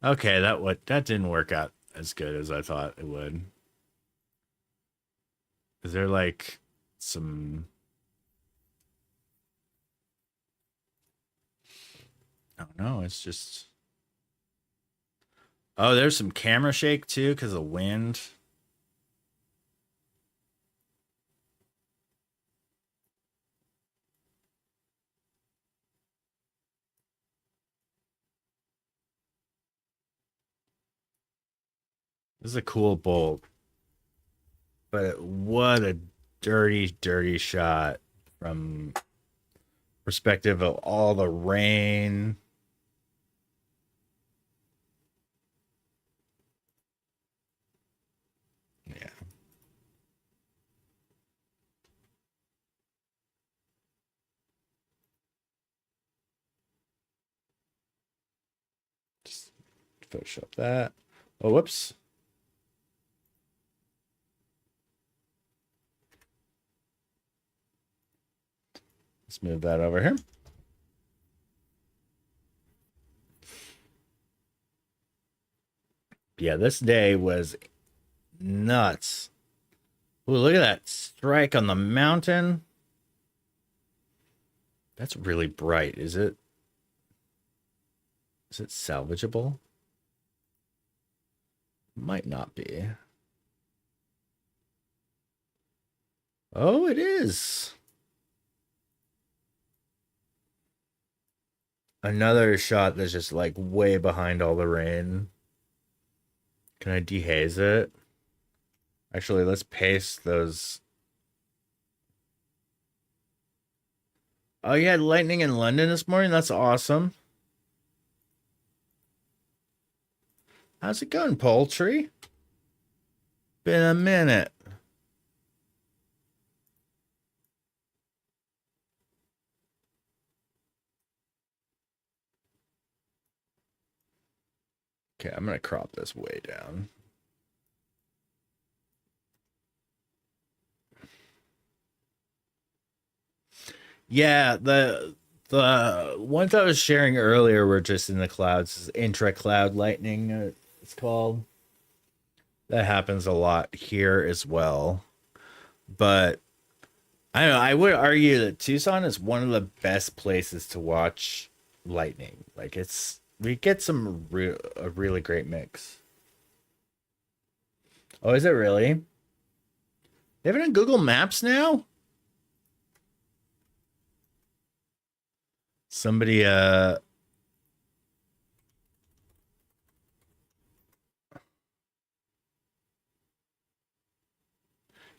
Okay, that didn't work out as good as I thought it would. Is there like some? Oh no, it's just. Oh, there's some camera shake too because of wind. This is a cool bolt. But what a dirty, dirty shot from perspective of all the rain. Yeah. Just Photoshop that. Oh, whoops. Let's move that over here. Yeah, this day was nuts. Ooh, look at that strike on the mountain. That's really bright. Is it salvageable? Might not be. Oh, it is. Another shot that's just like way behind all the rain. Can I dehaze it? Actually, let's paste those. Oh, you had lightning in London this morning? That's awesome. How's it going, poultry? Been a minute. Okay, I'm gonna crop this way down. Yeah, the ones I was sharing earlier were just in the clouds. Intra-cloud lightning, it's called. That happens a lot here as well. But I don't know. I would argue that Tucson is one of the best places to watch lightning. Like we get a really great mix. Oh, is it really? They have it on Google Maps now? Somebody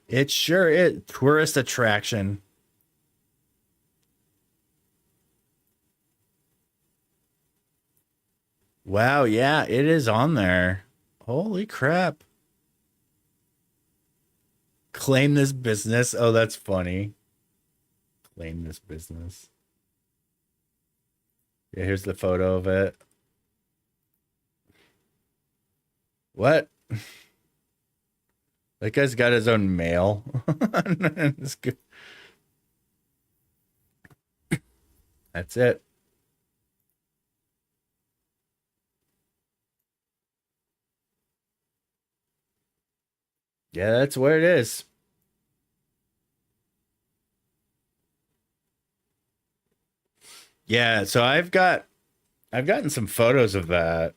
it sure is tourist attraction. Wow, yeah, it is on there. Holy crap. Claim this business. Oh, that's funny. Claim this business. Yeah, here's the photo of it. What? That guy's got his own mail. That's it. Yeah, that's where it is. Yeah, so I've gotten some photos of that.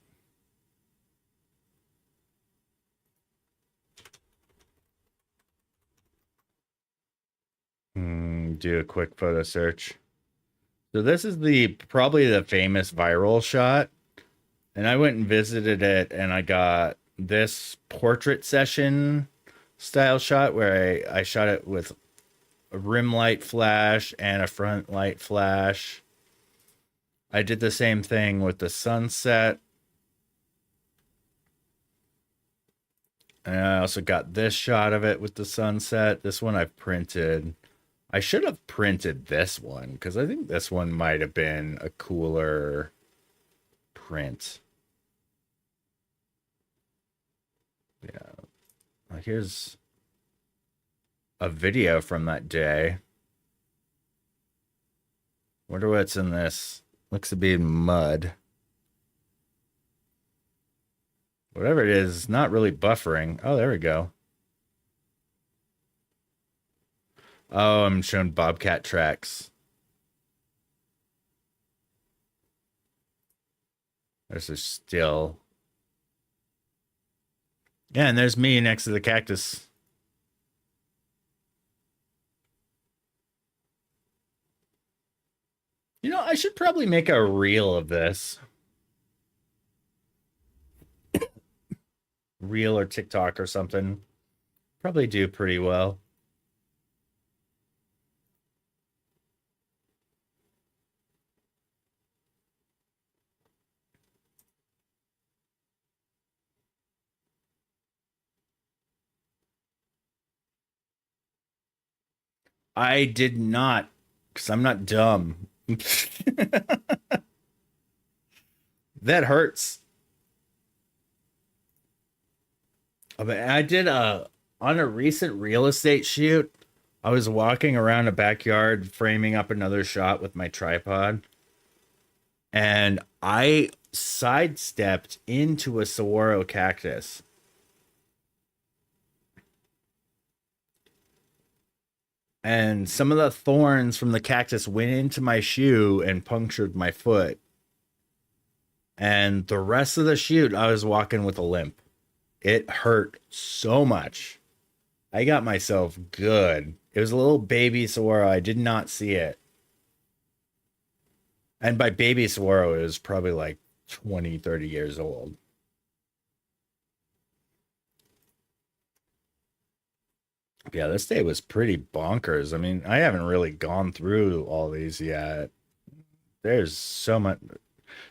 Do a quick photo search. So this is probably the famous viral shot. And I went and visited it and I got this portrait session style shot where I shot it with a rim light flash and a front light flash. I did the same thing with the sunset. And I also got this shot of it with the sunset. This one I've printed. I should have printed this one because I think this one might have been a cooler print. Yeah. Here's a video from that day. Wonder what's in this. Looks to be mud. Whatever it is, not really buffering. Oh, there we go. Oh, I'm showing Bobcat tracks. There's a still. Yeah, and there's me next to the cactus. You know, I should probably make a reel of this. Reel or TikTok or something. Probably do pretty well. I did not, because I'm not dumb. That hurts. But I did on a recent real estate shoot. I was walking around a backyard framing up another shot with my tripod, and I sidestepped into a saguaro cactus. And some of the thorns from the cactus went into my shoe and punctured my foot. And the rest of the shoot, I was walking with a limp. It hurt so much. I got myself good. It was a little baby saguaro. I did not see it. And by baby saguaro, it was probably like 20, 30 years old. Yeah, this day was pretty bonkers. I mean, I haven't really gone through all these yet. There's so much.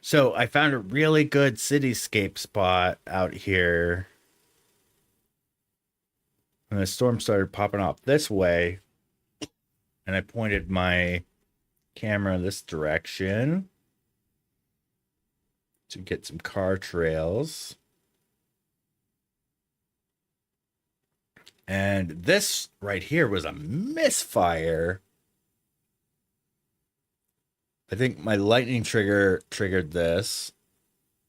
So I found a really good cityscape spot out here. And the storm started popping off this way. And I pointed my camera this direction to get some car trails. And this right here was a misfire. I think my lightning trigger triggered this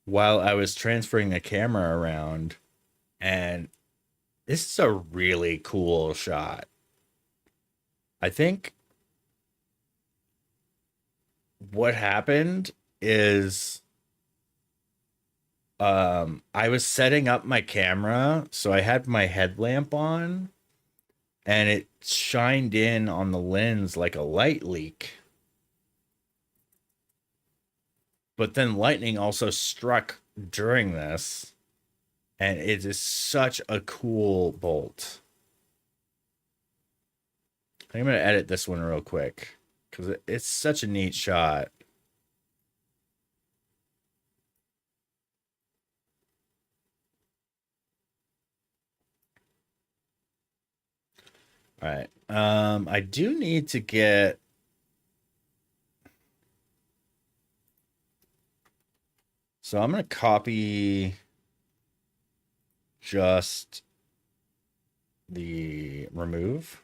while I was transferring the camera around. And this is a really cool shot. I think what happened is I was setting up my camera, so I had my headlamp on, and it shined in on the lens like a light leak. But then lightning also struck during this, and it is such a cool bolt. I'm going to edit this one real quick because it's such a neat shot. All right. I do need to get so I'm going to copy just the remove.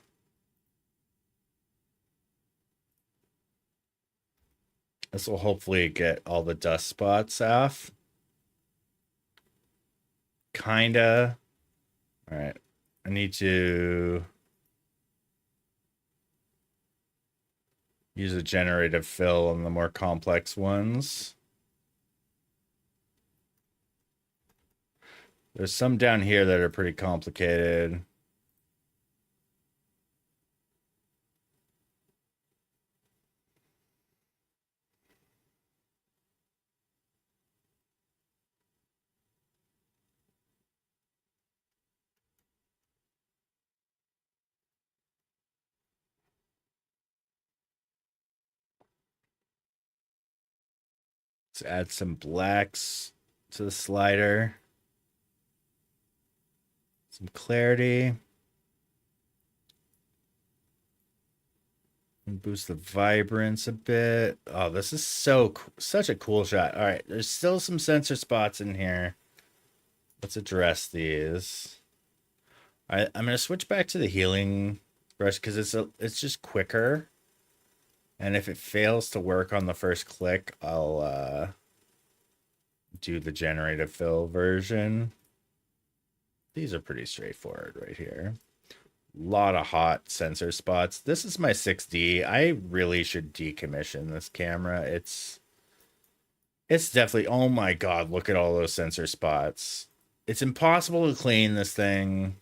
This will hopefully get all the dust spots off. Kinda. All right. I need to use a generative fill on the more complex ones. There's some down here that are pretty complicated. Let's add some blacks to the slider. Some clarity. And boost the vibrance a bit. Oh, this is such a cool shot. All right, there's still some sensor spots in here. Let's address these. All right, I'm gonna switch back to the healing brush because it's just quicker. And if it fails to work on the first click, I'll do the generative fill version. These are pretty straightforward right here. Lot of hot sensor spots. This is my 6D. I really should decommission this camera. It's definitely, oh my god, look at all those sensor spots. It's impossible to clean this thing.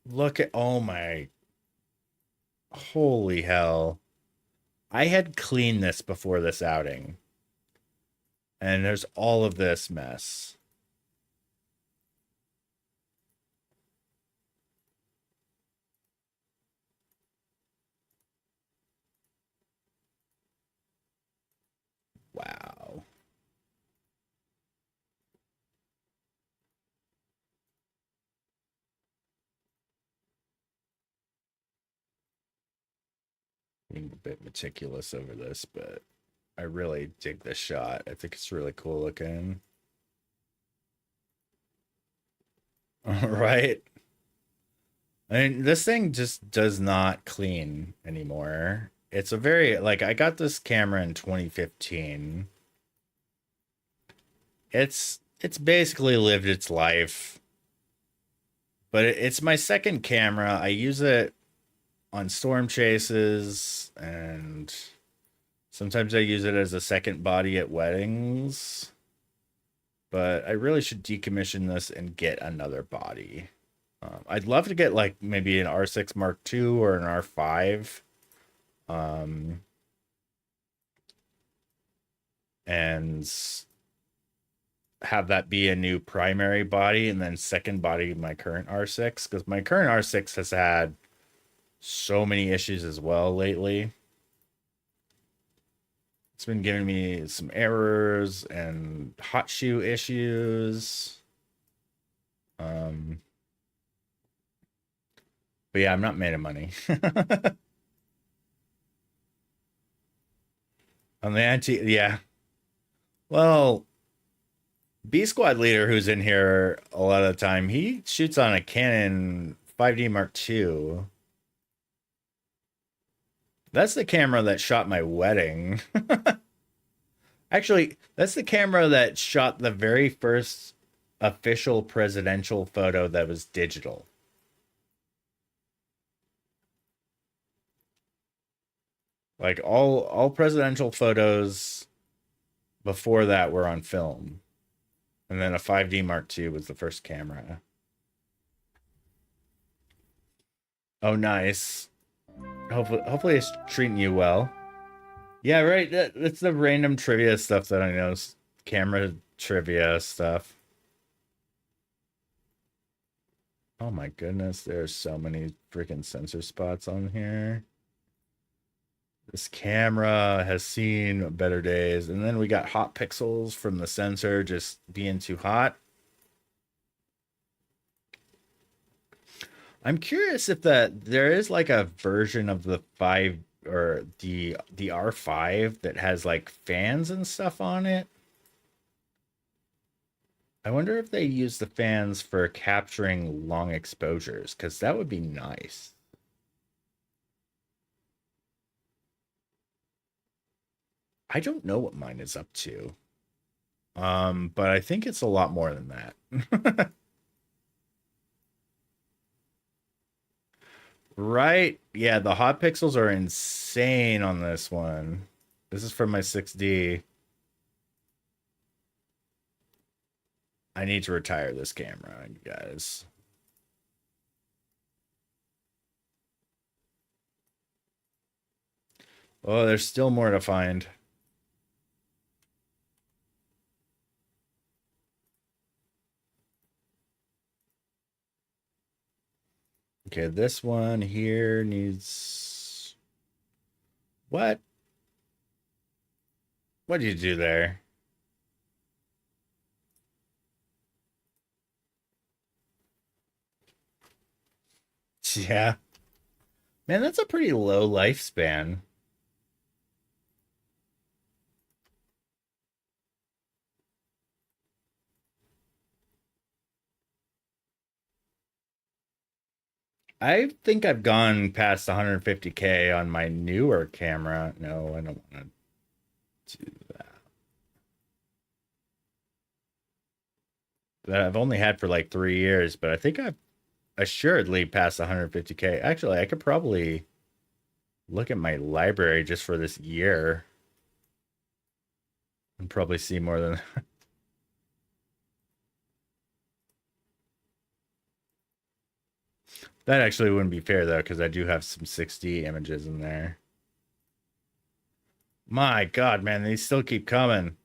Look at, oh my, holy hell. I had cleaned this before this outing. And there's all of this mess. Wow. Being a bit meticulous over this, but I really dig this shot. I think it's really cool looking. All right. I mean, this thing just does not clean anymore. It's a very, like, I got this camera in 2015. It's basically lived its life. But it's my second camera. I use it on storm chases, and sometimes I use it as a second body at weddings. But I really should decommission this and get another body. I'd love to get like maybe an R6 Mark II or an R5. And have that be a new primary body and then second body my current R6, because my current R6 has had so many issues as well lately. It's been giving me some errors and hot shoe issues. But yeah, I'm not made of money. On the yeah. Well, B Squad leader who's in here a lot of the time, he shoots on a Canon 5D Mark II. That's the camera that shot my wedding. Actually, that's the camera that shot the very first official presidential photo that was digital. Like all presidential photos before that were on film. And then a 5D Mark II was the first camera. Oh, nice. Hopefully it's treating you well. Yeah, right. That's the random trivia stuff that I know. Camera trivia stuff. Oh my goodness, there's so many freaking sensor spots on here. This camera has seen better days. And then we got hot pixels from the sensor just being too hot. I'm curious if there is like a version of the 5 or the R5 that has like fans and stuff on it. I wonder if they use the fans for capturing long exposures, because that would be nice. I don't know what mine is up to. But I think it's a lot more than that. Right? Yeah, the hot pixels are insane on this one. This is from my 6D. I need to retire this camera, you guys. Oh, there's still more to find. Okay, this one here needs... What? What did you do there? Yeah. Man, that's a pretty low lifespan. I think I've gone past 150K on my newer camera. No, I don't want to do that. That I've only had for like 3 years, but I think I've assuredly passed 150K. Actually, I could probably look at my library just for this year and probably see more than that. Actually wouldn't be fair though, because I do have some 6D images in there. My God, man, these still keep coming.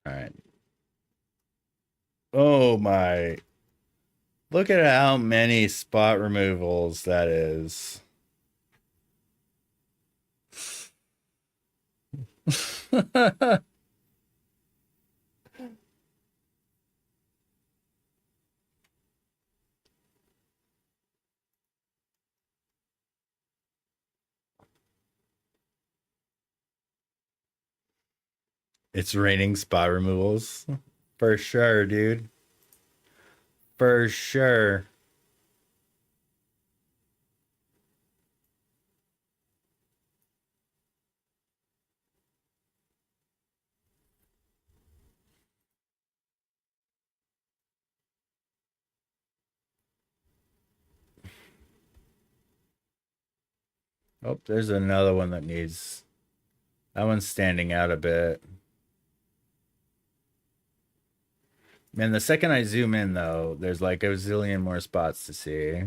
All right. Oh my. Look at how many spot removals that is. It's raining spot removals. For sure, dude. For sure. Oh, there's another one that needs... That one's standing out a bit. Man, the second I zoom in, though, there's like a zillion more spots to see.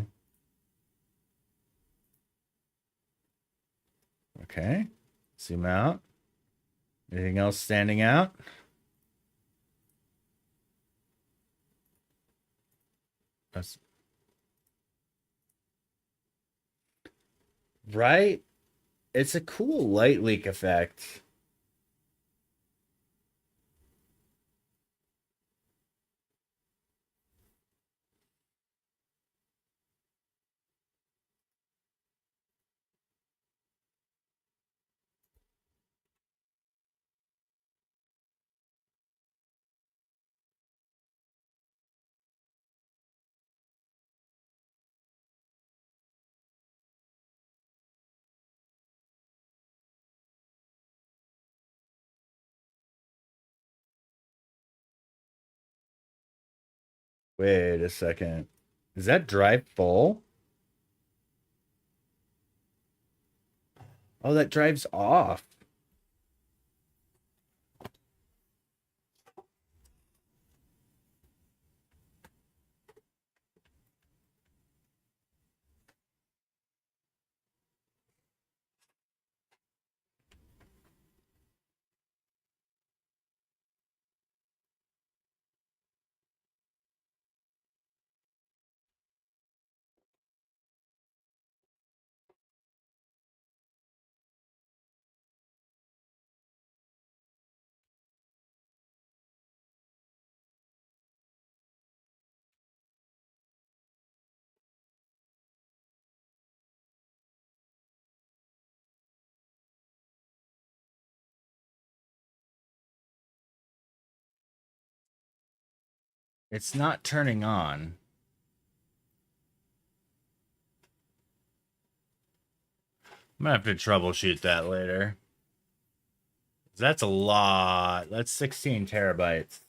Okay. Zoom out. Anything else standing out? That's... Right? It's a cool light leak effect. Wait a second. Is that drive full? Oh, that drives off. It's not turning on. I'm gonna have to troubleshoot that later. That's a lot. That's 16 terabytes.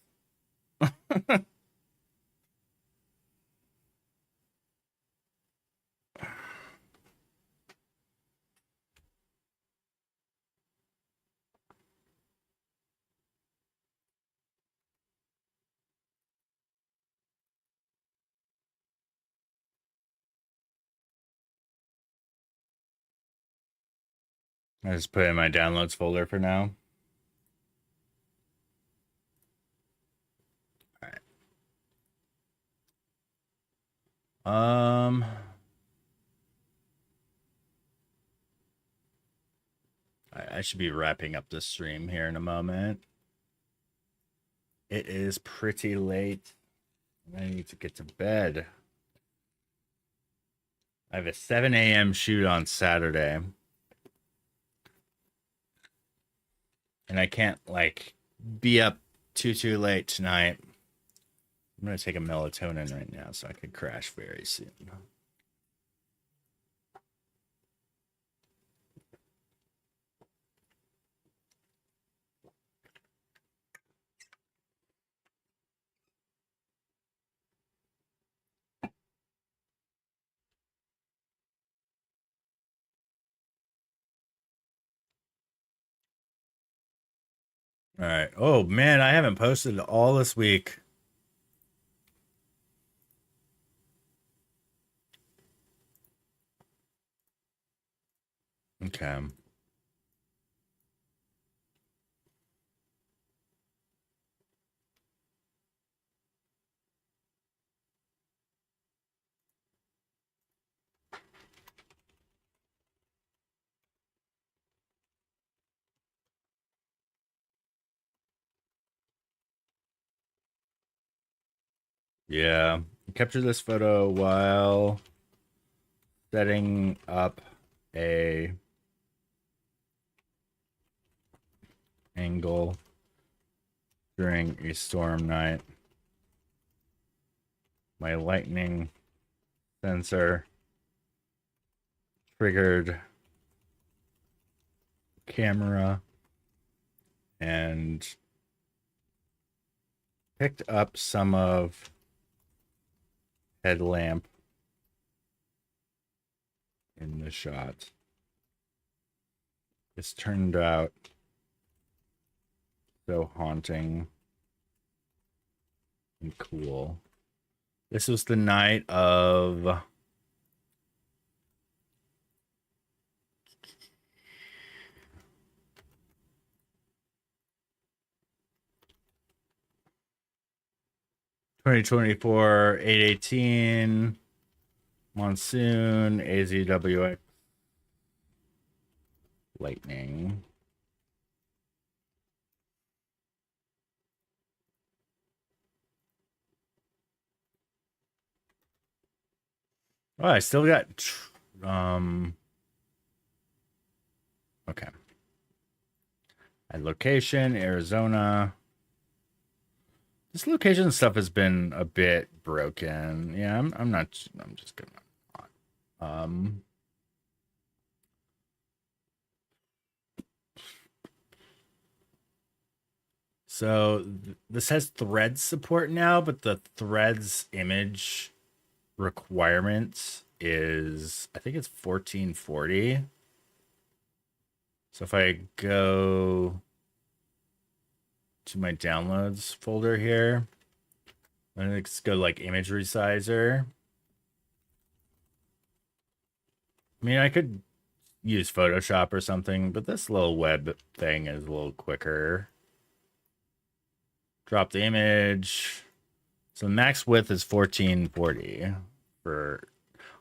I just put it in my downloads folder for now. All right. I should be wrapping up the stream here in a moment. It is pretty late. I need to get to bed. I have a 7 a.m. shoot on Saturday. And I can't, like, be up too late tonight. I'm going to take a melatonin right now so I could crash very soon. All right. Oh, man, I haven't posted all this week. Okay. Yeah. I captured this photo while setting up a angle during a storm night. My lightning sensor triggered camera and picked up some of headlamp in the shot. This turned out so haunting and cool. This was the night of (2024) 8/18 monsoon AZWX lightning. Oh, I still got okay. At location, Arizona. This location stuff has been a bit broken. Yeah, I'm just gonna so this has threads support now, but the threads image requirement is, I think it's 1440. So if I go to my downloads folder here, let's go like image resizer. I mean, I could use Photoshop or something, but this little web thing is a little quicker. Drop the image. So max width is 1440 for,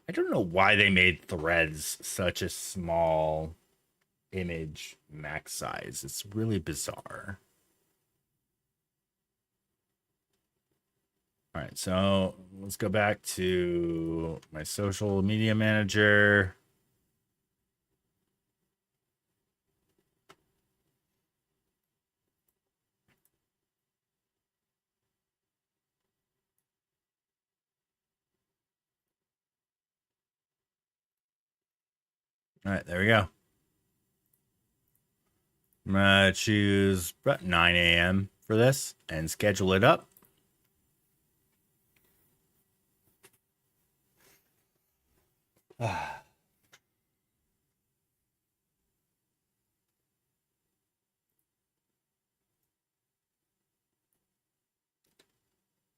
I don't know why they made threads such a small image max size. It's really bizarre. All right, so let's go back to my social media manager. All right, there we go. I'm gonna choose about 9 a.m. for this and schedule it up.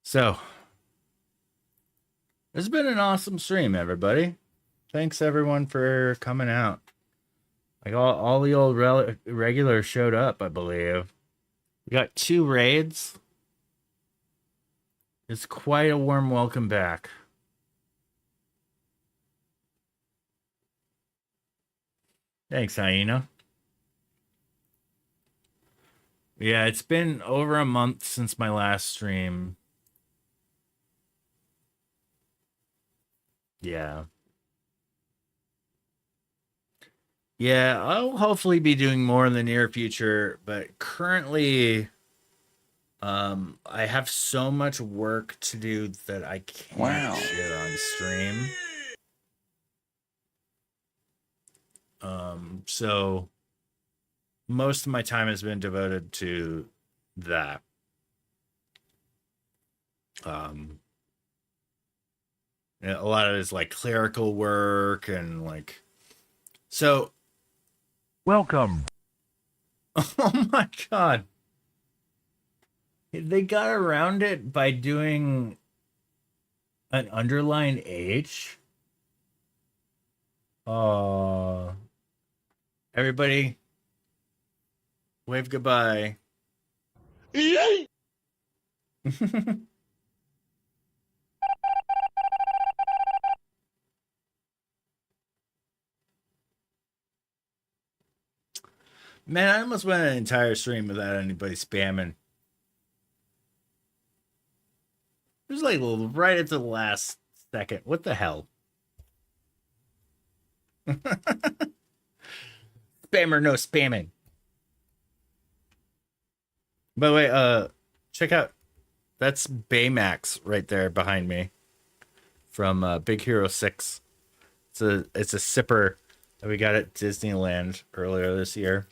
So, it's been an awesome stream, everybody. Thanks everyone for coming out. Like all the old regulars showed up, I believe. We got 2 raids. It's quite a warm welcome back. Thanks, Hyena. Yeah, it's been over a month since my last stream. Yeah. Yeah, I'll hopefully be doing more in the near future, but currently I have so much work to do that I can't share on stream. So most of my time has been devoted to that. A lot of it is like clerical work and like so. Welcome. Oh my god. They got around it by doing an underline H. Everybody, wave goodbye. Yay! Man, I almost went an entire stream without anybody spamming. It was like right at the last second. What the hell? Spammer, no spamming. By the way, check out that's Baymax right there behind me from Big Hero 6. It's a sipper that we got at Disneyland earlier this year.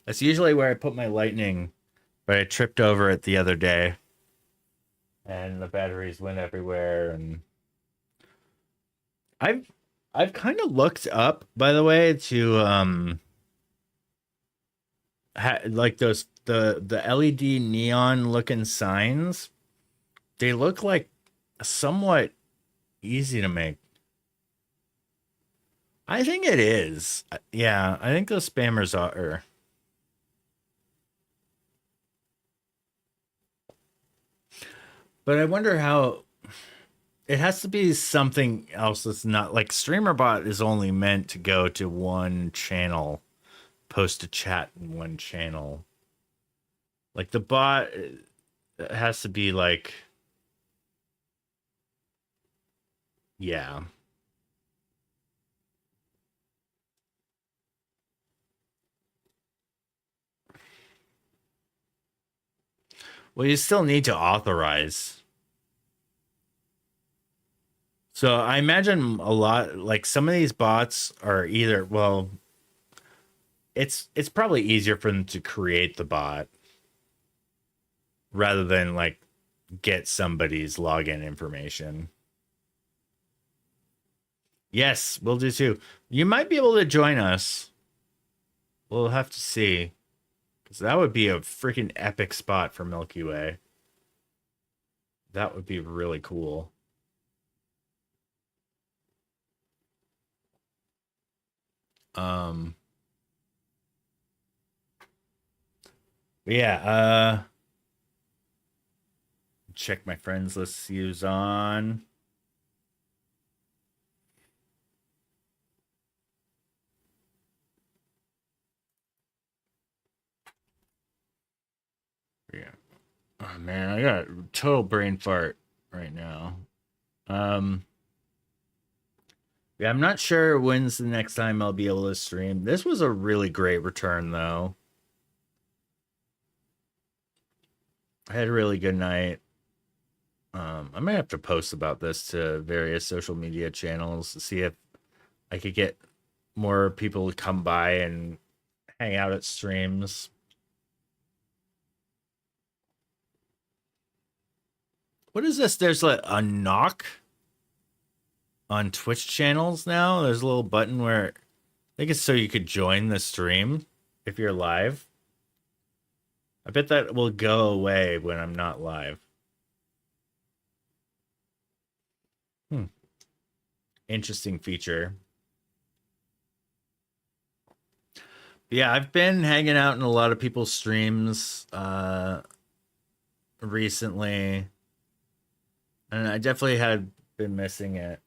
That's usually where I put my lightning, but I tripped over it the other day. And the batteries went everywhere, and I've kind of looked up, by the way, to like those the LED neon looking signs. They look like somewhat easy to make. I think it is. Yeah, I think those spammers are. But I wonder how it has to be something else that's not like StreamerBot is only meant to go to one channel, post a chat in one channel. Like the bot has to be like, yeah. Well, you still need to authorize. So I imagine a lot, like some of these bots are either, well, it's probably easier for them to create the bot rather than like get somebody's login information. Yes, we'll do too. You might be able to join us. We'll have to see. Because that would be a freaking epic spot for Milky Way. That would be really cool. Yeah, check my friends list, see who's on. Yeah. Oh man, I got a total brain fart right now. Yeah, I'm not sure when's the next time I'll be able to stream. This was a really great return though. I had a really good night. I might have to post about this to various social media channels to see if I could get more people to come by and hang out at streams. What is this? There's a knock on Twitch channels now. There's a little button where I think it's so you could join the stream if you're live. I bet that will go away when I'm not live. Interesting feature. Yeah, I've been hanging out in a lot of people's streams recently. And I definitely had been missing it.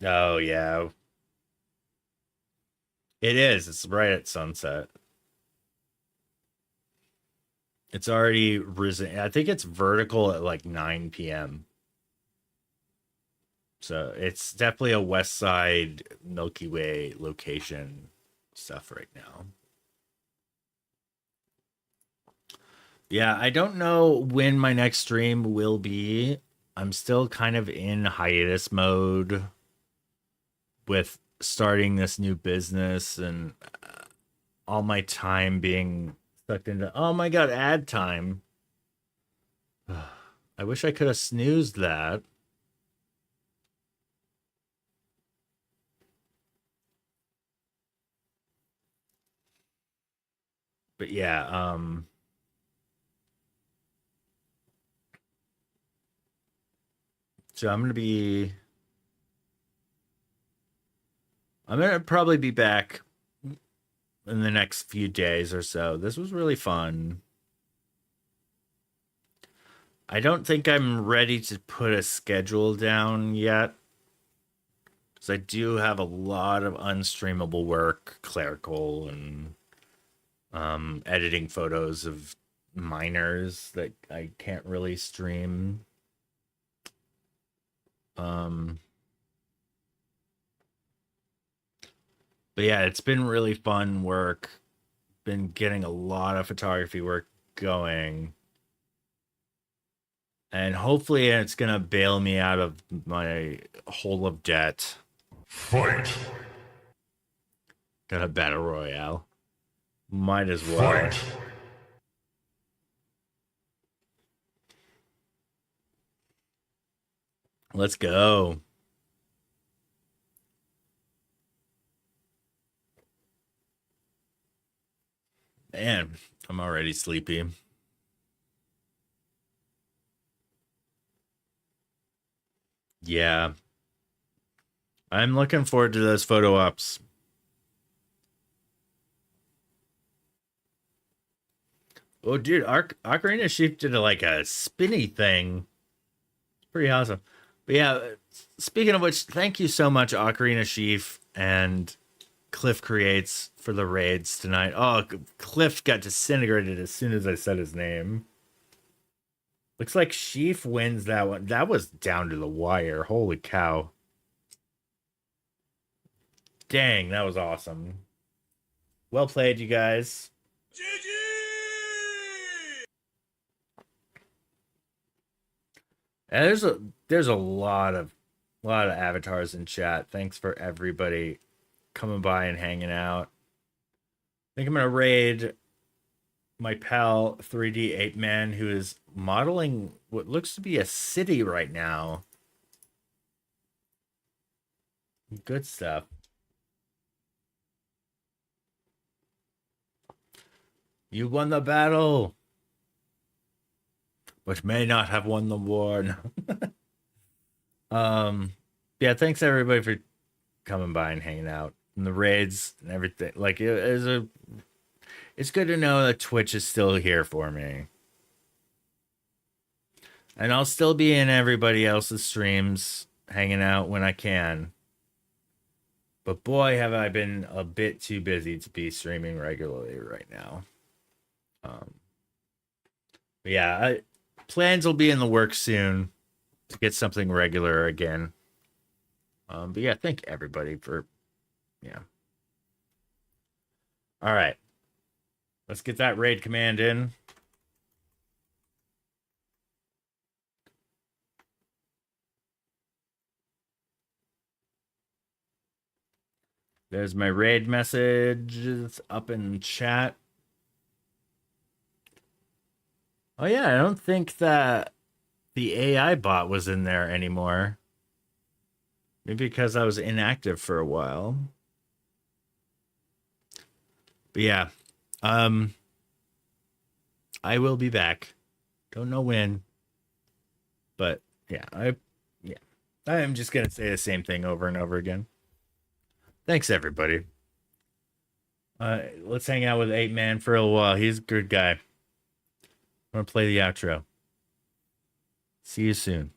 Oh yeah. It is. It's right at sunset. It's already risen. I think it's vertical at like 9 p.m. So it's definitely a west side Milky Way location stuff right now. Yeah, I don't know when my next stream will be. I'm still kind of in hiatus mode with starting this new business and all my time being sucked into. Oh my god, ad time. I wish I could have snoozed that. But yeah, so I'm gonna probably be back in the next few days or so. This was really fun. I don't think I'm ready to put a schedule down yet. Because I do have a lot of unstreamable work, clerical and editing photos of miners that I can't really stream. But yeah, it's been really fun work. Been getting a lot of photography work going. And hopefully it's going to bail me out of my hole of debt. Fight! Got a battle royale. Might as well. Fight! Let's go. Man, I'm already sleepy. Yeah. I'm looking forward to those photo ops. Oh, dude, Ocarina Chief did like a spinny thing. It's pretty awesome. But yeah, speaking of which, thank you so much, Ocarina Chief and Cliff Creates for the raids tonight. Oh, Cliff got disintegrated as soon as I said his name. Looks like Sheaf wins that one. That was down to the wire. Holy cow. Dang, that was awesome. Well played, you guys. GG! And there's a lot of avatars in chat. Thanks for everybody coming by and hanging out. I think I'm gonna raid my pal 3D 8-Man, who is modeling what looks to be a city right now. Good stuff. You won the battle, but may not have won the war. Yeah, thanks everybody for coming by and hanging out and the raids and everything. Like it's good to know that Twitch is still here for me. And I'll still be in everybody else's streams, hanging out when I can. But boy, have I been a bit too busy to be streaming regularly right now. But yeah, plans will be in the works soon to get something regular again. But yeah, thank everybody for, yeah. All right. Let's get that raid command in. There's my raid messages up in chat. Oh yeah, I don't think that the AI bot was in there anymore. Maybe because I was inactive for a while. But yeah, I will be back. Don't know when, but yeah, I am just gonna say the same thing over and over again. Thanks everybody. Let's hang out with 8-Man for a while. He's a good guy. I'm gonna play the outro. See you soon.